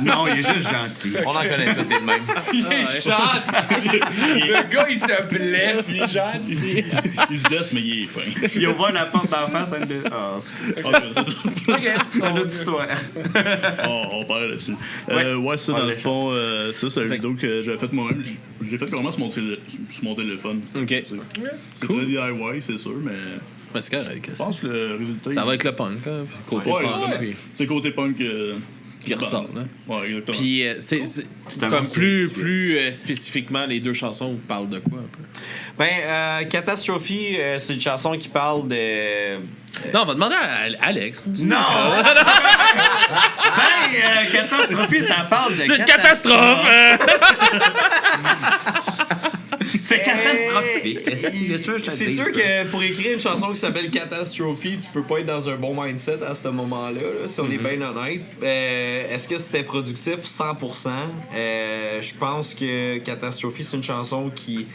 Non, il est juste gentil. On en connaît tous et de même. Il est gentil! Le gars, il se blesse, il est gentil. Il se blesse, mais il est fin. Il a ouvert la porte d'en face à une de... Ah, c'est une autre histoire. On parlait là-dessus. Ouais, ça, dans le fond, ça, c'est une vidéo que j'avais faite moi-même. J'ai fait comment sur mon téléphone. OK. C'est très DIY, c'est sûr, mais... Ben, c'est correct. Je pense que le résultat... Ça va avec le punk, là. Côté punk. Puis C'est côté punk qui ressort, là. Ouais, exactement. Puis, c'est un comme morceau, plus spécifiquement, les 2 chansons vous parlent de quoi, un peu? Ben, Catastrophe, c'est une chanson qui parle de... Non, on va demander à Alex. Non! Ben, Catastrophe, ça parle de catastrophe! C'est catastrophique. C'est sûr que pour écrire une chanson qui s'appelle Catastrophe, tu peux pas être dans un bon mindset à ce moment-là, là, si on est bien honnête. Est-ce que c'était productif? 100%. Je pense que Catastrophe, c'est une chanson qui,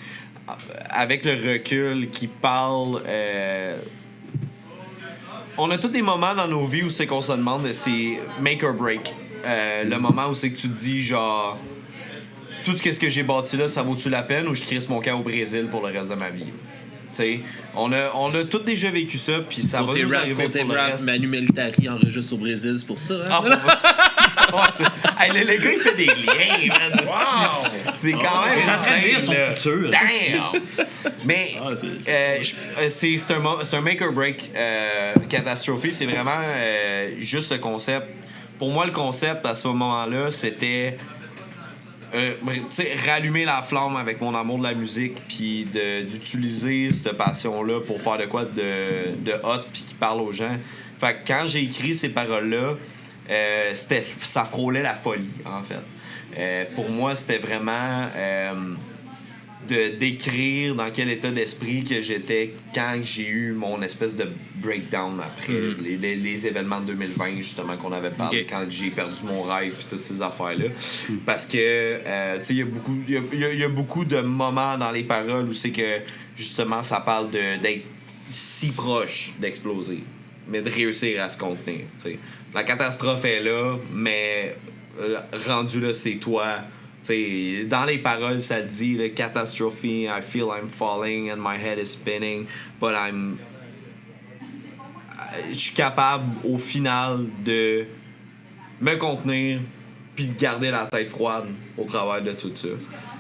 avec le recul, qui parle... on a tous des moments dans nos vies où c'est qu'on se demande, c'est make or break. Le moment où c'est que tu te dis, genre... Tout ce que j'ai bâti là, ça vaut-tu la peine ou je crisse mon camp au Brésil pour le reste de ma vie? T'sais, on a tous déjà vécu ça, puis ça va nous arriver pour le reste. Manu Militari enregistre au Brésil, c'est pour ça. Hein? Hey, le gars, il fait des liens, man. Wow! C'est quand même insane, son futur. Damn! Mais c'est un make or break. Catastrophe, c'est vraiment juste le concept. Pour moi, le concept, à ce moment-là, c'était... rallumer la flamme avec mon amour de la musique, puis d'utiliser cette passion-là pour faire de quoi de hot, puis qui parle aux gens. Fait que quand j'ai écrit ces paroles-là, ça frôlait la folie, en fait. Pour moi, c'était vraiment d'écrire dans quel état d'esprit que j'étais quand j'ai eu mon espèce de breakdown après les événements de 2020, justement, qu'on avait parlé, quand j'ai perdu mon rêve et toutes ces affaires-là. Parce que, tu sais, il y a beaucoup de moments dans les paroles où c'est que, justement, ça parle d'être si proche d'exploser, mais de réussir à se contenir, tu sais. La catastrophe est là, mais rendu là, c'est toi. T'sais, dans les paroles, ça dit « Catastrophe, I feel I'm falling and my head is spinning, but je suis capable, au final, de me contenir puis de garder la tête froide au travers de tout ça. »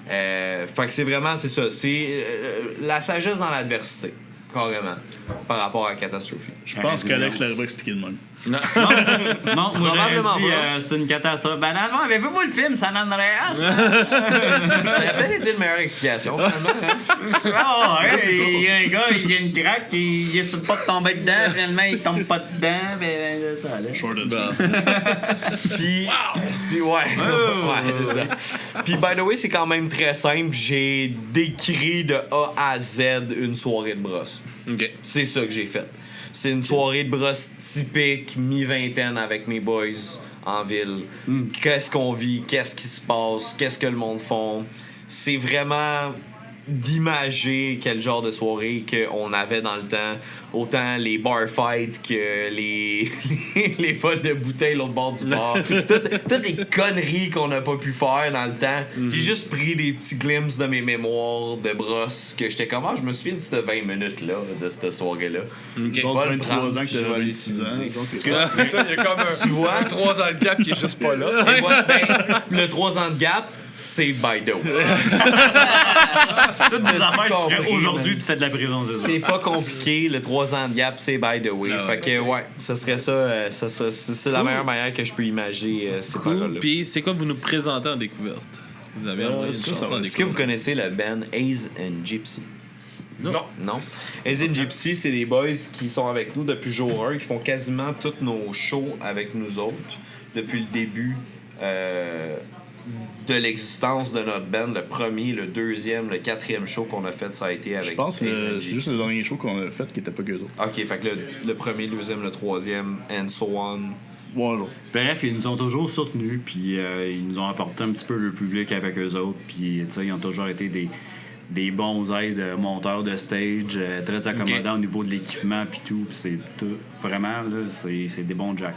Fait que c'est ça. C'est la sagesse dans l'adversité, carrément, par rapport à Catastrophe. Je pense qu'Alex l'aurait pas expliqué de même. Non, moi j'aurais dit c'est une catastrophe. Ben avant, avez-vous le film San Andreas? Ça aurait peut-être été la meilleure explication, finalement. Il y a un gars, il y a une craque, il est sur le pas de tomber dedans, finalement il tombe pas dedans, ben ça allait. Puis ouais, c'est ça. Puis by the way, c'est quand même très simple. J'ai décrit de A à Z une soirée de brosse. Okay. C'est ça que j'ai fait. C'est une soirée de brosse typique, mi-vingtaine avec mes boys en ville. Qu'est-ce qu'on vit, qu'est-ce qui se passe, qu'est-ce que le monde font. C'est vraiment d'imager quel genre de soirée qu'on avait dans le temps. Autant les bar fights que les vols de bouteilles l'autre bord du bar. Toutes les conneries qu'on n'a pas pu faire dans le temps. J'ai juste pris des petits glimpses de mes mémoires de brosse que j'étais comme, je me souviens de cette 20 minutes-là, de cette soirée-là. Okay. Donc, 23 ans que tu avais 26 ans. Il y a comme un 3 ans de gap qui est juste pas là. Et voilà, le 3 ans de gap, c'est by the way. C'est toutes des affaires que tu ferais aujourd'hui, tu fais de la prison. C'est pas compliqué, le 3 ans de gap, c'est by the way. Fait que, ça serait ça. C'est la meilleure manière que je peux imaginer ces paroles-là. Puis, c'est quoi vous nous présentez en découverte? Vous avez envoyé une chanson en découverte. Est-ce que vous connaissez le band Haze and Gypsy? Non. Haze and Gypsy, c'est des boys qui sont avec nous depuis jour 1, qui font quasiment tous nos shows avec nous autres depuis le début de l'existence de notre band. Le premier, le deuxième, le quatrième show qu'on a fait, ça a été avec. Je pense que c'est juste le dernier show qu'on a fait qui était pas qu'eux autres. Ok, fait que le premier, le deuxième, le troisième, and so on. Voilà. Bref, ils nous ont toujours soutenus, puis ils nous ont apporté un petit peu le public avec eux autres, puis ils ont toujours été des bons aides monteurs de stage, très accommodants au niveau de l'équipement, puis tout. Puis c'est tout. Vraiment, là, c'est des bons jacks.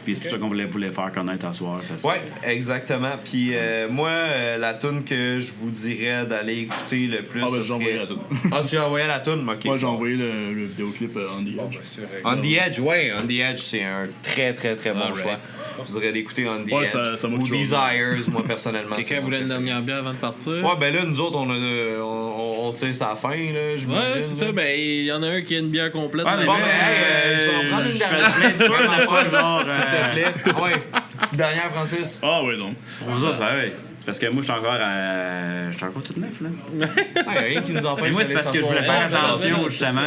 Puis c'est pour ça qu'on voulait faire connaître à soir. Ouais, exactement. Puis moi, la toune que je vous dirais d'aller écouter le plus. J'ai envoyé la toune. Tu as envoyé la toune? Ok. Moi, j'ai envoyé le vidéoclip On the Edge. On the Edge, ouais. On the Edge, c'est un très, très, très bon choix. Je voudrais l'écouter On the Edge. Ça ou Desires, moi, personnellement. Quelqu'un voulait une dernière bière avant de partir? Ouais, ben là, nous autres, on tire sa fin, là. Ouais, c'est ça. Ben, il y en a un qui a une bière complète. Ouais, bon, je vais en prendre une dernière. S'il te plaît. Ouais. Petite dernière, Francis. Ah, ouais, donc. Pour vous autres, ouais. Parce que moi, je suis encore toute neuf, là. Il rien qui nous empêche. Mais moi, c'est parce que je voulais faire attention, justement.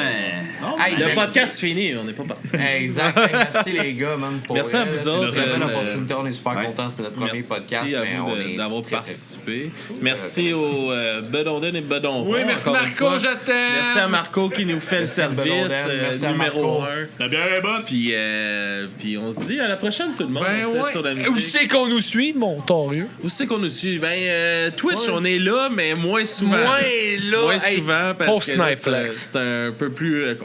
Le podcast fini, on n'est pas parti. Exact. Merci, les gars, man. Merci à vous autres. C'est une opportunité. On est super contents. C'est notre premier podcast. Merci à vous d'avoir participé. Merci aux Bedonden et Bedon. Oui, merci Marco, je t'aime. Merci à Marco qui nous fait le service numéro 1. La bière est bonne. Puis on se dit à la prochaine, tout le monde. Sur la musique. Où c'est qu'on nous suit, mon torieux? Où c'est qu'on nous suit? Twitch, on est là, mais moins souvent. Moins souvent, parce que c'est un peu plus...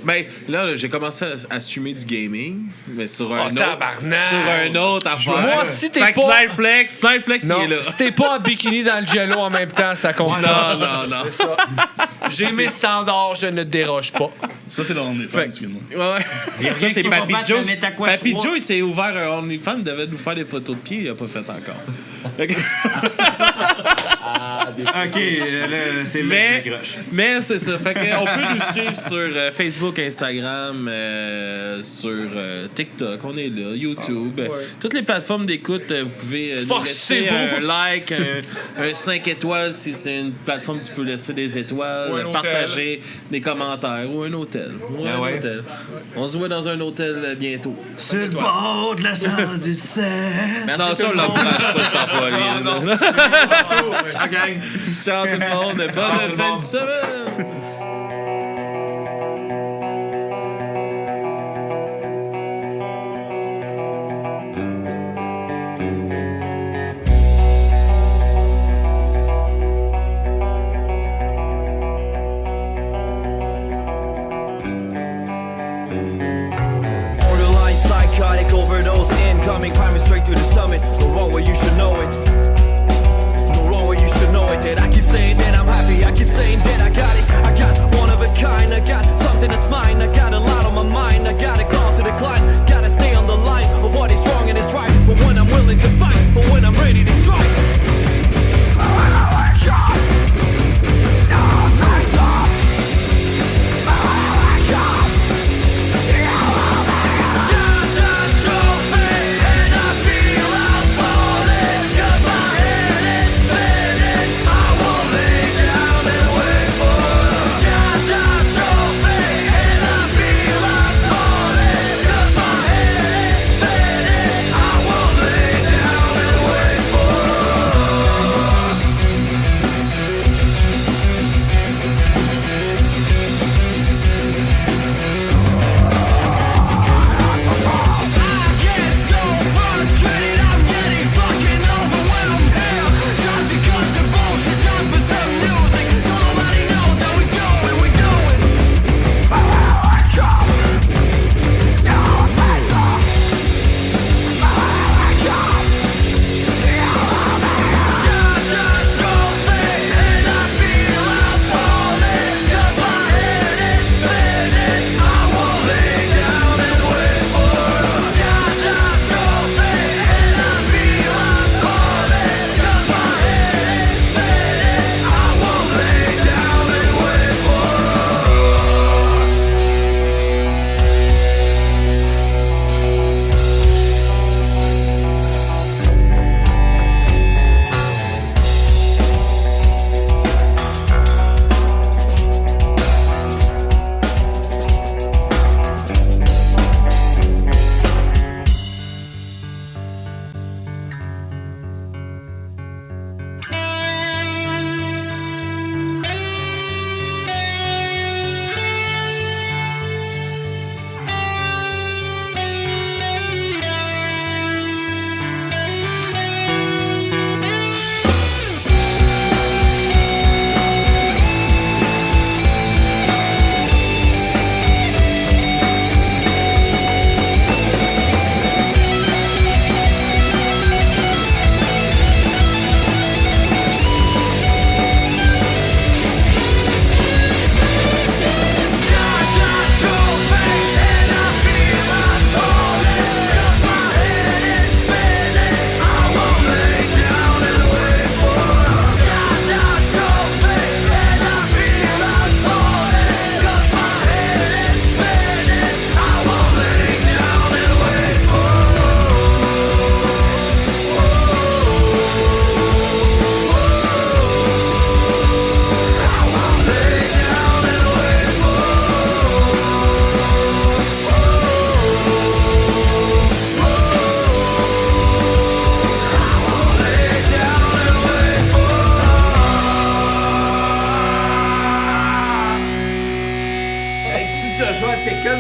là, j'ai commencé à assumer du gaming, mais sur un autre affaire. Moi, si t'es pas... Snipeplex, il est là. Si t'es pas en bikini dans le jello en même temps, ça compte pas. Non. C'est ça. J'ai mes standards, je ne déroge pas. Ça, c'est dans OnlyFans, excuse-moi. Ouais. Ça, c'est Papy Joe. Papy Joe, il s'est ouvert un OnlyFans, il devait nous faire des photos de pied, il a pas fait encore. Ok, c'est le mais c'est ça. Fait que on peut nous suivre sur Facebook, Instagram, sur TikTok, on est là, YouTube. Toutes les plateformes d'écoute, vous pouvez nous laisser un like, un 5 étoiles si c'est une plateforme tu peux laisser des étoiles, partager des commentaires ou un hôtel. On se voit dans un hôtel bientôt. Sur le bord de la 117. Non, ça on l'encourage pas cette fois-là. Ciao, gang. Ciao tout le monde. Bonne fin de semaine. Borderline psychotic overdose incoming, climbing straight to the summit. The wrong way, you should know it. You should know it, that I keep saying that I'm happy, I keep saying that I got it,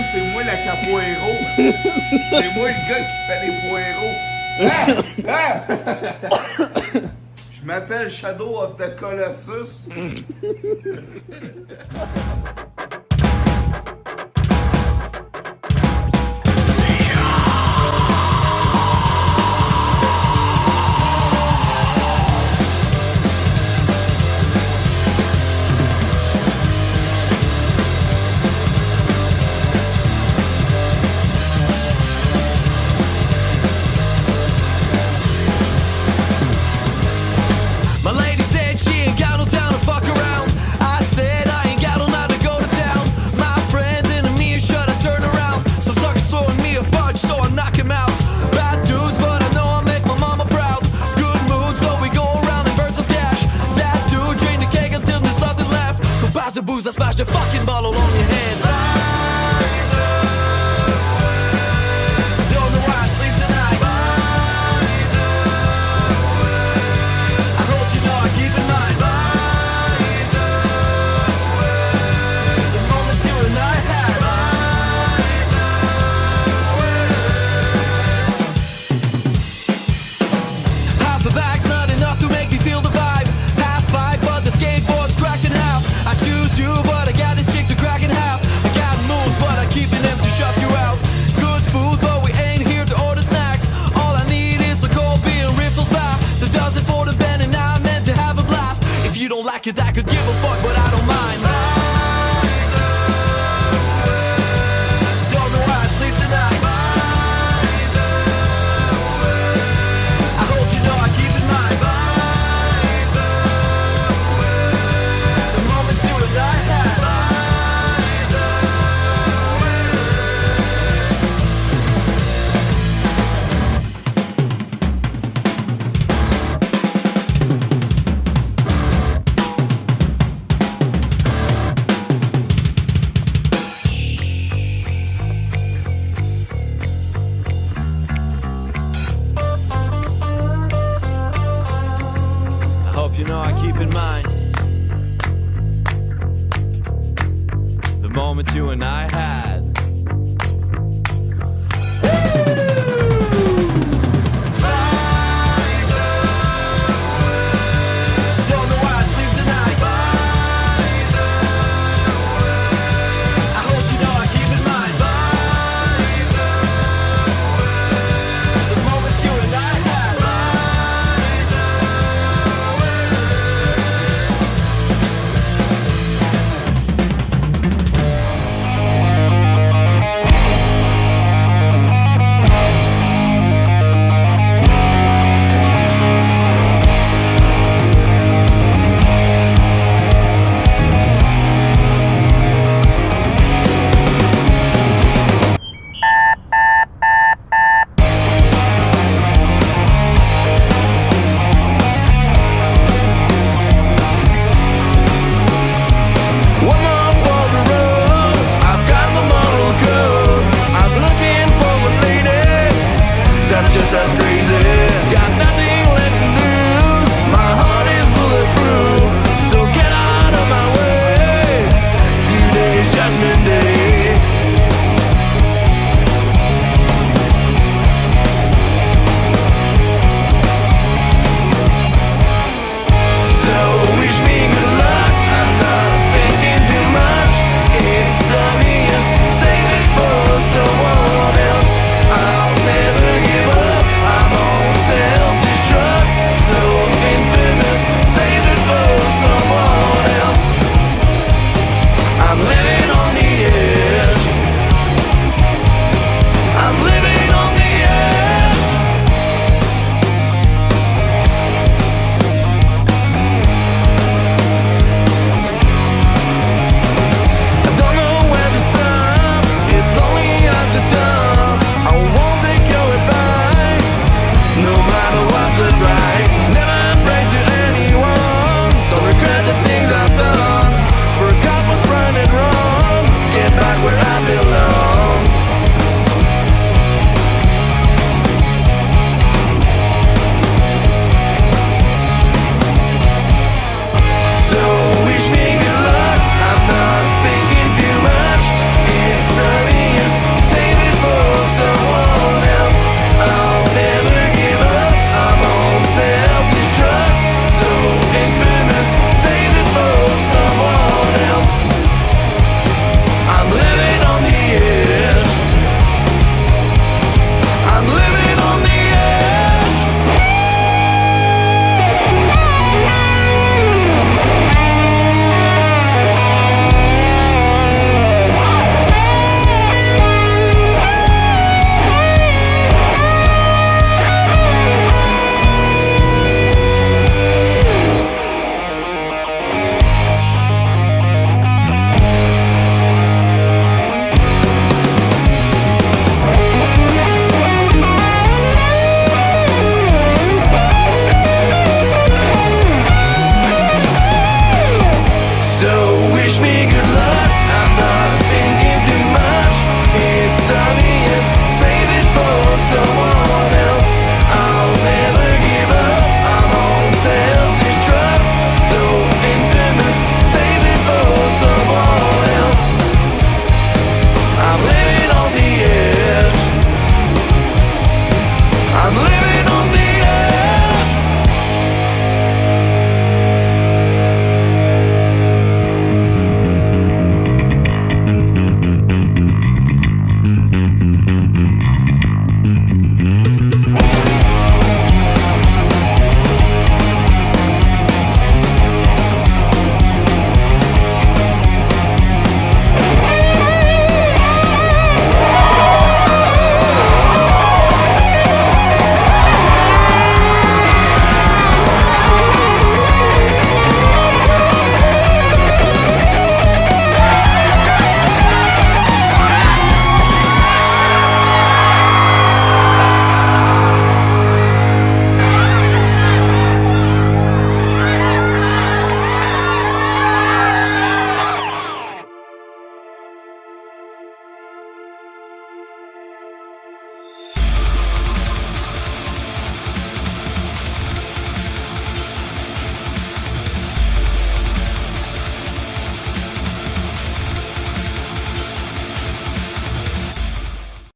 c'est moi la capoeiro. C'est moi le gars qui fait les poireaux. Je m'appelle Shadow of the Colossus. I smashed the fucking bottle on your head. Don't know why I sleep tonight. I hope you know I keep in mind the moments you and I had. Half the bag's not enough to make me feel the vibe. Half five, but the skateboard's cracked in half. I choose you, but I got this chick to crack in half. I got moves, but I keep them to shut you out. Good food, but we ain't here to order snacks. All I need is a cold beer and riffles back. That does it for the band, and I'm meant to have a blast. If you don't like it, I could give a fuck, but I don't mind. Don't know why I sleep tonight. I hope you know I keep in mind the moments you and I had. I hope you know I keep in mind the moments you and I had.